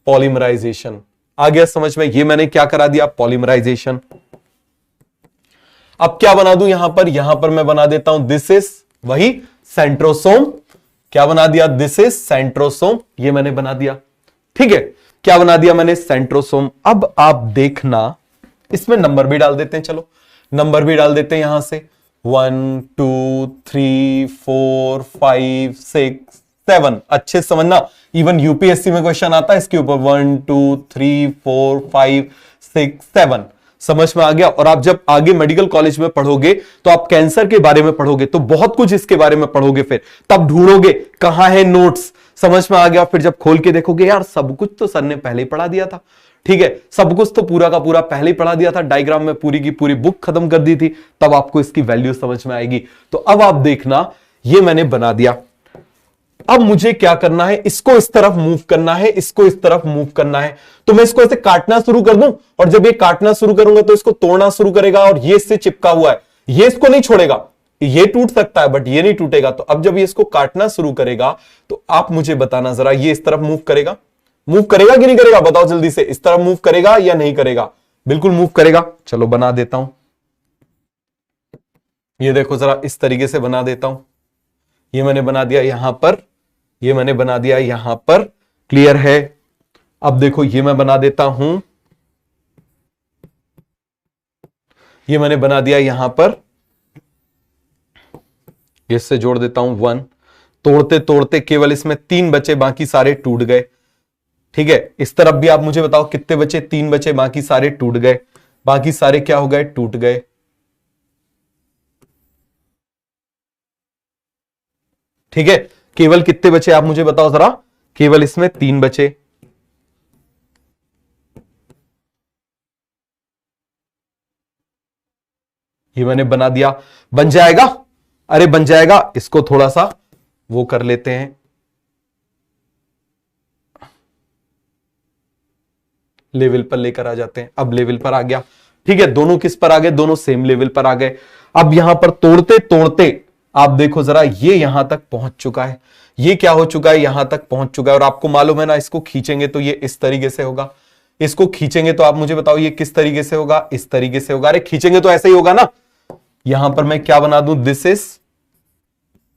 पॉलीमराइजेशन आ गया समझ में? ये मैंने क्या करा दिया? पॉलीमराइजेशन। अब क्या बना दूं यहां पर? यहां पर मैं बना देता हूं दिस इज, वही सेंट्रोसोम। क्या बना दिया? This is centrosome. ये मैंने बना दिया। ठीक है, क्या बना दिया मैंने? सेंट्रोसोम। अब आप देखना, इसमें नंबर भी डाल देते हैं। चलो नंबर भी डाल देते हैं यहां से। 1 2 3 4 5 6 7। अच्छे समझना, इवन यूपीएससी में क्वेश्चन आता है इसके ऊपर। 1 2 3 4 5 6 7। समझ में आ गया? और आप जब आगे मेडिकल कॉलेज में पढ़ोगे तो आप कैंसर के बारे में पढ़ोगे, तो बहुत कुछ इसके बारे में पढ़ोगे। फिर तब ढूंढोगे कहां है नोट्स। समझ में आ गया? फिर जब खोल के देखोगे, यार सब कुछ तो सर ने पहले ही पढ़ा दिया था। ठीक है, सब कुछ तो पूरा का पूरा पहले ही पढ़ा दिया था, डायग्राम में पूरी की पूरी बुक खत्म कर दी थी, तब आपको इसकी वैल्यू समझ में आएगी। तो अब आप देखना, ये मैंने बना दिया। अब मुझे क्या करना है, इसको इस तरफ मूव करना है, इसको इस तरफ मूव करना है। तो मैं इसको ऐसे काटना शुरू कर दूं, और जब ये काटना शुरू करूंगा तो इसको तोड़ना शुरू करेगा, और ये इससे चिपका हुआ है, ये इसको नहीं छोड़ेगा। ये टूट सकता है बट ये नहीं टूटेगा। तो अब जब ये इसको काटना शुरू करेगा तो आप मुझे बताना जरा, ये इस तरफ मूव करेगा, मूव करेगा कि नहीं करेगा? बताओ जल्दी से, इस तरफ मूव करेगा या नहीं करेगा? बिल्कुल मूव करेगा। चलो बना देता हूं, ये देखो जरा इस तरीके से बना देता हूं। ये मैंने बना दिया यहां पर, ये मैंने बना दिया यहां पर, क्लियर है? अब देखो ये मैं बना देता हूं, ये मैंने बना दिया यहां पर, इससे जोड़ देता हूं 1। तोड़ते तोड़ते केवल इसमें 3 बचे, बाकी सारे टूट गए। ठीक है, इस तरफ भी आप मुझे बताओ कितने बचे? 3 बचे, बाकी सारे टूट गए। बाकी सारे क्या हो गए? टूट गए। ठीक है, केवल कितने बचे आप मुझे बताओ जरा? केवल इसमें 3 बचे। ये मैंने बना दिया, बन जाएगा? अरे बन जाएगा। इसको थोड़ा सा वो कर लेते हैं, लेवल पर लेकर आ जाते हैं। अब लेवल पर आ गया। ठीक है, दोनों किस पर आ गए? दोनों सेम लेवल पर आ गए। अब यहां पर तोड़ते तोड़ते आप देखो जरा, ये यहां तक पहुंच चुका है। ये क्या हो चुका है? यहां तक पहुंच चुका है। और आपको मालूम है ना, इसको खींचेंगे तो ये इस तरीके से होगा। इसको खींचेंगे तो आप मुझे बताओ ये किस तरीके से होगा? इस तरीके से होगा। अरे खींचेंगे तो ऐसे ही होगा ना। यहां पर मैं क्या बना दूं? This is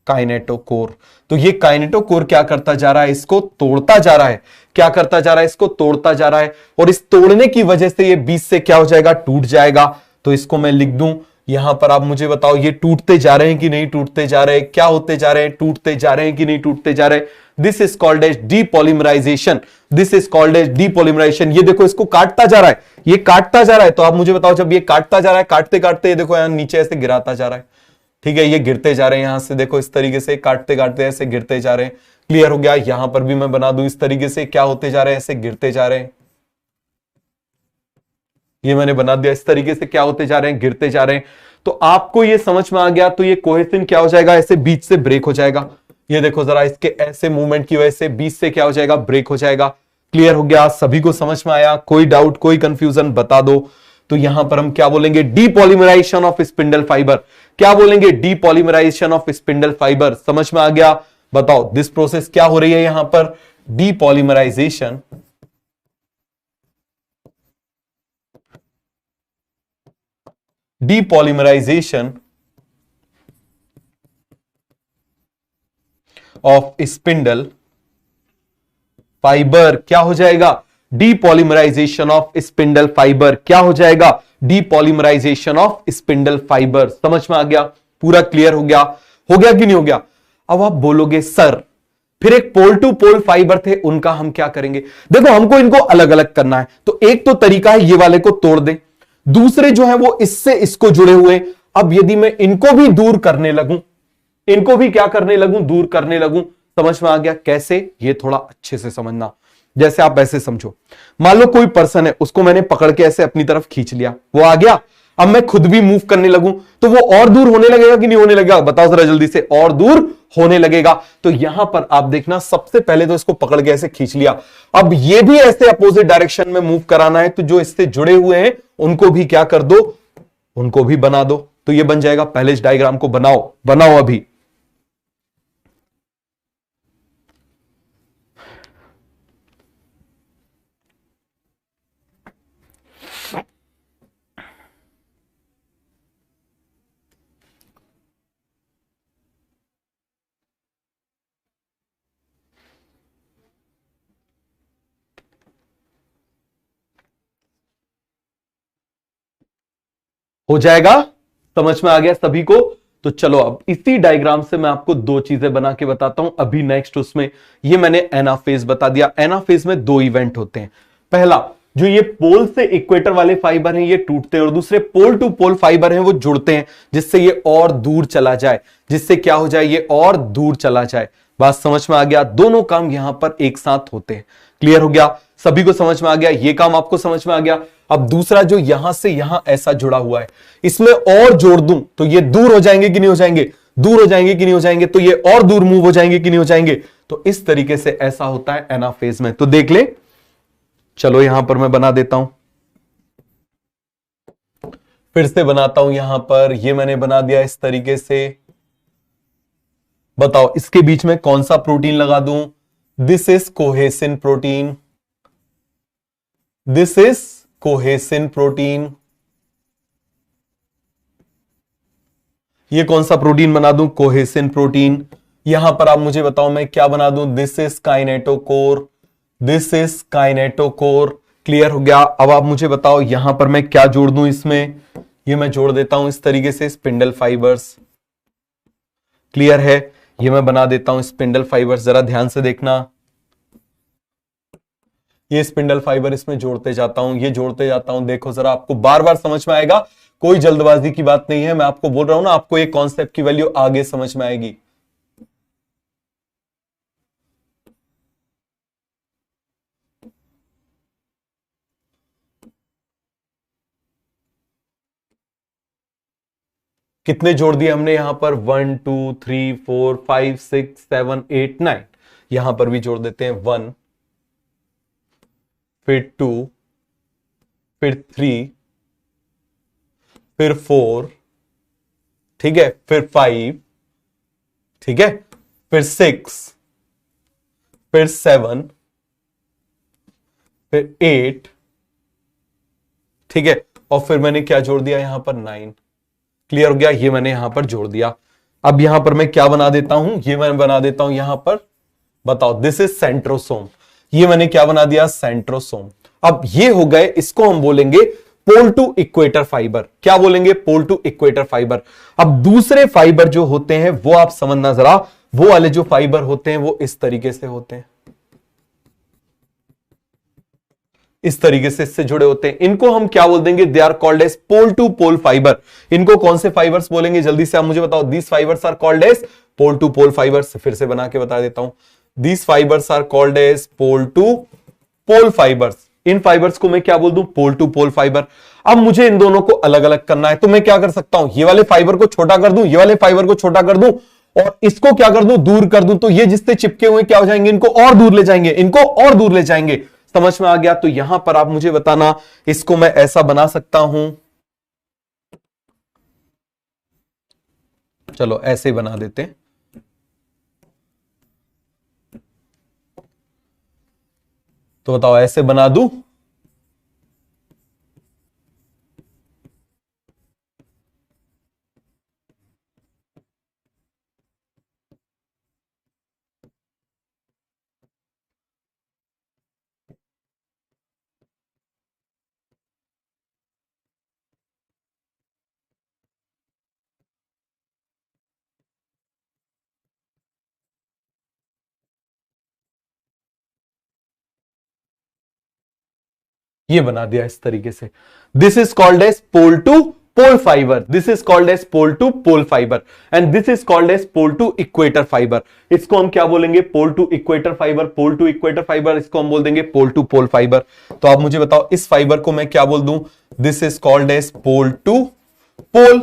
kinetochore. तो ये काइनेटोकोर क्या करता जा रहा है? इसको तोड़ता जा रहा है। क्या करता जा रहा है? इसको तोड़ता जा रहा है। और इस तोड़ने की वजह से ये बीच से क्या हो जाएगा? टूट जाएगा। तो इसको मैं लिख दूं यहां पर, आप मुझे बताओ ये टूटते जा रहे हैं कि नहीं टूटते जा रहे हैं? क्या होते जा रहे हैं? टूटते जा रहे हैं कि नहीं टूटते जा रहे हैं? This is called as depolymerisation. This is called as depolymerisation. ये देखो इसको काटता जा रहा है, ये काटता जा रहा है। तो आप मुझे बताओ, जब ये काटता जा रहा है, काटते काटते ये देखो यहां नीचे ऐसे गिराता जा रहा है। ठीक है, ये गिरते जा रहे हैं यहां से, देखो इस तरीके से काटते काटते ऐसे गिरते जा रहे हैं। क्लियर हो गया? यहां पर भी मैं बना दूं इस तरीके से, क्या होते जा रहे हैं? ऐसे गिरते जा रहे हैं। ये मैंने बना दिया इस तरीके से, क्या होते जा रहे हैं? गिरते जा रहे हैं। तो आपको ये समझ में आ गया। तो ये कोहेसिन क्या हो जाएगा? ऐसे बीच से ब्रेक हो जाएगा। ये देखो जरा, इसके ऐसे मूवमेंट की वजह से बीच से क्या हो जाएगा? ब्रेक हो जाएगा। क्लियर हो गया? सभी को समझ में आया? कोई डाउट, कोई कंफ्यूजन बता दो। तो यहां पर हम क्या बोलेंगे? Depolymerisation of spindle fibre. क्या बोलेंगे? Depolymerisation of spindle fibre. समझ में आ गया? बताओ दिस प्रोसेस क्या हो रही है यहां पर? Depolymerisation depolymerisation of spindle fibre. क्या हो जाएगा? Depolymerisation of spindle fibre. क्या हो जाएगा? Depolymerisation of spindle fibre. समझ में आ गया? पूरा क्लियर हो गया? हो गया कि नहीं हो गया? अब आप बोलोगे सर फिर एक पोल टू पोल फाइबर थे, उनका हम क्या करेंगे? देखो हमको इनको अलग अलग करना है। तो एक तो तरीका है ये वाले को तोड़ दें, दूसरे जो है वो इससे इसको जुड़े हुए। अब यदि मैं इनको भी दूर करने लगूं, इनको भी क्या करने लगूं? दूर करने लगूं। समझ में आ गया? कैसे? ये थोड़ा अच्छे से समझना। जैसे आप ऐसे समझो, मान लो कोई पर्सन है, उसको मैंने पकड़ के ऐसे अपनी तरफ खींच लिया, वो आ गया। अब मैं खुद भी मूव करने लगूं तो वो और दूर होने लगेगा कि नहीं होने लगेगा? बताओ जरा जल्दी से। और दूर होने लगेगा। तो यहां पर आप देखना, सबसे पहले तो इसको पकड़ के ऐसे खींच लिया। अब ये भी ऐसे अपोजिट डायरेक्शन में मूव कराना है, तो जो इससे जुड़े हुए हैं उनको भी क्या कर दो? उनको भी बना दो। तो ये बन जाएगा। पहले इस डायग्राम को बनाओ, बनाओ अभी। हो जाएगा? समझ में आ गया सभी को? तो चलो अब इसी डायग्राम से मैं आपको 2 चीजें बना के बताता हूं अभी नेक्स्ट। उसमें ये मैंने एनाफेज बता दिया। एनाफेज में 2 इवेंट होते हैं। पहला, जो ये पोल से इक्वेटर वाले फाइबर हैं ये टूटते हैं, और दूसरे पोल टू पोल फाइबर हैं वो जुड़ते हैं, जिससे ये और दूर चला जाए। जिससे क्या हो जाए? ये और दूर चला जाए। बात समझ में आ गया? दोनों काम यहां पर एक साथ होते हैं। क्लियर हो गया? सभी को समझ में आ गया? ये काम आपको समझ में आ गया? अब दूसरा जो यहां से यहां ऐसा जुड़ा हुआ है, इसमें और जोड़ दूं तो ये दूर हो जाएंगे कि नहीं हो जाएंगे? दूर हो जाएंगे कि नहीं हो जाएंगे? तो ये और दूर मूव हो जाएंगे कि नहीं हो जाएंगे? तो इस तरीके से ऐसा होता है एनाफेज में। तो देख ले, चलो यहां पर मैं बना देता हूं, फिर से बनाता हूं यहां पर। ये मैंने बना दिया इस तरीके से। बताओ इसके बीच में कौन सा प्रोटीन लगा दूं? This is cohesin protein, this is cohesin protein. ये कौन सा प्रोटीन बना दूं? Cohesin protein. यहां पर आप मुझे बताओ मैं क्या बना दूं? This is kinetochore, this is kinetochore. Clear हो गया? अब आप मुझे बताओ यहां पर मैं क्या जोड़ दूं इसमें? ये मैं जोड़ देता हूं इस तरीके से स्पिंडल फाइबर्स। क्लियर है? ये मैं बना देता हूं स्पिंडल फाइबर्स, जरा ध्यान से देखना। ये स्पिंडल फाइबर इसमें जोड़ते जाता हूं, ये जोड़ते जाता हूं। देखो जरा, आपको बार बार समझ में आएगा, कोई जल्दबाजी की बात नहीं है। मैं आपको बोल रहा हूं ना, आपको ये कॉन्सेप्ट की वैल्यू आगे समझ में आएगी। कितने जोड़ दिए हमने यहां पर? 1 2 3 4 5 6 7 8 9। यहां पर भी जोड़ देते हैं 1, फिर 2, फिर 3, फिर 4, ठीक है, फिर 5, ठीक है, फिर 6, फिर 7, फिर 8, ठीक है, और फिर मैंने क्या जोड़ दिया यहां पर? 9। क्लियर हो गया? ये मैंने यहां पर जोड़ दिया। अब यहां पर मैं क्या बना देता हूं? ये मैं बना देता हूं यहां पर, बताओ, दिस इज सेंट्रोसोम। ये मैंने क्या बना दिया? सेंट्रोसोम। अब ये हो गए, इसको हम बोलेंगे पोल टू इक्वेटर फाइबर। क्या बोलेंगे? Pole to equator fibre. अब दूसरे फाइबर जो होते हैं वो आप समझना जरा, वो वाले जो फाइबर होते हैं वो इस तरीके से होते हैं, इस तरीके से इससे जुड़े होते हैं। इनको हम क्या बोल देंगे? They are called as pole to pole fibre. इनको कौन से फाइबर्स बोलेंगे? जल्दी से आप मुझे बताओ। These fibres are called as pole to pole fibres. फिर से बना के बता देता हूं, these fibres are called as pole to pole fibres. इन फाइबर्स को मैं क्या बोल दूं? Pole to pole fibre. अब मुझे इन दोनों को अलग अलग करना है, तो मैं क्या कर सकता हूं? ये वाले फाइबर को छोटा कर दूं, ये वाले फाइबर को छोटा कर दूं, और इसको क्या कर दूं? दूर कर दूं। तो ये जिससे चिपके हुए क्या हो जाएंगे? इनको और दूर ले जाएंगे, इनको और दूर ले जाएंगे। समझ में आ गया? तो यहां पर आप मुझे बताना, इसको मैं ऐसा बना सकता हूं, चलो ऐसे ही बना देते हैं। तो बताओ ऐसे बना दूं? ये बना दिया इस तरीके से। This is called as pole to pole fibre, this is called as pole to pole fibre, and this is called as pole to equator fibre. इसको हम क्या बोलेंगे? Pole to equator fibre, pole to equator fibre. इसको हम बोल देंगे पोल टू पोल फाइबर। तो आप मुझे बताओ इस फाइबर को मैं क्या बोल दूं? This is called as pole to pole,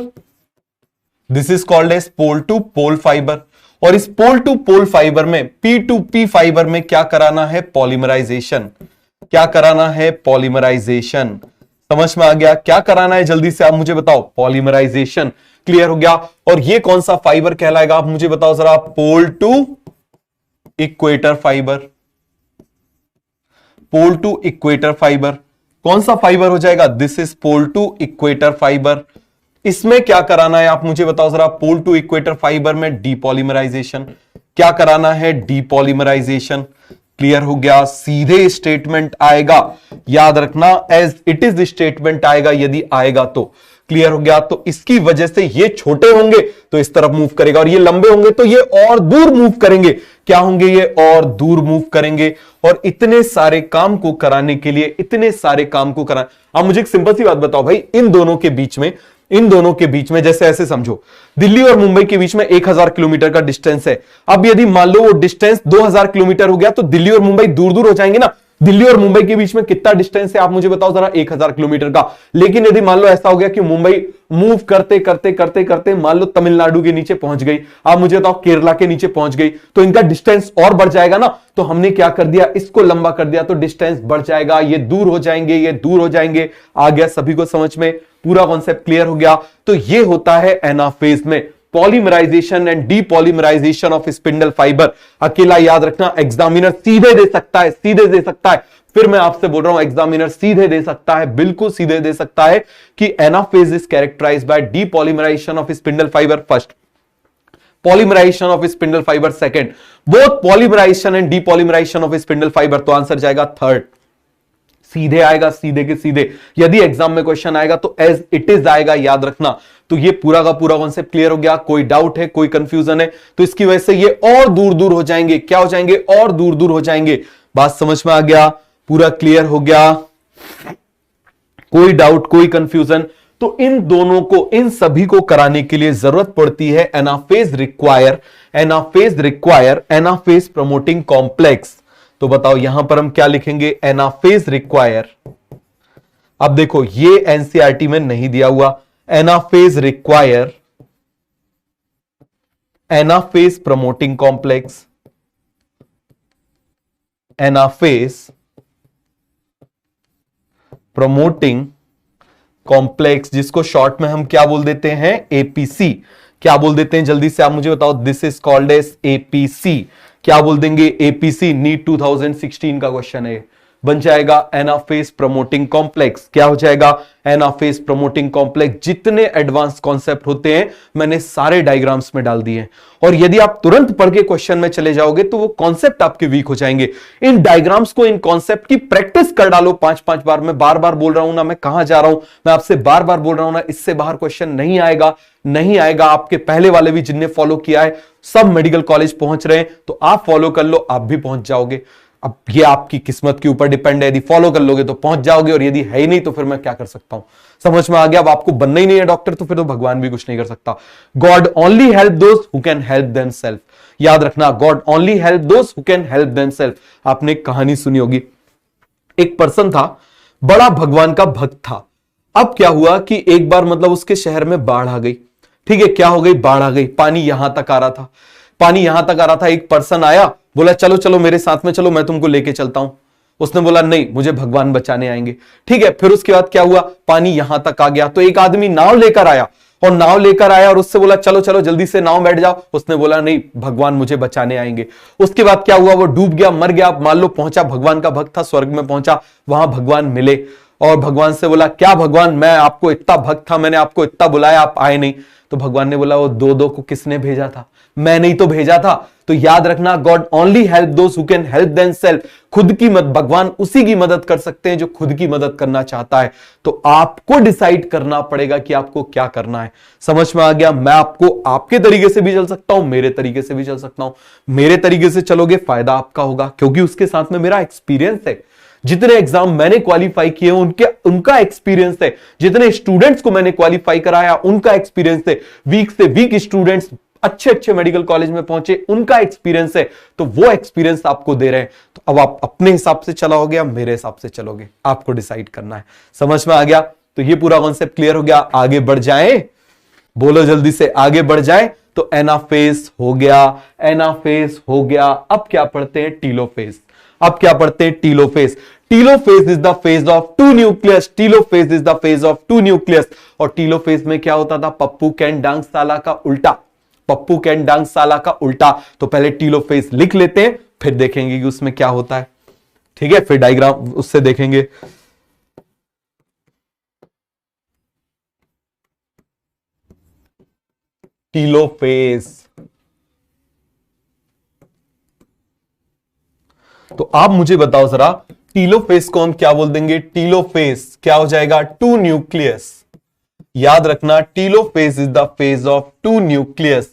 this is called as pole to pole fibre. और इस पोल टू पोल फाइबर में, पी टू पी फाइबर में क्या कराना है? पॉलीमराइजेशन। क्या कराना है? पॉलीमराइजेशन। समझ में आ गया? क्या कराना है? जल्दी से आप मुझे बताओ। पॉलीमराइजेशन। क्लियर हो गया? और ये कौन सा फाइबर कहलाएगा? आप मुझे बताओ जरा। Pole to equator fibre, pole to equator fibre. कौन सा फाइबर हो जाएगा? This is pole to equator fibre. इसमें क्या कराना है? आप मुझे बताओ जरा। पोल टू इक्वेटर फाइबर में डीपॉलीमराइजेशन। क्या कराना है? डीपॉलीमराइजेशन। क्लियर हो गया? सीधे स्टेटमेंट आएगा, याद रखना, एज इट इज स्टेटमेंट आएगा यदि आएगा तो। क्लियर हो गया? तो इसकी वजह से ये छोटे होंगे तो इस तरफ मूव करेगा, और ये लंबे होंगे तो ये और दूर मूव करेंगे। क्या होंगे? ये और दूर मूव करेंगे। और इतने सारे काम को कराने के लिए, इतने सारे काम को करा, अब मुझे एक सिंपल सी बात बताओ भाई, इन दोनों के बीच में, इन दोनों के बीच में जैसे ऐसे समझो, दिल्ली और मुंबई के बीच में 1000 किलोमीटर का डिस्टेंस है। अब यदि मान लो वो डिस्टेंस 2000 किलोमीटर हो गया तो दिल्ली और मुंबई दूर दूर हो जाएंगे ना। दिल्ली और मुंबई के बीच में कितना डिस्टेंस है आप मुझे बताओ जरा, 1000 किलोमीटर का। लेकिन यदि मान लो ऐसा हो गया कि मुंबई मूव करते करते करते करते मान लो तमिलनाडु के नीचे पहुंच गई, आप मुझे बताओ केरला के नीचे पहुंच गई, तो इनका डिस्टेंस और बढ़ जाएगा ना। तो हमने क्या कर दिया, इसको लंबा कर दिया, तो डिस्टेंस बढ़ जाएगा, ये दूर हो जाएंगे, ये दूर हो जाएंगे। आ गया सभी को समझ में, पूरा कॉन्सेप्ट क्लियर हो गया। तो ये होता है एनाफेज में polymerisation and depolymerisation of spindle fibre. अकेला याद रखना, एग्जामिनर सीधे दे सकता है, सीधे दे सकता है। फिर मैं आपसे बोल रहा हूं एग्जामिनर सीधे दे सकता है, बिल्कुल सीधे दे सकता है कि anaphase is characterised by depolymerisation of spindle fibre first, polymerisation of spindle fibre second, both polymerisation and depolymerisation of spindle fibre. तो आंसर जाएगा थर्ड, सीधे आएगा, सीधे के सीधे। यदि एग्जाम में क्वेश्चन आएगा तो एज इट इज आएगा, याद रखना। तो ये पूरा का पूरा कॉन्सेप्ट क्लियर हो गया। कोई डाउट है, कोई कंफ्यूजन है तो इसकी वजह से ये और दूर दूर हो जाएंगे। क्या हो जाएंगे, और दूर दूर हो जाएंगे। बात समझ में आ गया, पूरा क्लियर हो गया, कोई डाउट, कोई कंफ्यूजन। तो इन दोनों को, इन सभी को कराने के लिए जरूरत पड़ती है anaphase require anaphase promoting complex. तो बताओ यहां पर हम क्या लिखेंगे, एनाफेज रिक्वायर। अब देखो ये एनसीईआरटी में नहीं दिया हुआ, anaphase require anaphase promoting complex, anaphase promoting complex, जिसको शॉर्ट में हम क्या बोल देते हैं, एपीसी। क्या बोल देते हैं जल्दी से आप मुझे बताओ, this is called as APC. क्या बोल देंगे, एपीसी। नीट 2016 का क्वेश्चन है, बन जाएगा एनाफेज प्रमोटिंग कॉम्प्लेक्स। क्या हो जाएगा, एनाफेज प्रमोटिंग कॉम्प्लेक्स। जितने एडवांस कॉन्सेप्ट होते हैं मैंने सारे डायग्राम्स में डाल दिए हैं, और यदि आप तुरंत पढ़ के क्वेश्चन में चले जाओगे तो वो कॉन्सेप्ट आपके वीक हो जाएंगे। इन डायग्राम्स को, इन कॉन्सेप्ट की प्रैक्टिस कर डालो 5-5 बार। मैं बार बार बोल रहा हूं ना, मैं कहां जा रहा हूं, मैं आपसे बार बार बोल रहा हूं ना, इससे बाहर क्वेश्चन नहीं आएगा, नहीं आएगा। आपके पहले वाले भी जिनने फॉलो किया है सब मेडिकल कॉलेज पहुंच रहे हैं, तो आप फॉलो कर लो, आप भी पहुंच जाओगे। अब ये आपकी किस्मत के ऊपर डिपेंड है, यदि फॉलो कर लोगे तो पहुंच जाओगे, और यदि है ही नहीं तो फिर मैं क्या कर सकता हूं। समझ में आ गया। अब आपको बनना ही नहीं है डॉक्टर तो फिर तो भगवान भी कुछ नहीं कर सकता। God only help those who can help themselves. याद रखना, God only help those who can help themselves. आपने एक कहानी सुनी होगी, एक पर्सन था, बड़ा भगवान का भक्त था। अब क्या हुआ कि एक बार मतलब उसके शहर में बाढ़ आ गई। ठीक है, क्या हो गई, बाढ़ आ गई, पानी यहां तक आ रहा था, पानी यहां तक आ रहा था। एक पर्सन आया, बोला चलो चलो मेरे साथ में चलो, मैं तुमको लेके चलता हूं। उसने बोला नहीं, मुझे भगवान बचाने आएंगे। ठीक है, फिर उसके बाद क्या हुआ, पानी यहां तक आ गया, तो एक आदमी नाव लेकर आया, और नाव लेकर आया और उससे बोला चलो चलो जल्दी से नाव बैठ जाओ। उसने बोला नहीं, भगवान मुझे बचाने आएंगे। उसके बाद क्या हुआ, वो डूब गया, मर गया। मान लो पहुंचा, भगवान का भक्त था, स्वर्ग में पहुंचा, वहां भगवान मिले और भगवान से बोला क्या भगवान, मैं आपको इतना भक्त था, मैंने आपको इतना बुलाया, आप आए नहीं। तो भगवान ने बोला वो दो को किसने भेजा था, मैं नहीं तो भेजा था। तो याद रखना, God only help those who can help themselves. खुद की मदद, भगवान उसी की मदद कर सकते हैं जो खुद की मदद करना चाहता है। तो आपको डिसाइड करना पड़ेगा कि आपको क्या करना है। समझ में आ गया। मैं आपको आपके तरीके से भी चल सकता हूं, मेरे तरीके से भी चल सकता हूं। मेरे तरीके से चलोगे फायदा आपका होगा, क्योंकि उसके साथ में मेरा एक्सपीरियंस है। जितने एग्जाम मैंने क्वालिफाई किए उनका एक्सपीरियंस है, जितने स्टूडेंट्स को मैंने क्वालिफाई कराया उनका एक्सपीरियंस है, वीक से वीक स्टूडेंट्स अच्छे अच्छे मेडिकल कॉलेज में पहुंचे उनका एक्सपीरियंस है। तो वो एक्सपीरियंस आपको दे रहे हैं। तो अब आप अपने हिसाब से चलाओगे या मेरे हिसाब से चलोगे, आपको डिसाइड करना है। समझ में आ गया। तो ये पूरा कॉन्सेप्ट क्लियर हो गया। आगे बढ़ जाएं, बोलो जल्दी से, आगे बढ़ जाएं। तो एनाफेज हो गया, एनाफेज हो गया। अब क्या पढ़ते हैं, टीलोफेज। अब क्या पढ़ते हैं, telophase. Telophase is the phase of two nucleus. Telophase is the phase of two nucleus. और टीलोफेज में क्या होता था, पप्पू कैन डांग साला का उल्टा, पप्पू कैन डांग साला का उल्टा। तो पहले टीलोफेज लिख लेते हैं, फिर देखेंगे कि उसमें क्या होता है। ठीक है, फिर डायग्राम उससे देखेंगे। टीलोफेज, तो आप मुझे बताओ जरा, टीलोफेज को हम क्या बोल देंगे। टीलोफेज क्या हो जाएगा, टू न्यूक्लियस। याद रखना, telophase is the phase of two nucleus.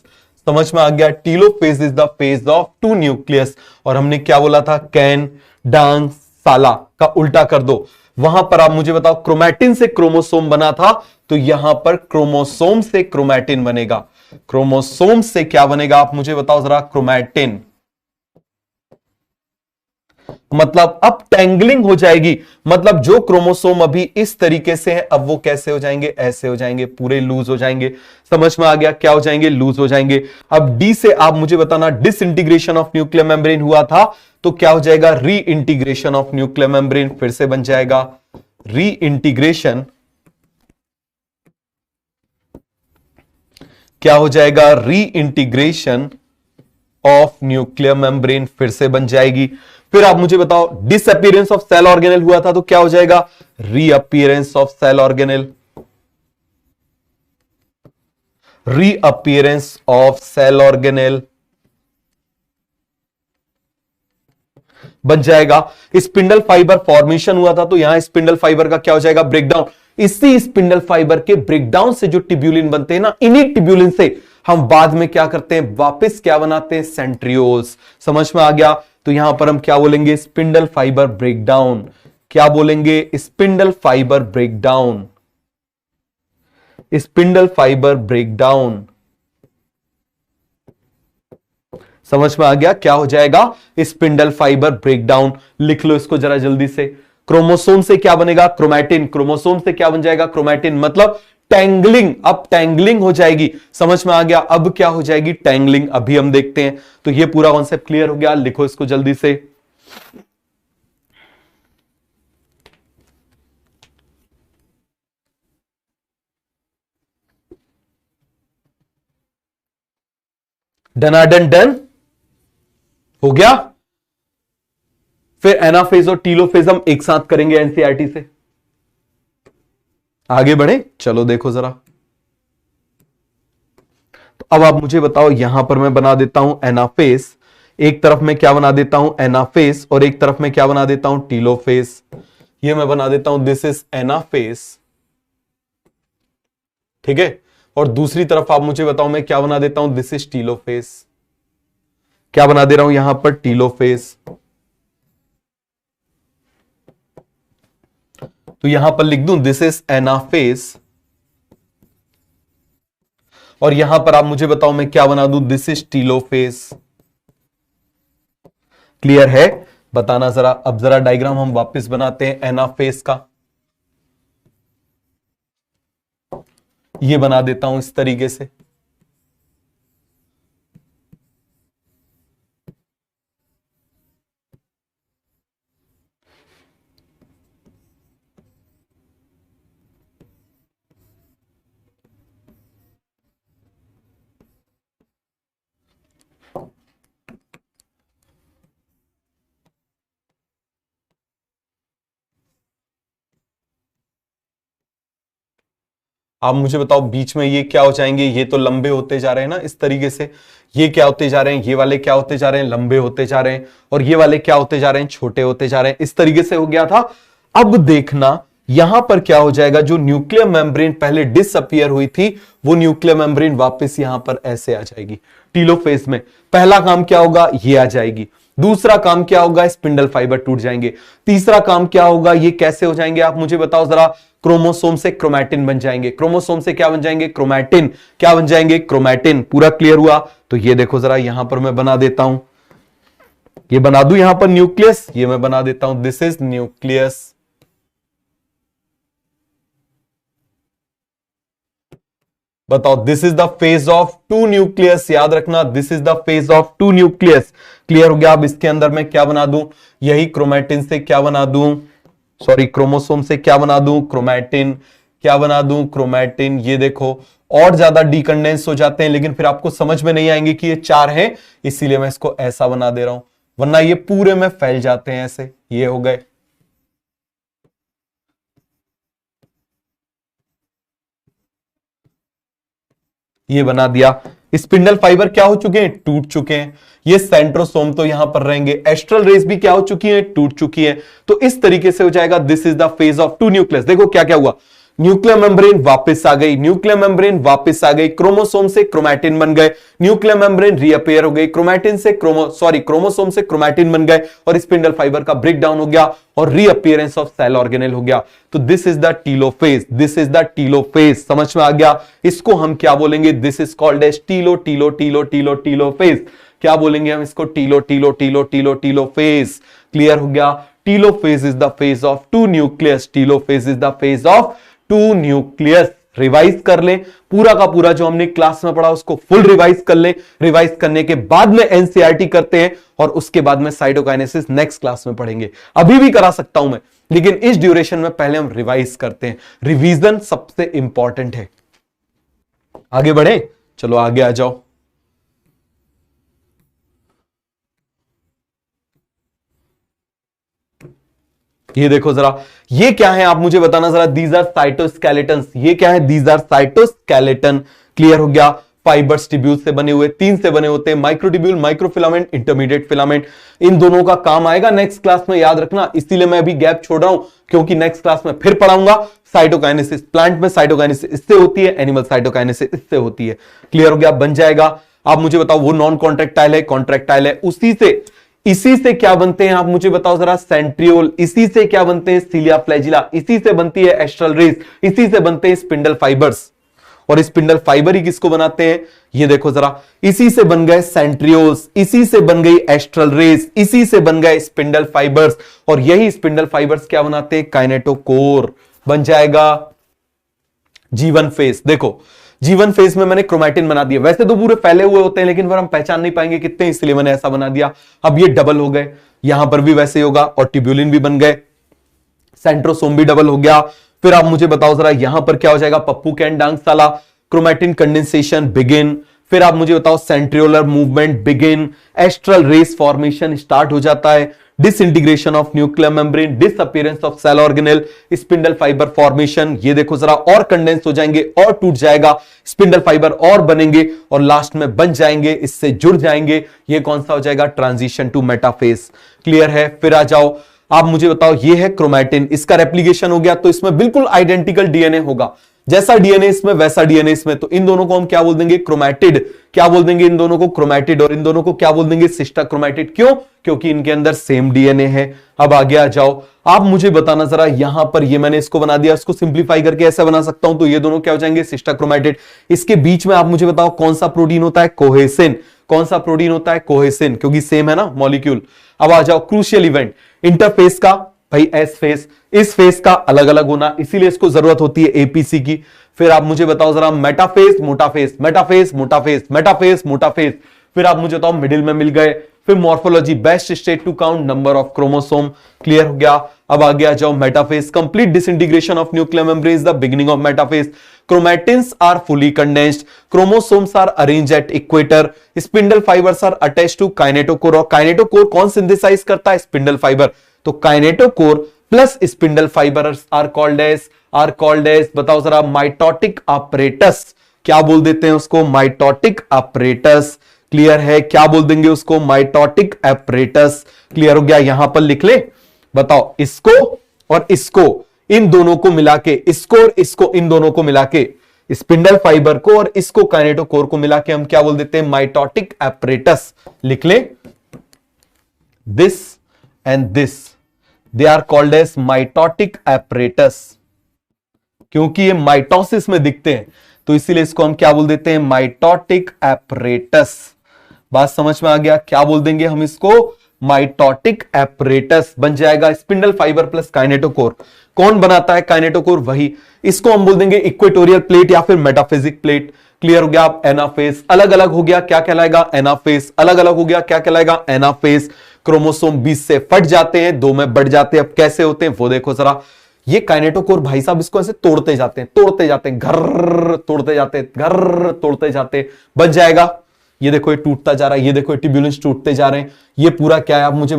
समझ में आ गया। Telophase is the phase of two nucleus. और हमने क्या बोला था, कैन डांग साला का उल्टा कर दो। वहां पर आप मुझे बताओ, क्रोमैटिन से क्रोमोसोम बना था, तो यहां पर क्रोमोसोम से क्रोमैटिन बनेगा। क्रोमोसोम से क्या बनेगा, आप मुझे बताओ जरा, क्रोमैटिन। मतलब अब टेंगलिंग हो जाएगी, मतलब जो क्रोमोसोम अभी इस तरीके से है अब वो कैसे हो जाएंगे, ऐसे हो जाएंगे, पूरे लूज हो जाएंगे। समझ में आ गया, क्या हो जाएंगे, लूज हो जाएंगे। अब डी से आप मुझे बताना, डिसइंटीग्रेशन ऑफ न्यूक्लियर मेम्ब्रेन हुआ था तो क्या हो जाएगा, रीइंटीग्रेशन ऑफ न्यूक्लियर मेम्ब्रेन, फिर से बन जाएगा रीइंटीग्रेशन, क्या हो जाएगा, रीइंटीग्रेशन ऑफ न्यूक्लियर मेम्ब्रेन, फिर से बन जाएगी। फिर आप मुझे बताओ, डिसअपीयरेंस ऑफ सेल ऑर्गेनेल हुआ था तो क्या हो जाएगा, reappearance of cell organelle, reappearance of cell organelle बन जाएगा। स्पिंडल फाइबर फॉर्मेशन हुआ था तो यहां स्पिंडल फाइबर का क्या हो जाएगा, ब्रेकडाउन। इसी स्पिंडल फाइबर के ब्रेकडाउन से जो टिब्यूलिन बनते हैं ना, इन्हीं टिब्यूलिन से हम बाद में क्या करते हैं, वापस क्या बनाते हैं, सेंट्रियोल्स। समझ में आ गया, तो यहां पर हम क्या बोलेंगे, स्पिंडल फाइबर ब्रेकडाउन। क्या बोलेंगे, spindle fibre breakdown, spindle fibre breakdown. समझ में आ गया, क्या हो जाएगा, स्पिंडल फाइबर ब्रेकडाउन। लिख लो इसको जरा जल्दी से। क्रोमोसोम से क्या बनेगा, क्रोमैटिन, क्रोमोसोम से क्या बन जाएगा, क्रोमैटिन, मतलब टैंगलिंग, अब टैंगलिंग हो जाएगी। समझ में आ गया, अब क्या हो जाएगी, टैंगलिंग, अभी हम देखते हैं। तो ये पूरा कॉन्सेप्ट क्लियर हो गया, लिखो इसको जल्दी से। डनाडन डन हो गया। फिर एनाफेज और टीलोफेज हम एक साथ करेंगे एनसीईआरटी से। आगे बढ़े, चलो देखो जरा। तो अब आप मुझे बताओ, यहां पर मैं बना देता हूं एनाफेज, एक तरफ में क्या बना देता हूं, एनाफेज, और एक तरफ में क्या बना देता हूं, टीलोफेज। ये मैं बना देता हूं, दिस इज एनाफेज, ठीक है। और दूसरी तरफ आप मुझे बताओ, मैं क्या बना देता हूं, दिस इज टीलोफेज। क्या बना दे रहा हूं यहां पर, टीलोफेज। तो यहां पर लिख दूं, दिस इज एनाफेज, और यहां पर आप मुझे बताओ मैं क्या बना दूं, दिस इज टीलोफेज। क्लियर है, बताना जरा। अब जरा डायग्राम हम वापस बनाते हैं एनाफेज का। ये बना देता हूं इस तरीके से। आप मुझे बताओ, बीच में ये क्या हो जाएंगे, ये तो लंबे होते जा रहे हैं ना इस तरीके से। ये क्या होते जा रहे हैं, ये वाले क्या होते जा रहे हैं, लंबे होते जा रहे हैं, और ये वाले क्या होते जा रहे हैं, छोटे होते जा रहे हैं। इस तरीके से हो गया था। अब देखना यहां पर क्या हो जाएगा, जो न्यूक्लियर मेम्ब्रेन पहले डिसअपियर हुई थी, वो न्यूक्लियर मेम्ब्रेन वापस यहां पर ऐसे आ जाएगी। टीलोफेज में पहला काम क्या होगा, ये आ जाएगी। दूसरा काम क्या होगा, स्पिंडल फाइबर टूट जाएंगे। तीसरा काम क्या होगा, ये कैसे हो जाएंगे, आप मुझे बताओ जरा। क्रोमोसोम से क्रोमैटिन बन जाएंगे। क्रोमोसोम से क्या बन जाएंगे, क्रोमैटिन। क्या बन जाएंगे, क्रोमैटिन। पूरा क्लियर हुआ। तो ये देखो जरा, यहां पर मैं बना देता हूं, ये बना दूं यहां पर न्यूक्लियस, ये मैं बना देता हूं, दिस इज न्यूक्लियस। बताओ, this is the phase of two nucleus. याद रखना, this is the phase of two nucleus. Clear हो गया। अब इसके अंदर मैं क्या बना दूं, यही क्रोमैटिन से क्या बना दूं, सॉरी क्रोमोसोम से क्या बना दूं, क्रोमैटिन। क्या बना दूं, क्रोमैटिन। ये देखो और ज्यादा डीकंडेंस हो जाते हैं, लेकिन फिर आपको समझ में नहीं आएंगे कि ये चार हैं, इसीलिए मैं इसको ऐसा बना दे रहा हूं, वरना ये पूरे में फैल जाते हैं ऐसे। ये हो गए। ये बना दिया। स्पिंडल फाइबर क्या हो चुके हैं, टूट चुके हैं। ये सेंट्रोसोम तो यहां पर रहेंगे। एस्ट्रल रेस भी क्या हो चुकी है, टूट चुकी है। तो इस तरीके से हो जाएगा, this is the phase of two nucleus. देखो क्या क्या हुआ, न्यूक्लियर मेम्ब्रेन वापस आ गई, न्यूक्लियर मेम्ब्रेन वापस आ गई, क्रोमोसोम से क्रोमैटिन बन गए, न्यूक्लियर मेम्ब्रेन रीअपियर हो गई, क्रोमैटिन से क्रोमोसोम से क्रोमैटिन बन गए, और स्पिंडल फाइबर का ब्रेकडाउन हो गया, और रीअपियरेंस ऑफ सेल ऑर्गेनेल हो गया। तो this is the telophase, this is the telophase. समझ में आ गया। इसको हम क्या बोलेंगे, this is called as telophase. क्या बोलेंगे हम इसको? टीलो टीलो टीलो टीलो टीलोफेज। क्लियर हो गया? Telophase is the phase of two nucleus. Telophase is the phase of two nucleus. Revise कर ले पूरा का पूरा जो हमने क्लास में पढ़ा उसको फुल रिवाइज कर ले। रिवाइज करने के बाद में एनसीईआरटी करते हैं और उसके बाद में साइटोकाइनेसिस नेक्स्ट क्लास में पढ़ेंगे। अभी भी करा सकता हूं मैं, लेकिन इस ड्यूरेशन में पहले हम रिवाइज करते हैं। रिवीजन सबसे इंपॉर्टेंट है। आगे बढ़े, चलो आगे आ जाओ। ये देखो जरा, ये क्या है आप मुझे बताना जरा। These are cytoskeletons. ये क्या है? These are cytoskeleton. क्लियर हो गया? फाइबर्स टिब्यूल से बने हुए, 3 से बने होते हैं, माइक्रोटिब्यूल, माइक्रोफिलामेंट, इंटरमीडिएट फिलामेंट। इन दोनों का काम आएगा नेक्स्ट क्लास में, याद रखना। इसीलिए मैं अभी गैप छोड़ रहा हूं, क्योंकि नेक्स्ट क्लास में फिर पढ़ाऊंगा साइटोकाइनेसिस। प्लांट में साइटोकाइनेसिस इससे होती है, एनिमल साइटोकाइनेसिस इससे होती है। क्लियर हो गया? बन जाएगा। आप मुझे बताओ, वो नॉन कॉन्ट्रेक्टाइल है, कॉन्ट्रेक्टाइल है। इसी से क्या बनते हैं आप मुझे बताओ जरा? सेंट्रियोल। इसी से क्या बनते हैं? सीलिया फ्लैजिला। इसी से बनती है एस्ट्रल रेस। इसी से बनते हैं स्पिंडल फाइबर्स। और स्पिंडल फाइबर ही किसको बनाते हैं? ये देखो जरा, इसी से बन गए सेंट्रियोल्स, इसी से बन गई एस्ट्रल रेस, इसी से बन गए स्पिंडल फाइबर्स। और यही स्पिंडल फाइबर्स क्या बनाते हैं? काइनेटोकोर। बन जाएगा जीवन फेस। देखो, जीवन फेज में मैंने क्रोमैटिन बना दिया। वैसे तो पूरे फैले हुए होते हैं, लेकिन फिर हम पहचान नहीं पाएंगे कितने, इसलिए मैंने ऐसा बना दिया। अब ये डबल हो गए, यहां पर भी वैसे ही होगा, और ट्यूब्यूलिन भी बन गए, सेंट्रोसोम भी डबल हो गया। फिर आप मुझे बताओ जरा, यहां पर क्या हो जाएगा? पप्पू कैन डांग साला, क्रोमैटिन कंडेंसेशन बिगिन। फिर आप मुझे बताओ, centriolar movement begin, astral rays formation start हो जाता है, disintegration of nuclear membrane, disappearance of cell organelle, spindle fibre formation. ये देखो जरा, और कंडेंस हो जाएंगे और टूट जाएगा, स्पिंडल फाइबर और बनेंगे और लास्ट में बन जाएंगे, इससे जुड़ जाएंगे। ये कौन सा हो जाएगा? Transition to metaphase. क्लियर है? फिर आ जाओ, आप मुझे बताओ, ये है क्रोमैटिन, इसका रेप्लिकेशन हो गया, तो इसमें बिल्कुल आइडेंटिकल डीएनए होगा। जैसा डीएनए इसमें वैसा डीएनए इसमें, तो इन दोनों को हम क्या बोल देंगे? क्रोमैटिड। क्या बोल देंगे? इन दोनों को क्रोमैटिड। और इन दोनों को क्या बोल देंगे? Sister chromatid. क्यों? क्योंकि इनके अंदर सेम डीएनए है। अब आगे आ जाओ, आप मुझे बताना जरा, यहां पर ये मैंने इसको बना दिया, इसको सिंप्लीफाई करके ऐसा बना सकता हूं, तो ये दोनों क्या हो जाएंगे? Sister chromatid. इसके बीच में आप मुझे बताओ, कौन सा प्रोटीन होता है? कोहेसिन। कौन सा प्रोटीन होता है? कोहेसिन, क्योंकि सेम है ना मॉलिक्यूल। अब आ जाओ, क्रूशियल इवेंट, इंटरफेस का भाई एस फेस, इस फेस का अलग अलग होना, इसीलिए इसको जरूरत होती है एपीसी की। फिर आप मुझे बताओ जरा, मेटाफेस मोटा फेस, मेटाफेस मोटा फेस, मेटाफेस मोटा फेस। फिर आप मुझे बताओ, मिडिल में मिल गए। फिर morphology, best state to count number of chromosome. Clear हो गया? अब आगे आ जाओ, metaphase, complete disintegration of nuclear membrane is the beginning of metaphase. Chromatins are fully condensed, chromosomes are arranged at equator, spindle fibers are attached to kinetochore। और kinetochore कौन सिंथेसाइज करता है? Spindle fibre. तो kinetochore plus spindle fibres are called as बताओ जरा, माइटोटिक apparatus। क्या बोल देते हैं उसको? Mitotic apparatus। क्लियर है? क्या बोल देंगे उसको? Mitotic apparatus। क्लियर हो गया? यहां पर लिख ले, बताओ, इसको और इसको, इन दोनों को मिला के, इसको और इसको, इन दोनों को मिला के, स्पिंडल फाइबर को और इसको काइनेटोकोर को मिला के हम क्या बोल देते हैं? Mitotic apparatus। लिख ले, this and this, they are called as mitotic apparatus। क्योंकि ये माइटोसिस में दिखते हैं, तो इसीलिए इसको हम क्या बोल देते हैं? Mitotic apparatus। बात समझ में आ गया? क्या बोल देंगे हम इसको? Mitotic apparatus। बन जाएगा स्पिंडल फाइबर प्लस काइनेटोकोर। कौन बनाता है काइनेटोकोर? वही। इसको हम बोल देंगे इक्वेटोरियल प्लेट या फिर मेटाफिजिक प्लेट। क्लियर हो गया? आप एनाफेज, अलग अलग हो गया, क्या कहलाएगा? एनाफेज। अलग अलग हो गया, क्या कहलाएगा? एनाफेज। क्रोमोसोम 20 से फट जाते हैं, 2 में बढ़ जाते हैं। अब कैसे होते हैं वो देखो जरा। ये काइनेटोकोर भाई साहब इसको ऐसे तोड़ते जाते हैं, घर तोड़ते जाते हैं, घर तोड़ते जाते हैं, बच जाएगा। ये देखो ये टूटता जा रहा है, ये देखो ये ट्यूब्यूलेंस टूटते जा रहे हैं। ये पूरा क्या है आप मुझे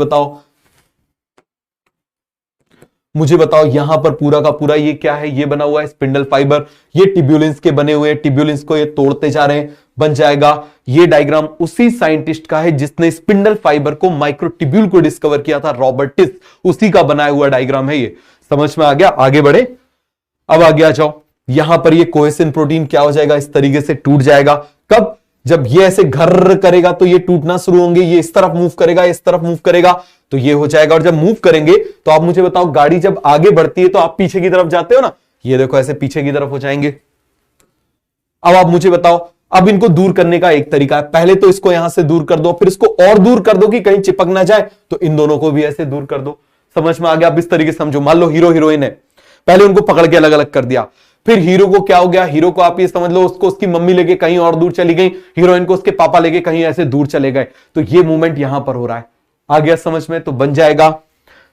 बताओ, यहां पर पूरा का पूरा ये क्या है? ये बना हुआ है स्पिंडल फाइबर। ये ट्यूब्यूलेंस के बने हुए हैं, ट्यूब्यूलेंस को ये तोड़ते जा रहे हैं, बन जाएगा। ये डायग्राम उसी साइंटिस्ट का है जिसने स्पिंडल फाइबर को, माइक्रोट्यूब्यूल को डिस्कवर किया था, रॉबर्टिस, उसी का बनाया हुआ डायग्राम है ये। समझ में आ गया? आगे बढ़े, अब आगे आ जाओ। यहां पर ये कोहेसिन प्रोटीन क्या हो जाएगा? इस तरीके से टूट जाएगा। कब? जब ये ऐसे घर करेगा तो ये टूटना शुरू होंगे, ये इस तरफ मूव करेगा, इस तरफ मूव करेगा, तो ये हो जाएगा। और जब मूव करेंगे तो आप मुझे बताओ, गाड़ी जब आगे बढ़ती है तो आप पीछे की तरफ जाते हो ना, ये देखो ऐसे पीछे की तरफ हो जाएंगे। अब आप मुझे बताओ, अब इनको दूर करने का एक तरीका है, पहले तो इसको यहां से दूर कर दो, फिर इसको और दूर कर दो कि कहीं चिपक ना जाए, तो इन दोनों को भी ऐसे दूर कर दो। समझ में आ गया? अब इस तरीके से समझो, मान लो हीरो हीरोइन है, पहले उनको पकड़ के अलग अलग कर दिया, फिर हीरो को क्या हो गया, हीरो को आप ये समझ लो उसको उसकी मम्मी लेके कहीं और दूर चली गई, हीरोइन को उसके पापा लेके कहीं ऐसे दूर चले गए, तो ये मूवमेंट यहां पर हो रहा है। आ गया समझ में? तो बन जाएगा।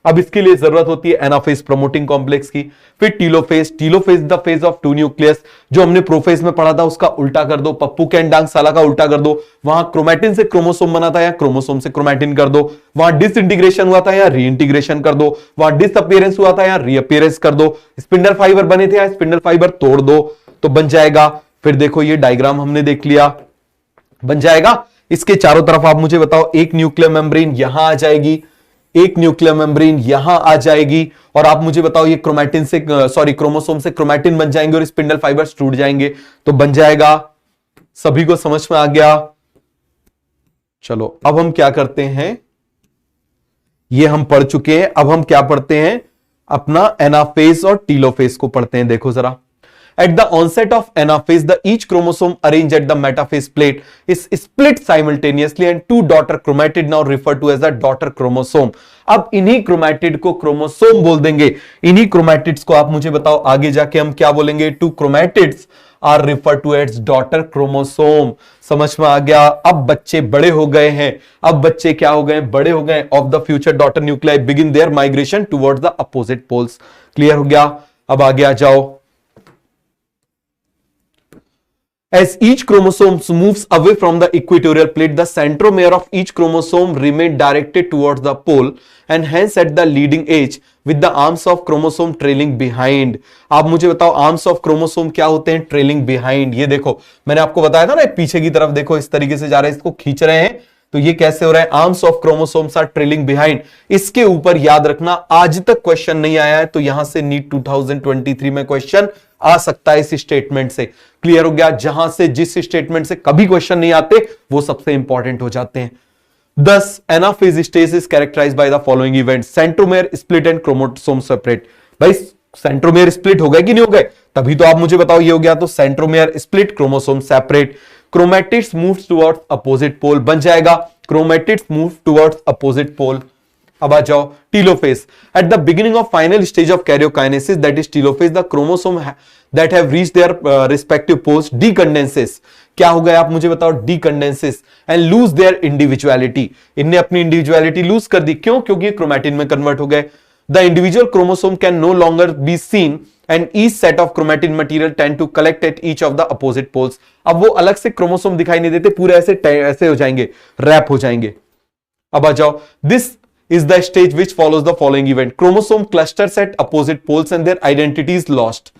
अब इसके लिए जरूरत होती है एनाफेज प्रमोटिंग कॉम्प्लेक्स की। फिर telophase, telophase the phase of two nucleus, जो हमने प्रोफेज में पढ़ा था उसका उल्टा कर दो, पप्पू के डांग साला का उल्टा कर दो, वहां क्रोमैटिन से क्रोमोसोम बना था या क्रोमोसोम से क्रोमैटिन कर दो, वहां डिसइंटीग्रेशन हुआ था या रीइंटीग्रेशन कर दो, वहां डिसअपियरेंस हुआ था या रीअपियरेंस कर दो, स्पिंडल फाइबर बने थे या स्पिंडल फाइबर तोड़ दो, तो बन जाएगा। फिर देखो ये डायग्राम हमने देख लिया, बन जाएगा। इसके चारों तरफ आप मुझे बताओ, एक न्यूक्लियर मेम्ब्रेन यहां आ जाएगी, एक न्यूक्लियर मेम्ब्रेन यहां आ जाएगी, और आप मुझे बताओ ये क्रोमैटिन से क्रोमोसोम से क्रोमैटिन बन जाएंगे और स्पिंडल फाइबर्स टूट जाएंगे, तो बन जाएगा। सभी को समझ में आ गया? चलो अब हम क्या करते हैं, ये हम पढ़ चुके हैं, अब हम क्या पढ़ते हैं, अपना एनाफेज और टीलोफेज को पढ़ते हैं। देखो जरा, at the onset of anaphase, each chromosome arranged at the metaphase plate is split simultaneously and two daughter chromatid now referred to as the daughter chromosome. अब इन्हीं क्रोमैटिड को क्रोमोसोम बोल देंगे। इन्हीं क्रोमैटिड्स को आप मुझे बताओ आगे जाके हम क्या बोलेंगे, two chromatids are refer to as daughter chromosome. समझ में आ गया? अब बच्चे बड़े हो गए हैं, अब बच्चे क्या हो गए, बड़े हो गए। Of the future daughter nuclei begin their migration towards the opposite poles. Clear हो गया? अब आगे आ जाओ। As each chromosome moves away from the equatorial plate, the centromere of each chromosome remain directed towards the pole and hence at the leading edge with the arms of chromosome trailing behind. आप मुझे बताओ arms of chromosome क्या होते हैं? trailing behind। ये देखो मैंने आपको बताया था ना, पीछे की तरफ देखो इस तरीके से जा रहे हैं, इसको खींच रहे हैं, तो ये कैसे हो रहा है, arms of chromosomes are trailing behind. इसके ऊपर याद रखना आज तक क्वेश्चन नहीं आया है, तो यहां से नीट 2023 में क्वेश्चन आ सकता है इस स्टेटमेंट से। क्लियर हो गया? जहां से जिस स्टेटमेंट से कभी क्वेश्चन नहीं आते वो सबसे इंपॉर्टेंट हो जाते हैं। Thus, anaphase stage is characterized by the following events: centromere split and chromosome separate। भाई सेंट्रोमेयर स्प्लिट हो गए कि नहीं हो गए? तभी तो आप मुझे बताओ ये हो गया, तो centromere split, chromosome separate, chromatids moves towards opposite pole, बन जाएगा chromatids move towards opposite pole. अब आ जाओ telophase. At the beginning of final stage of karyokinesis, that is telophase, the chromosome that have reached their respective poles decondenses. क्या हो गया आप मुझे बताओ? Decondenses and lose their individuality. इनने अपनी इंडिविजुअलिटी लूज कर दी। क्यों? क्योंकि क्रोमैटिन में कन्वर्ट हो गए। The individual chromosome can no longer be seen and each set of chromatin material tend to collect at each of the opposite poles। अब वो अलग से क्रोमोसोम दिखाई नहीं देते, पूरे ऐसे हो जाएंगे, रैप हो जाएंगे। अब आ जाओ, this is the stage which follows the following event: chromosome clusters at opposite poles and their identity is lost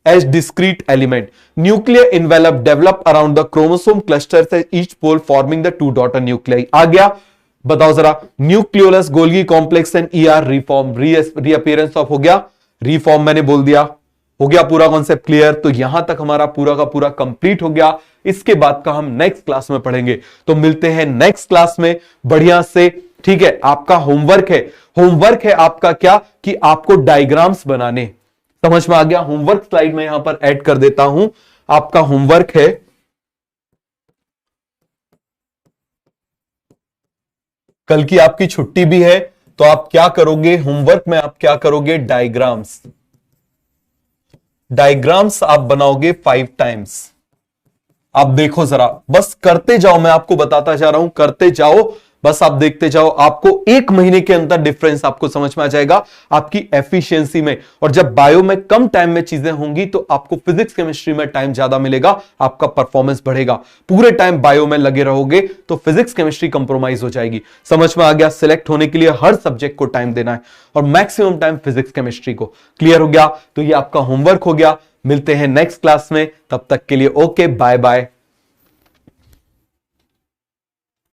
as discrete element. Nuclear envelope develop around the chromosome clusters at each pole forming the two daughter nuclei। आ गया? बताओ जरा, nucleolus, Golgi complex and ER reform, reappearance of हो गया, रिफॉर्म मैंने बोल दिया, हो गया पूरा कॉन्सेप्ट क्लियर। तो यहां तक हमारा पूरा का पूरा कंप्लीट हो गया। इसके बाद का हम नेक्स्ट क्लास में पढ़ेंगे, तो मिलते हैं नेक्स्ट क्लास में बढ़िया से। ठीक है, आपका होमवर्क है, होमवर्क है आपका क्या, कि आपको डायग्राम्स बनाने। समझ में आ गया? होमवर्क स्लाइड में यहां पर ऐड कर देता हूं, आपका होमवर्क है, कल की आपकी छुट्टी भी है, तो आप क्या करोगे होमवर्क में, आप क्या करोगे, डायग्राम्स, डायग्राम्स आप बनाओगे 5 टाइम्स। आप देखो जरा, बस करते जाओ, मैं आपको बताता जा रहा हूं, करते जाओ, बस आप देखते जाओ, आपको 1 महीने के अंदर डिफरेंस आपको समझ में आ जाएगा आपकी एफिशिएंसी में। और जब बायो में कम टाइम में चीजें होंगी तो आपको फिजिक्स केमिस्ट्री में टाइम ज्यादा मिलेगा, आपका परफॉर्मेंस बढ़ेगा। पूरे टाइम बायो में लगे रहोगे तो फिजिक्स केमिस्ट्री कंप्रोमाइज हो जाएगी। समझ में आ गया? सिलेक्ट होने के लिए हर सब्जेक्ट को टाइम देना है और मैक्सिमम टाइम फिजिक्स केमिस्ट्री को। क्लियर हो गया? तो ये आपका होमवर्क हो गया। मिलते हैं नेक्स्ट क्लास में, तब तक के लिए ओके, बाय बाय।